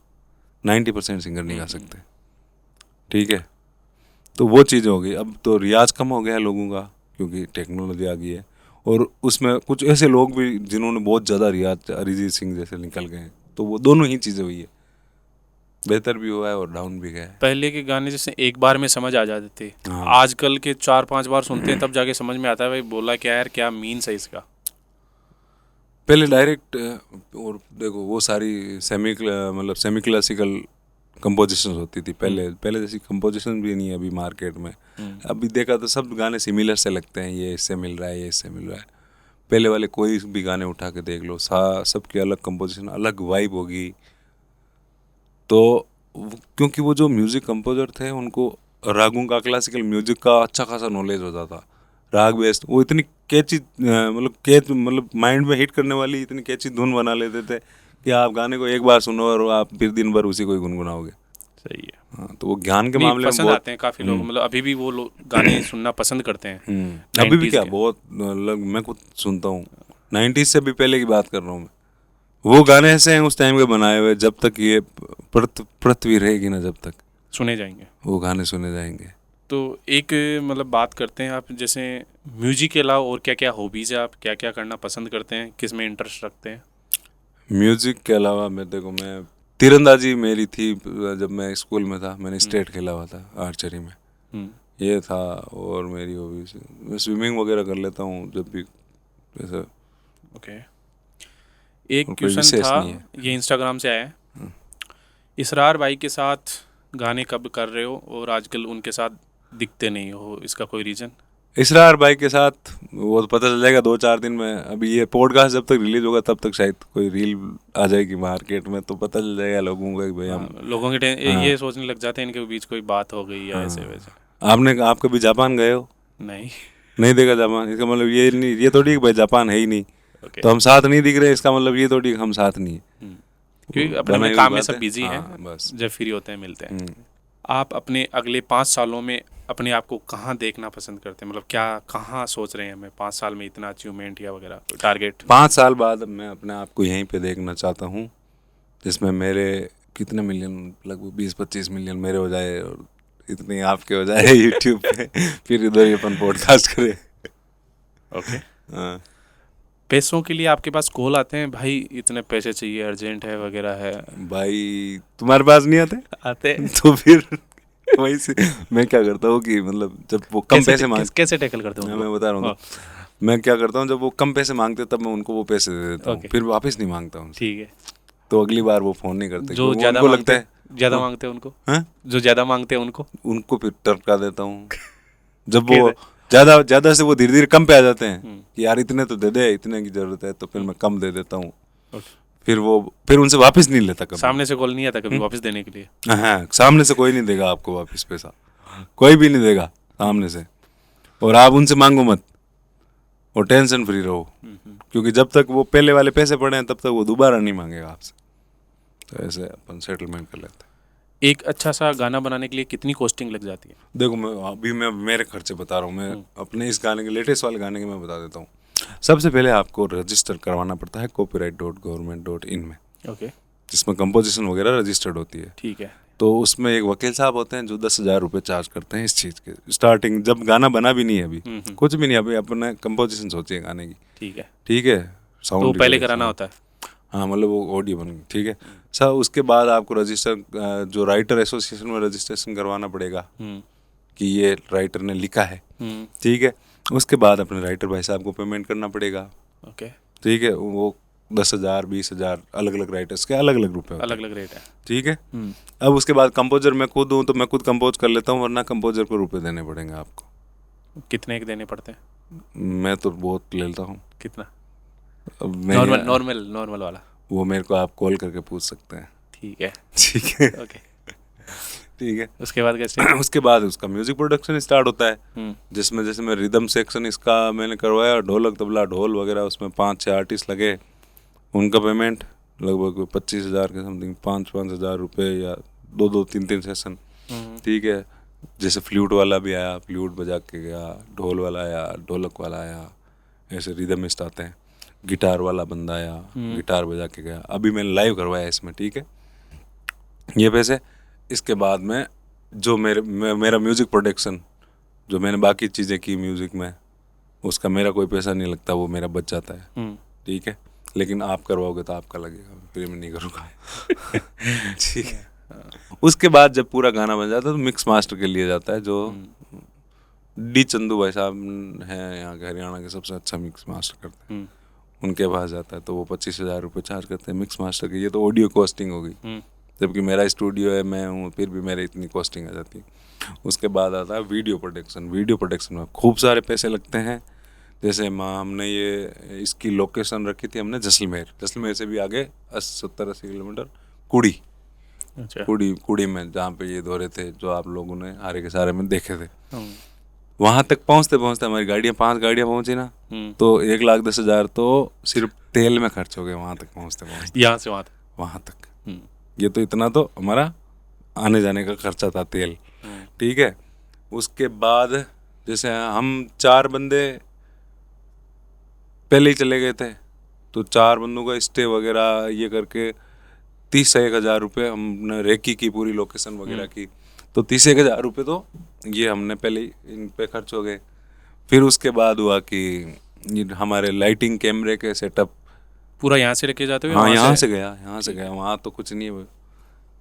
90% सिंगर नहीं गा सकते। ठीक है। तो वो चीज़ हो गई। अब तो रियाज कम हो गया है लोगों का, क्योंकि टेक्नोलॉजी आ गई है। और उसमें कुछ ऐसे लोग भी जिन्होंने बहुत ज़्यादा रियाज, अरिजीत सिंह जैसे निकल गए हैं। तो वो दोनों ही चीज़ें हुई है, बेहतर भी हुआ है और डाउन भी गया है। पहले के गाने जैसे एक बार में समझ आ जाते थे, हाँ। आजकल के 4-5 बार सुनते हैं तब जाके समझ में आता है भाई बोला क्या है यार, क्या मीन्स है इसका। पहले डायरेक्ट, और देखो वो सारी मतलब सेमी क्लासिकल कंपोजिशन होती थी पहले। पहले जैसी कंपोजिशन भी नहीं है अभी मार्केट में। अभी देखा तो सब गाने सिमिलर से लगते हैं, ये इससे मिल रहा है, ये इससे मिल रहा है। पहले वाले कोई भी गाने उठा के देख लो, सबकी अलग कंपोजिशन, अलग वाइब होगी। तो क्योंकि वो जो म्यूज़िक कंपोजर थे उनको रागों का, क्लासिकल म्यूजिक का अच्छा खासा नॉलेज होता था। राग बेस्ड वो इतनी कैची, मतलब माइंड में हिट करने वाली इतनी कैची धुन बना लेते थे कि आप गाने को एक बार सुनो और आप फिर दिन भर उसी को ही गुनगुनाओगे। सही है। हाँ, तो वो ज्ञान के नहीं, मामले में पसंद बहुत। आते हैं काफ़ी लोग, मतलब अभी भी वो लोग गाने सुनना पसंद करते हैं। अभी भी 90s क्या के। बहुत, मैं खुद सुनता हूँ। 90s से भी पहले की बात कर रहा हूँ मैं। वो गाने ऐसे हैं उस टाइम के बनाए हुए, जब तक ये पृथ्वी रहेगी ना, जब तक सुने जाएंगे। वो गाने सुने जाएंगे। तो एक मतलब बात करते हैं, आप जैसे म्यूजिक के अलावा और क्या क्या हॉबीज़ है, आप क्या क्या करना पसंद करते हैं, किस में इंटरेस्ट रखते हैं? म्यूजिक के अलावा मैं तीरंदाजी मेरी थी जब मैं स्कूल में था। मैंने स्टेट खेला हुआ था आर्चरी में, ये था। और मेरी हॉबीज, मैं स्विमिंग वगैरह कर लेता हूँ जब भी ऐसा। ओके। एक और कोई क्वेश्चन विशेष था, नहीं है। ये इंस्टाग्राम से आया है। इसरार भाई के साथ गाने कब कर रहे हो और आजकल उनके साथ दिखते नहीं हो, इसका कोई रीज़न? इसरार भाई के साथ वो तो पता चल जाएगा 2-4 दिन में। अभी ये पॉडकास्ट जब तक रिलीज होगा तब तक शायद कोई रील आ जाएगी मार्केट में, तो पता चल जाएगा लोगों को कि भाई हम। लोगों के हाँ। ये सोचने लग जाते हैं इनके बीच कोई बात हो गई या ऐसे वैसे। आप कभी जापान गए हो? नहीं। नहीं देखा जापान? इसका मतलब ये नहीं, ये थोड़ी कि भाई जापान है ही नहीं, ओके। तो हम साथ नहीं दिख रहे। इसका मतलब ये थोड़ी कि हम साथ नहीं है। क्योंकि अपने बनाई में हुई काम में बात सब है। बिजी हैं, हाँ, बस। जब फ्री होते हैं मिलते हैं। आप अपने अगले 5 सालों में अपने आप को कहाँ देखना पसंद करते हैं? मतलब क्या, कहाँ सोच रहे हैं मैं 5 साल में इतना अचीवमेंट या वगैरह टारगेट? 5 साल बाद मैं अपने आप को यहीं पे देखना चाहता हूँ, जिसमें मेरे कितने मिलियन, लगभग 20-25 मिलियन मेरे हो जाए और इतने आपके हो जाए यूट्यूब पे। फिर इधर ही अपन पॉडकास्ट करें। ओके। हाँ। पैसों के लिए आपके पास कॉल आते हैं, भाई इतने पैसे चाहिए, अर्जेंट है वगैरह है? भाई तुम्हारे पास नहीं आते? आते। तो फिर वहीं से मैं क्या करता हूँ कि मतलब जब वो कम पैसे कैसे टैकल करते हो? मैं बता रहा हूँ। मैं क्या करता हूँ, जब वो कम पैसे मांगते तब मैं उनको वो पैसे दे देता हूँ, फिर वापस नहीं मांगता हूँ। ठीक है। तो अगली बार वो फोन नहीं करते। जो ज़्यादा मांगते हैं, ज़्यादा मांगते हैं उनको, हाँ? जो ज़्यादा मांगते हैं उनको उनको फिर टरका देता हूँ। जब वो ज़्यादा से वो धीरे धीरे कम पे आ जाते हैं कि यार इतने तो दे दे, इतने की ज़रूरत है, तो फिर मैं कम दे देता हूँ। फिर उनसे वापस नहीं लेता कभी। सामने से कॉल नहीं आता कभी वापस देने के लिए? हाँ, सामने से कोई नहीं देगा आपको वापस पैसा, कोई भी नहीं देगा सामने से। और आप उनसे मांगो मत और टेंशन फ्री रहो, क्योंकि जब तक वो पहले वाले पैसे पड़े हैं तब तक वो दोबारा नहीं मांगेगा आपसे। तो ऐसे अपन सेटलमेंट कर लेते हैं। एक अच्छा सा गाना बनाने के लिए कितनी कॉस्टिंग लग जाती है? देखो, मैं मेरे खर्चे बता रहा हूँ। मैं अपने इस गाने के, लेटेस्ट वाले गाने के मैं बता देता हूँ। सबसे पहले आपको रजिस्टर करवाना पड़ता है copyright.government.in में, ओके, जिसमें कंपोजिशन वगैरह रजिस्टर्ड होती है। ठीक है। तो उसमें एक वकील साहब होते हैं जो 10,000 रुपये चार्ज करते हैं इस चीज़ के, स्टार्टिंग जब गाना बना भी नहीं है, अभी कुछ भी नहीं, अभी अपने कंपोजिशन सोचिए गाने की। ठीक है, ठीक है, तो साउंड पहले कराना होता है? हाँ, मतलब वो ऑडियो बन, ठीक है सर। उसके बाद आपको रजिस्टर, जो राइटर एसोसिएशन में रजिस्ट्रेशन करवाना पड़ेगा कि ये राइटर ने लिखा है, ठीक है। उसके बाद अपने राइटर भाई साहब को पेमेंट करना पड़ेगा, ओके, ठीक है। वो 10,000 20,000 अलग अलग राइटर्स के अलग अलग रुपए, अलग अलग रेट है, ठीक है। अब उसके बाद कंपोजर मैं खुद हूँ तो मैं खुद कंपोज कर लेता हूँ, वरना कंपोजर को रुपए देने पड़ेंगे आपको। कितने के देने पड़ते हैं? मैं तो बहुत लेता हूँ। कितना? अब नॉर्मल वाला? वो मेरे को आप कॉल करके पूछ सकते हैं। ठीक है, ठीक है, ओके, ठीक है। उसके बाद कैसे? उसके बाद उसका म्यूजिक प्रोडक्शन स्टार्ट होता है, जिसमें जैसे मैं रिदम सेक्शन इसका मैंने करवाया, ढोलक तबला ढोल वगैरह, उसमें 5-6 आर्टिस्ट लगे। उनका पेमेंट लगभग 25,000 के समथिंग, 5-5 हज़ार रुपये, या 2-2 3-3 सेशन, ठीक है। जैसे फ्लूट वाला भी आया, फ्लूट बजा के गया, ढोल वाला आया, ढोलक वाला आया, ऐसे रिदमिस्ट आते हैं। गिटार वाला बंदा आया, गिटार बजा के गया। अभी मैंने लाइव करवाया इसमें, ठीक है, ये पैसे। इसके बाद में जो मेरा म्यूज़िक प्रोडक्शन, जो मैंने बाकी चीज़ें की म्यूज़िक में, उसका मेरा कोई पैसा नहीं लगता, वो मेरा बच जाता है, ठीक है। लेकिन आप करवाओगे तो आपका लगेगा, फिर मैं नहीं करूँगा। ठीक है। उसके बाद जब पूरा गाना बन जाता है तो मिक्स मास्टर के लिए जाता है, जो डी चंदू भाई साहब हैं यहाँ के, हरियाणा के सबसे अच्छा मिक्स मास्टर करते हैं, उनके पास जाता है। तो वो 25,000 रुपये चार्ज करते हैं मिक्स मास्टर की। ये तो ऑडियो कॉस्टिंग होगी, जबकि मेरा स्टूडियो है, मैं हूँ, फिर भी मेरे इतनी कॉस्टिंग आ जाती है। उसके बाद आता है वीडियो प्रोडक्शन। वीडियो प्रोडक्शन में खूब सारे पैसे लगते हैं। जैसे हमने ये इसकी लोकेशन रखी थी हमने जैसलमेर से भी आगे 70-80 किलोमीटर, कुड़ी। अच्छा, कुड़ी में, जहाँ पे ये दौरे थे जो आप लोगों ने हारे के सारे में देखे थे, वहाँ तक पहुँचते पहुँचते हमारी गाड़ियाँ 5 गाड़ियाँ पहुँची ना, तो 1,10,000 तो सिर्फ तेल में खर्च हो गए वहाँ तक पहुँचते पहुँचते, यहाँ से वहाँ तक। ये तो इतना तो हमारा आने जाने का खर्चा था, तेल, ठीक है। उसके बाद जैसे हम 4 बंदे पहले ही चले गए थे, तो 4 बंदों का स्टे वगैरह ये करके 30 से 1,000 रुपये हमने रेकी की, पूरी लोकेशन वगैरह की, तो 30 से 1,000 रुपये तो ये हमने पहले ही इन पे खर्च हो गए। फिर उसके बाद हुआ कि ये हमारे लाइटिंग कैमरे के सेटअप पूरा यहाँ से लेके जाते हो? हाँ, यहाँ से गया, वहाँ तो कुछ नहीं है,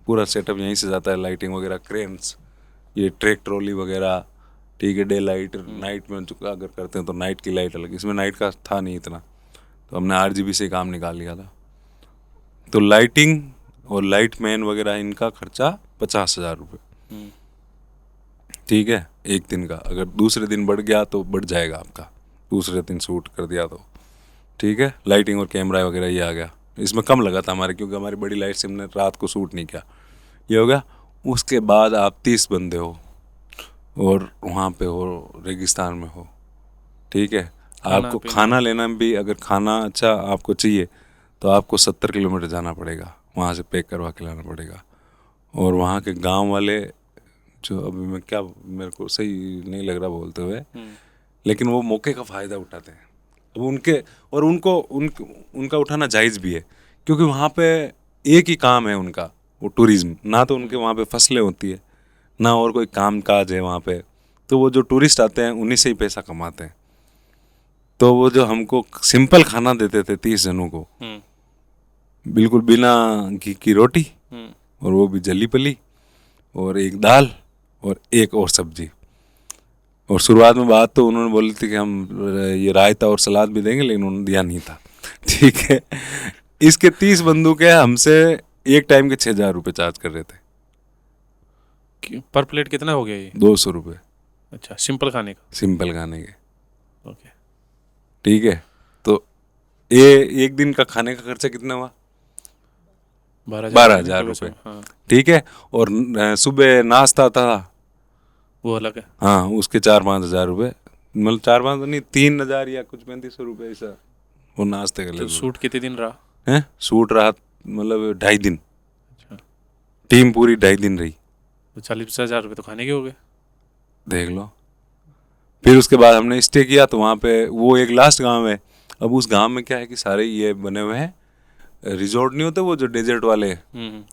पूरा सेटअप यहीं से जाता है। लाइटिंग वगैरह, क्रेन्स, ये ट्रैक ट्रॉली वगैरह, ठीक है। डे लाइट, नाइट में अगर करते हैं तो नाइट की लाइट अलग, इसमें नाइट का था नहीं इतना, तो हमने RGB से काम निकाल लिया था। तो लाइटिंग और लाइट मैन वगैरह इनका खर्चा 50,000 रुपये, ठीक है, एक दिन का। अगर दूसरे दिन बढ़ गया तो बढ़ जाएगा आपका, दूसरे दिन शूट कर दिया तो, ठीक है। लाइटिंग और कैमरा वगैरह ये आ गया, इसमें कम लगा था हमारे, क्योंकि हमारी बड़ी लाइट से हमने रात को शूट नहीं किया, ये हो गया। उसके बाद आप 30 बंदे हो और वहाँ पे हो, रेगिस्तान में हो, ठीक है। आपको खाना लेना भी, अगर खाना अच्छा आपको चाहिए तो आपको 70 किलोमीटर जाना पड़ेगा, वहाँ से पैक करवा के लाना पड़ेगा। और वहाँ के गांव वाले, जो अभी मैं क्या, मेरे को सही नहीं लग रहा बोलते हुए, लेकिन वो मौके का फ़ायदा उठाते हैं। अब उनका उठाना जायज़ भी है, क्योंकि वहाँ पे एक ही काम है उनका, वो टूरिज़्म। ना तो उनके वहाँ पे फसलें होती है, ना और कोई काम काज है वहाँ पे, तो वो जो टूरिस्ट आते हैं उन्हीं से ही पैसा कमाते हैं। तो वो जो हमको सिंपल खाना देते थे 30 जनों को, बिल्कुल बिना घी की रोटी, और वो भी जली पली, और एक दाल और एक और सब्जी। और शुरुआत में बात तो उन्होंने बोली थी कि हम ये रायता और सलाद भी देंगे, लेकिन उन्होंने दिया नहीं था, ठीक है। इसके 30 बंदूक है, हमसे एक टाइम के 6,000 रुपये चार्ज कर रहे थे। पर प्लेट कितना हो गया ये? 200 रुपये। अच्छा, सिंपल खाने का। सिंपल खाने के। ओके। ठीक है, तो ये एक दिन का खाने का खर्चा कितना हुआ? 12,000 रुपये। हाँ, ठीक है, और सुबह नाश्ता था, वो अलग है। हाँ, उसके 4-5 हज़ार रुपये, मतलब 4-5 नहीं, 3,000 या कुछ 3500 रुपये ऐसा वो नाश्ते का ले तो लो। सूट कितने दिन रहा? हैं, सूट रहा मतलब 2.5 दिन, अच्छा, टीम पूरी 2.5 दिन रही, तो 40-50 हज़ार रुपये तो खाने के हो गए। देख लो। फिर उसके बाद हमने स्टे किया, तो वहाँ पे वो एक लास्ट गांव है। अब उस गांव में क्या है कि सारे ये बने हुए हैं, रिजॉर्ट नहीं होते वो जो डेजर्ट वाले,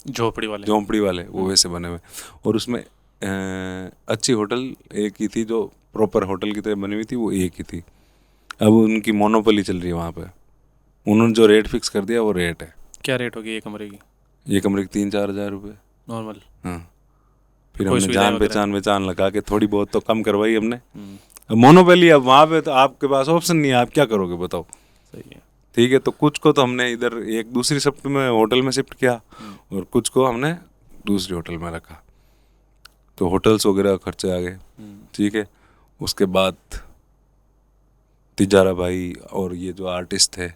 झोपड़ी वाले। झोंपड़ी वाले, वो वैसे बने हुए। और उसमें अच्छी होटल एक ही थी जो प्रॉपर होटल की तरह बनी हुई थी, वो एक ही थी। अब उनकी मोनोपोली चल रही है वहाँ पे, उन्होंने जो रेट फिक्स कर दिया वो रेट है। क्या रेट होगी एक कमरे की? ये कमरे के 3-4 हज़ार रुपये नॉर्मल? हाँ। फिर कोई हमने सुविधाएं जान वगैरह? पहचान लगा के थोड़ी बहुत तो कम करवाई हमने। हम्म, अब मोनोपोली, अब वहाँ पे तो आपके पास ऑप्शन नहीं है, आप क्या करोगे बताओ। सही है। ठीक है, तो कुछ को तो हमने इधर एक दूसरी शिफ्ट में होटल में शिफ्ट किया, और कुछ को हमने दूसरी होटल में रखा, तो होटल्स वगैरह खर्चे आ गए। ठीक है, उसके बाद तिजारा भाई और ये जो आर्टिस्ट है,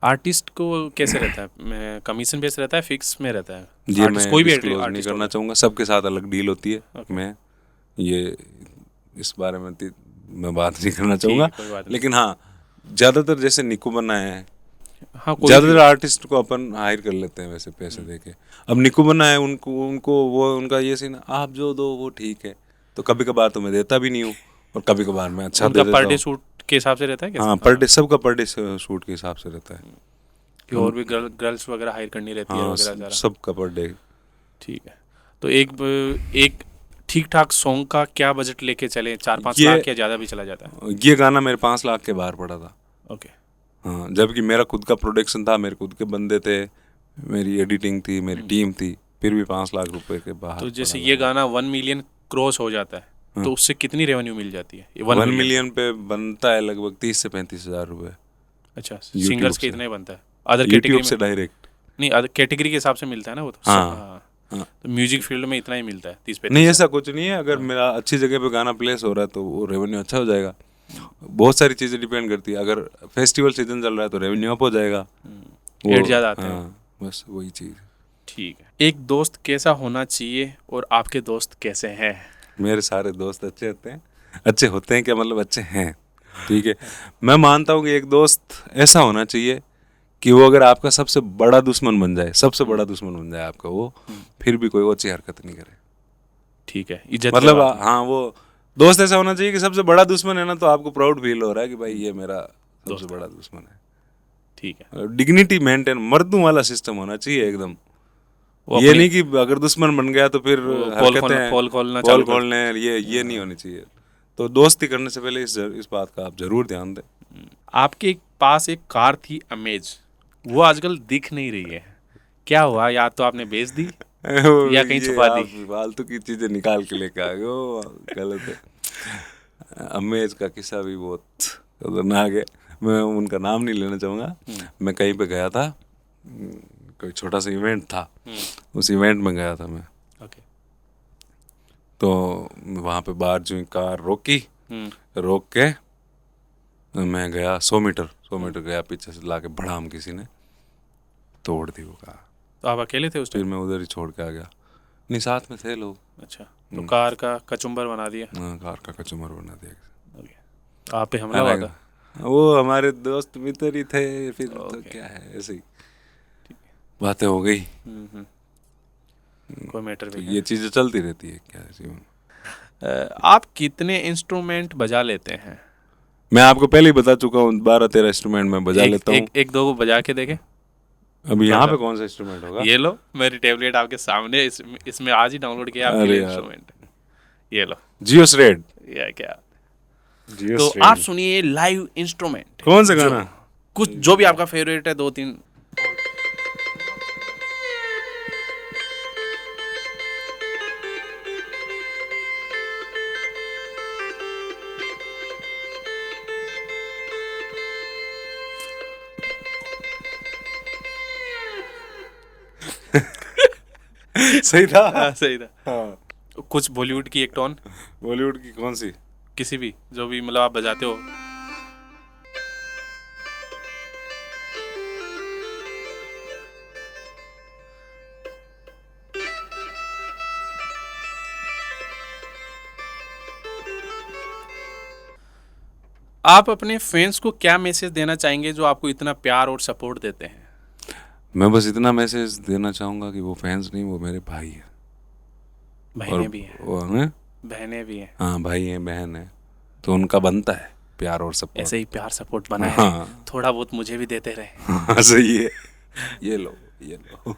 आर्टिस्ट को कैसे रहता है? कमीशन बेस रहता है, फिक्स में रहता है? ये आर्टिस्ट मैं कोई भी डिस्क्लोज नहीं आर्टिस्ट करना होगा? चाहूँगा, सबके साथ अलग डील होती है। Okay. मैं ये इस बारे में मैं बात नहीं करना ठीक चाहूँगा, है, कोई बात नहीं। लेकिन हाँ, ज़्यादातर जैसे निकू बन्ना है, हाँ, कोई ज़्यादातर भी। आर्टिस्ट को अपन हायर कर लेते हैं वैसे पैसे देके। अब निकू बन्ना है, उनको उनको वो उनका ये सीन, आप जो दो वो ठीक है, तो कभी कभार तो मैं देता भी नहीं हूँ, और कभी कभार मैं अच्छा दे उनका देता पर डे हूँ। सूट के हिसाब से रहता है कैसे? हाँ, पर डे, सबका पर डे शूट के हिसाब से रहता है। कि और भी गर्ल्स वगैरह हायर करनी रहती है हाँ, वगैरह सारा? सबका पर डे। ठीक है। तो एक ठीक ठाक सॉन्ग का क्या बजट लेके चले? 4-5 ये लाख या ज़्यादा भी चला जाता है? ये गाना मेरे 5 लाख के बाहर पड़ा था। ओके। हाँ, जबकि मेरा खुद का प्रोडक्शन था, मेरे खुद के बंदे थे, मेरी एडिटिंग थी, मेरी टीम थी, फिर भी 5 लाख रुपए के बाहर तो जैसे पड़ा ये था। गाना 1 मिलियन क्रॉस हो जाता है, तो उससे कितनी रेवेन्यू मिल जाती है? 1 मिलियन पे बनता है लगभग 30 से 35 हज़ार रुपये। अच्छा, YouTube सिंगर्स के से। इतना ही बनता है? अदर कैटेगरी यूट्यूब में से डायरेक्ट। नहीं, अदर कैटेगरी के हिसाब से मिलता है ना वो तो? हाँ, हाँ। तो म्यूजिक फील्ड में इतना ही मिलता है, 30-35 नहीं हज़ार? ऐसा कुछ नहीं है, अगर मेरा अच्छी जगह पे गाना प्लेस हो रहा है तो वो रेवेन्यू अच्छा हो जाएगा। बहुत सारी चीज़ें डिपेंड करती है, अगर फेस्टिवल सीजन चल रहा है तो रेवेन्यू अप हो जाएगा। रेट ज़्यादा आते हैं। हाँ, बस वही चीज़। ठीक है। एक दोस्त कैसा होना चाहिए और आपके दोस्त कैसे हैं? मेरे सारे दोस्त अच्छे होते हैं, अच्छे होते हैं क्या मतलब अच्छे हैं। ठीक है, मैं मानता हूँ कि एक दोस्त ऐसा होना चाहिए कि वो अगर आपका सबसे बड़ा दुश्मन बन जाए, सबसे बड़ा दुश्मन बन जाए आपका, वो फिर भी कोई अच्छी हरकत नहीं करे। ठीक है, इज्जत मतलब के बाद। हाँ, वो दोस्त ऐसा होना चाहिए कि सबसे बड़ा दुश्मन है ना, तो आपको प्राउड फील हो रहा है कि भाई ये मेरा सबसे बड़ा दुश्मन है। ठीक है। डिग्निटी मेंटेन, मर्दों वाला सिस्टम होना चाहिए एकदम। वो ये अपनी नहीं कि अगर दुश्मन बन गया तो फिर पोल खोलना पोल चालू कर। खोलने, ये नहीं होनी चाहिए। तो दोस्ती करने से पहले इस बात का आप जरूर ध्यान दें। आपके पास एक कार थी अमेज, वो आजकल दिख नहीं रही है, क्या हुआ? या तो आपने बेच दी या कहीं ये छुपा दी? आप फालतू की चीजें निकाल के लेके आ गए हो, गलत है। अमेज का किस्सा भी बहुत खतरनाक है, मैं उनका नाम नहीं लेना चाहूँगा। मैं कहीं पे गया था, कोई छोटा सा इवेंट था, उस इवेंट में गया था मैं। ओके। तो वहाँ पे बाहर जो कार रोकी, रोक के मैं गया 100 मीटर गया, पीछे से लाके भड़ाम किसी ने तोड़ दी वो कार। तो आप अकेले थे उस फिर टाइम? मैं उधर ही छोड़ के आ गया। नहीं, साथ में थे लोग। अच्छा, तो कार का कचुम्बर बना दिया? हाँ, कार का कचूमर बना दिया। ओके। आप पे हमला हुआ था? वो हमारे दोस्त मित्र ही थे, फिर तो क्या है, ऐसे ही बातें हो गई। कोई मैटर तो भी ये चीज़ें चलती रहती है क्या जीवन में। नहीं। आप कितने इंस्ट्रूमेंट बजा लेते हैं? मैं आपको पहले ही बता चुका हूँ, 12-13 इंस्ट्रूमेंट मैं बजा लेता हूँ। एक दो को बजा के देखे। अभी यहाँ पे कौन सा इंस्ट्रूमेंट होगा? ये लो, मेरी टैबलेट आपके सामने, इसमें आज ही डाउनलोड किया आपके अरे लिए यार। इंस्ट्रूमेंट। ये लो। जियो श्रेड। या क्या? जियो तो श्रेड। आप सुनिए लाइव इंस्ट्रूमेंट। कौन सा गाना? कुछ जो भी आपका फेवरेट है, 2-3। सही था। सही था। हाँ। कुछ बॉलीवुड की एक टोन। बॉलीवुड की कौन सी? किसी भी, जो भी मतलब आप बजाते हो। आप अपने फैंस को क्या मैसेज देना चाहेंगे जो आपको इतना प्यार और सपोर्ट देते हैं? मैं बस इतना मैसेज देना चाहूँगा कि वो फैंस नहीं, वो मेरे भाई हैं। बहनें भी हैं। वो हैं, बहनें भी हैं। हाँ भाई हैं, बहन है, तो उनका बनता है प्यार और सपोर्ट। ऐसे ही प्यार सपोर्ट बना है, हाँ थोड़ा बहुत मुझे भी देते रहे। हाँ सही है। ये लो ये लो।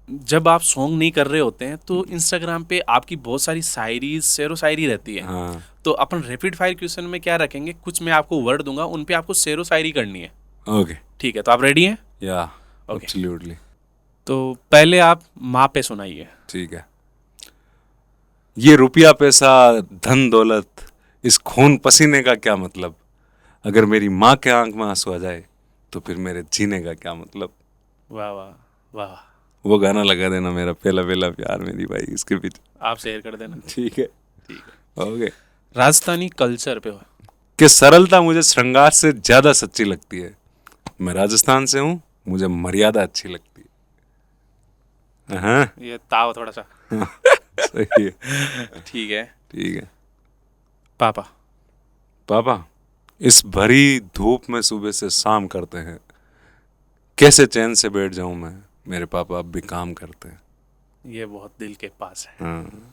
जब आप सॉन्ग नहीं कर रहे होते हैं तो इंस्टाग्राम पे आपकी बहुत सारी शायरी, शेरो शायरी रहती है। हाँ तो अपन रैपिड फायर क्वेश्चन में क्या रखेंगे, कुछ मैं आपको वर्ड दूंगा, उन पे आपको शेरो शायरी करनी है। ओके, ठीक है, तो आप रेडी हैं? या Okay. एब्सोल्युटली। तो पहले आप माँ पे सुनाइए। ठीक है। ये रुपया पैसा धन दौलत इस खून पसीने का क्या मतलब, अगर मेरी माँ के आंख में आंसू आ जाए तो फिर मेरे जीने का क्या मतलब। वाह वाह वाह। वो गाना लगा देना, मेरा पहला पहला प्यार मेरी भाई, इसके पीछे। आप शेयर कर देना। ठीक है, ठीक है। ओके। राजस्थानी कल्चर पे कि सरलता मुझे श्रृंगार से ज्यादा सच्ची लगती है। मैं राजस्थान से हूँ, मुझे मर्यादा अच्छी लगती है। हाँ ये ताव थोड़ा सा। सही है। ठीक है। ठीक है। पापा। पापा इस भरी धूप में सुबह से शाम करते हैं, कैसे चैन से बैठ जाऊं मैं, मेरे पापा अब भी काम करते हैं। ये बहुत दिल के पास है। हाँ।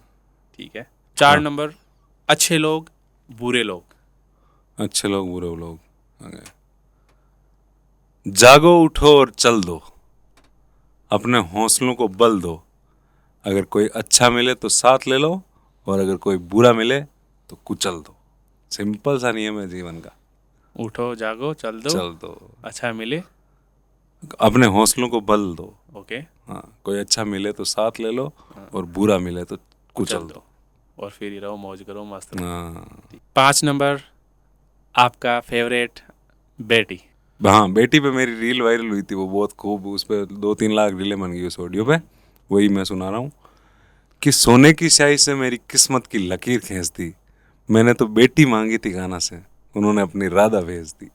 ठीक है। 4 हाँ। नंबर, अच्छे लोग बुरे लोग। अच्छे लोग बुरे लोग। Okay. जागो उठो और चल दो, अपने हौसलों को बल दो, अगर कोई अच्छा मिले तो साथ ले लो, और अगर कोई बुरा मिले तो कुचल दो। सिंपल सा नियम है जीवन का। उठो जागो चल दो, चल दो, अच्छा मिले। अपने हौसलों को बल दो। ओके। हाँ, कोई अच्छा मिले तो साथ ले लो, और बुरा मिले तो कुचल चल दो। दो और फिर ही रहो, मौज करो, मस्त रहो। हाँ। 5 नंबर, आपका फेवरेट बेटी। हाँ, बेटी पे मेरी रील वायरल हुई थी, वो बहुत खूब, उस पर 2-3 लाख रीलें बन गई उस ऑडियो पे। वही मैं सुना रहा हूँ कि सोने की स्याही से मेरी किस्मत की लकीर खींच दी, मैंने तो बेटी मांगी थी गाना से, उन्होंने अपनी राधा भेज दी।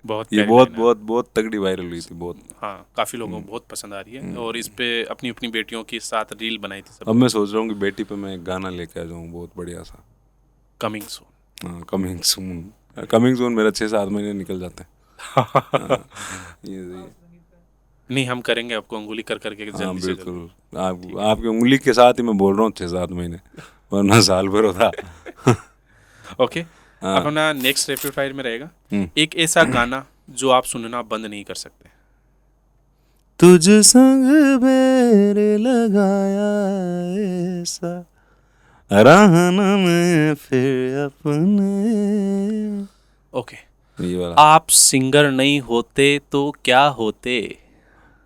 बहुत ये प्यारी बहुत लाइन है। बहुत बहुत तगड़ी वायरल हुई थी, बहुत। हाँ, काफी लोगों को बहुत पसंद आ रही है, और इस पे अपनी अपनी बेटियों के साथ रील बनाई थी सब। अब मैं सोच रहा हूँ कि बेटी पे मैं एक गाना लेके आ जाऊँ, बहुत बढ़िया सा। Coming soon. हाँ, कमिंग सून। कमिंग सून मेरा 6-7 महीने निकल जाते हैं। हाँ, ये सही है। नहीं, हम करेंगे आपको अंगुली कर करके हाँ जल्दी से जल्दी। बिल्कुल, आपकी उंगली के साथ ही मैं बोल रहा हूँ 6-7 महीने, वरना साल भर होता। ओके। अपना नेक्स्ट रैपिड फायर में रहेगा हम्म। एक ऐसा गाना जो आप सुनना बंद नहीं कर सकते। तुझ संग मेरे लगाया ऐसा रहना में फिर अपने। ओके। ये वाला। आप सिंगर नहीं होते तो क्या होते?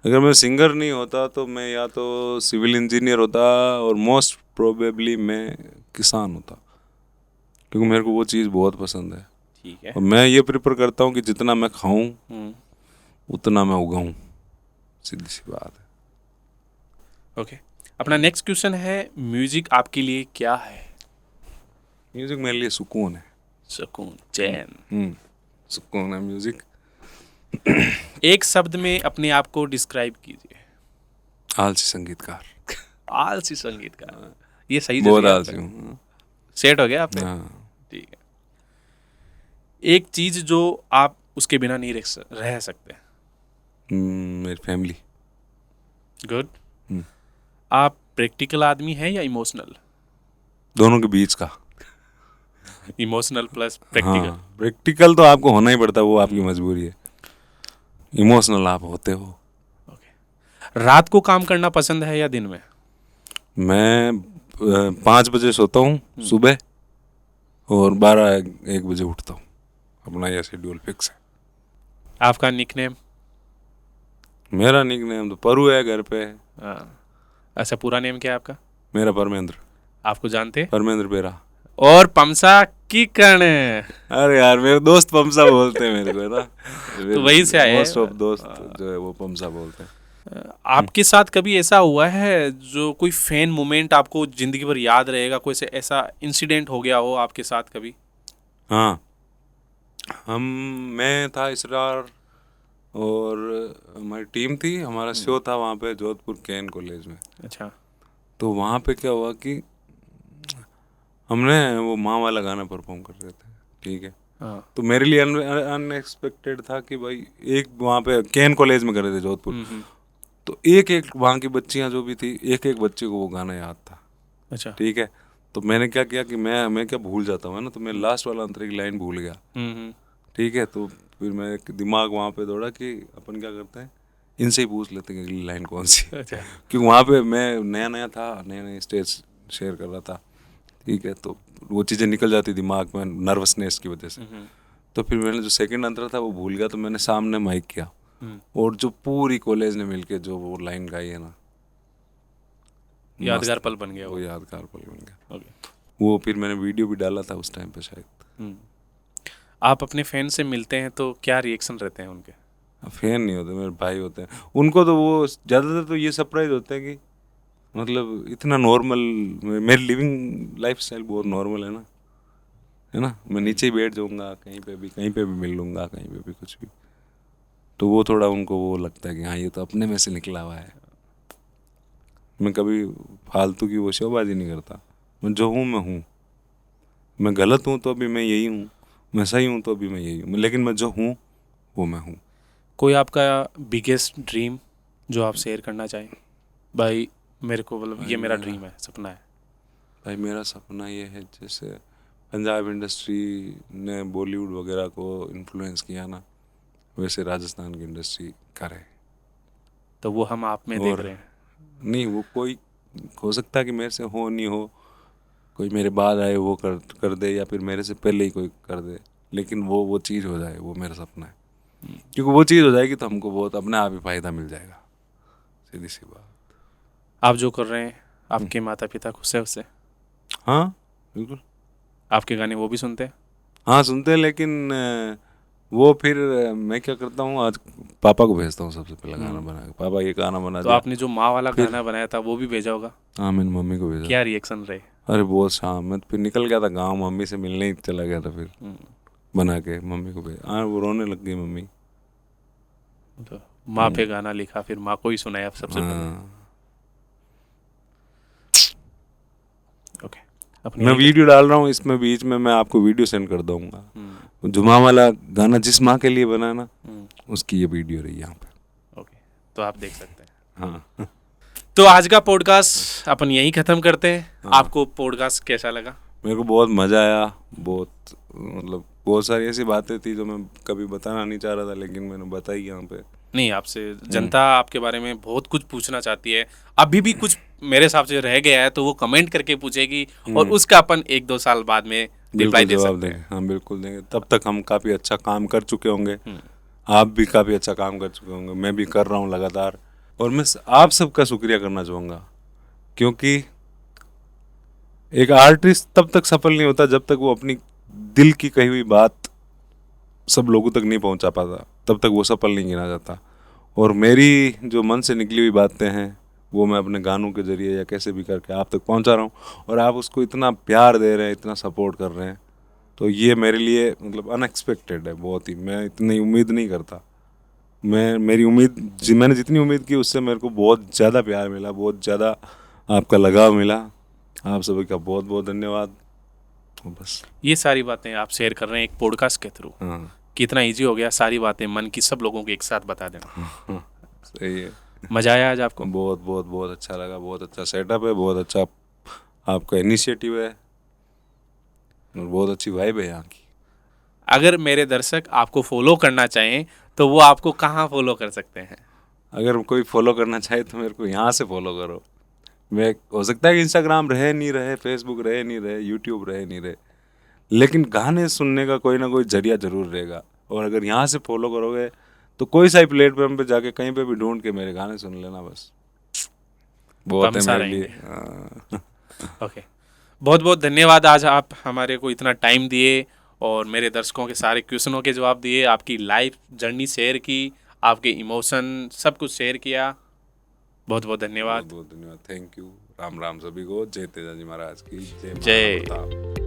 अगर मैं सिंगर नहीं होता तो मैं या तो सिविल इंजीनियर होता, और मोस्ट प्रोबेबली मैं किसान होता, क्योंकि मेरे को वो चीज़ बहुत पसंद है। ठीक है। और मैं ये प्रेफर करता हूँ कि जितना मैं खाऊं उतना मैं उगाऊं, सीधी सी बात है। ओके। अपना नेक्स्ट क्वेश्चन है, म्यूजिक आपके लिए क्या है? म्यूजिक मेरे लिए सुकून है। सुकून, चैन। सुकून है म्यूजिक। एक शब्द में अपने आप को डिस्क्राइब कीजिए। आलसी संगीतकार। आलसी संगीतकार। ये सही बहुत जगह आलसी हूँ। सेट हो गया आप पे? हाँ। ठीक है। एक चीज जो आप उसके बिना नहीं रह सकते। मेरी फैमिली। गुड। हम्म। आप प्रैक्टिकल आदमी हैं या इमोशनल? दोनों के बीच का। Emotional plus practical. हाँ, प्रैक्टिकल तो आपको होना ही पड़ता है, वो आपकी मजबूरी है। इमोशनल आप होते हो। रात को काम करना पसंद है या दिन में? मैं 5 बजे सोता हूँ सुबह, और 12-1 बजे उठता हूँ। अपना यह शेड्यूल फिक्स है। आपका निकनेम? मेरा निकनेम तो परू है घर पे। अच्छा, पूरा नेम क्या है आपका? मेरा परमेंद्र। आपको जानते? परमेंद्र बेरा। और पमसा की कर्ण। अरे यार, मेरे दोस्त पमसा बोलते हैं मेरे को, है ना। तो वहीं से आए हैं। मोस्ट ऑफ दोस्त जो है वो पमसा बोलते हैं। आपके साथ कभी ऐसा हुआ है जो कोई फैन मोमेंट आपको जिंदगी भर याद रहेगा, कोई ऐसा इंसिडेंट हो गया हो आपके साथ कभी? हाँ, मैं था इसरार और हमारी टीम थी, हमारा शो था वहाँ पे जोधपुर केन कॉलेज में। अच्छा। तो वहाँ पे क्या हुआ कि हमने वो माँ वाला गाना परफॉर्म कर रहे थे, ठीक है। हाँ। तो मेरे लिए अनएक्सपेक्टेड था कि भाई एक वहाँ पे केन कॉलेज में कर रहे थे जोधपुर। तो एक एक वहाँ की बच्चियाँ जो भी थी, एक एक बच्चे को वो गाना याद था, अच्छा। ठीक है। तो मैंने क्या किया कि मैं क्या भूल जाता हूँ, है ना, तो मैं लास्ट वाला अंतरे की लाइन भूल गया, ठीक है। तो फिर मैं दिमाग वहाँ पे दौड़ा कि अपन क्या करते हैं, इनसे ही पूछ लेते हैं कि अगली लाइन कौन सी है। अच्छा। क्योंकि वहाँ पे मैं नया नया था, नया नया स्टेज शेयर कर रहा था, ठीक है। तो वो चीज़ें निकल जाती दिमाग में नर्वसनेस की वजह से। तो फिर मैंने जो सेकंड अंतरा था वो भूल गया, तो मैंने सामने माइक किया और जो पूरी कॉलेज ने मिलके जो वो लाइन गाई है ना, यादगार मस्त, पल बन गया वो वो। यादगार पल बन गया। ओके। वो फिर मैंने वीडियो भी डाला था उस टाइम पे शायद। आप अपने फैन से मिलते हैं तो क्या रिएक्शन रहते हैं उनके? फैन नहीं होते, मेरे भाई होते हैं। उनको तो वो ज़्यादातर तो ये सरप्राइज होता है कि मतलब इतना नॉर्मल, मेरी लिविंग लाइफ स्टाइल बहुत नॉर्मल है ना। मैं नीचे ही बैठ जाऊंगा, कहीं पे भी मिल लूंगा, कहीं पे भी कुछ भी। तो वो थोड़ा उनको वो लगता है कि हाँ ये तो अपने में से निकला हुआ है। मैं कभी फालतू की वो शोबाजी नहीं करता। मैं जो हूँ मैं हूँ। मैं गलत हूँ तो अभी मैं यही हूँ, मैं सही हूँ तो अभी मैं यही हूँ, लेकिन मैं जो हूँ वो मैं हूँ। कोई आपका बिगेस्ट ड्रीम जो आप शेयर करना चाहें? भाई मेरे को मतलब ये मेरा ड्रीम है, सपना है। भाई मेरा सपना ये है, जैसे पंजाब इंडस्ट्री ने बॉलीवुड वगैरह को इन्फ्लुएंस किया ना, वैसे राजस्थान की इंडस्ट्री करे। तो वो हम आप में देख और रहे हैं। नहीं, वो कोई हो सकता है कि मेरे से हो नहीं हो, कोई मेरे बाद आए वो कर दे, या फिर मेरे से पहले ही कोई कर दे, लेकिन वो चीज़ हो जाए, वो मेरा सपना है। क्योंकि वो चीज़ हो जाएगी तो हमको बहुत अपने आप ही फ़ायदा मिल जाएगा, सीधी सी बात। आप जो कर रहे हैं, आपके माता पिता खुश है उससे? हाँ बिल्कुल। आपके गाने वो भी सुनते हैं? हाँ सुनते हैं, लेकिन वो फिर मैं क्या करता हूँ, आज पापा को भेजता हूँ सबसे पहले गाना बना के, पापा ये गाना बना तो दिया। आपने जो माँ वाला फिर गाना बनाया था वो भी भेजा होगा? हाँ मैंने मम्मी को भेजा। क्या रिएक्शन रहे? अरे बहुत शाम में फिर निकल गया था गाँव, मम्मी से मिलने ही चला गया था, फिर बना के मम्मी को भेजा। हाँ वो रोने लग गई मम्मी। तो माँ पे गाना लिखा, फिर माँ को ही सुनाया सबसे पहले। हाँ ओके। अपनी मैं एक वीडियो डाल रहा हूँ इसमें, बीच में मैं आपको वीडियो सेंड कर दूंगा। जुमा वाला गाना जिस माँ के लिए बना ना, उसकी ये वीडियो रही यहाँ पे। ओके, तो आप देख सकते हैं। हाँ तो आज का पॉडकास्ट अपन यहीं ख़त्म करते हैं। आपको पॉडकास्ट कैसा लगा? मेरे को बहुत मज़ा आया, बहुत मतलब बहुत सारी ऐसी बातें थी जो मैं कभी बताना नहीं चाह रहा था, लेकिन मैंने बताई यहाँ पे। नहीं, आपसे जनता आपके बारे में बहुत कुछ पूछना चाहती है। अभी भी कुछ मेरे हिसाब से रह गया है तो वो कमेंट करके पूछेगी, और उसका अपन 1-2 साल बाद में रिप्लाई बिल्कुल दे जवाब सकते देंगे, हैं। हाँ बिल्कुल देंगे। तब तक हम काफ़ी अच्छा काम कर चुके होंगे, आप भी काफ़ी अच्छा काम कर चुके होंगे, मैं भी कर रहा हूँ लगातार। और मैं आप सबका शुक्रिया करना चाहूँगा, क्योंकि एक आर्टिस्ट तब तक सफल नहीं होता जब तक वो अपनी दिल की कही हुई बात सब लोगों तक नहीं पहुंचा पाता, तब तक वो सफल नहीं गिना जाता। और मेरी जो मन से निकली हुई बातें हैं वो मैं अपने गानों के जरिए या कैसे भी करके आप तक पहुंचा रहा हूँ, और आप उसको इतना प्यार दे रहे हैं, इतना सपोर्ट कर रहे हैं, तो ये मेरे लिए मतलब अनएक्सपेक्टेड है बहुत ही। मैं इतनी उम्मीद नहीं करता, मैंने जितनी उम्मीद की उससे मेरे को बहुत ज़्यादा प्यार मिला, बहुत ज़्यादा आपका लगाव मिला। आप सभी का बहुत बहुत धन्यवाद। बस ये सारी बातें आप शेयर कर रहे हैं एक पॉडकास्ट के थ्रू, हाँ कितना इजी हो गया सारी बातें मन की सब लोगों को एक साथ बता देना। सही है। मज़ा आया आज आपको? बहुत बहुत बहुत अच्छा लगा, बहुत अच्छा सेटअप है, बहुत अच्छा आपका इनिशिएटिव है, और बहुत अच्छी वाइब है यहाँ की। अगर मेरे दर्शक आपको फॉलो करना चाहें तो वो आपको कहाँ फॉलो कर सकते हैं? अगर कोई फॉलो करना चाहे तो मेरे को यहाँ से फॉलो करो। मैं हो सकता है कि इंस्टाग्राम रहे नहीं रहे, फेसबुक रहे नहीं रहे, यूट्यूब रहे नहीं रहे, लेकिन गाने सुनने का कोई ना कोई जरिया जरूर रहेगा। और अगर यहाँ से फॉलो करोगे तो कोई सा ही प्लेटफॉर्म पे जाके कहीं पे भी ढूंढ के मेरे गाने सुन लेना, बस बहुत है तमसा मेरे लिए। रहेंगे। ओके, बहुत बहुत धन्यवाद, आज आप हमारे को इतना टाइम दिए और मेरे दर्शकों के सारे क्वेश्चनों के जवाब दिए, आपकी लाइफ जर्नी शेयर की, आपके इमोशन सब कुछ शेयर किया। बहुत बहुत धन्यवाद। बहुत बहुत धन्यवाद, थैंक यू। राम राम सभी को। जय तेजा जी महाराज की जय। जय। महाराणा प्रताप।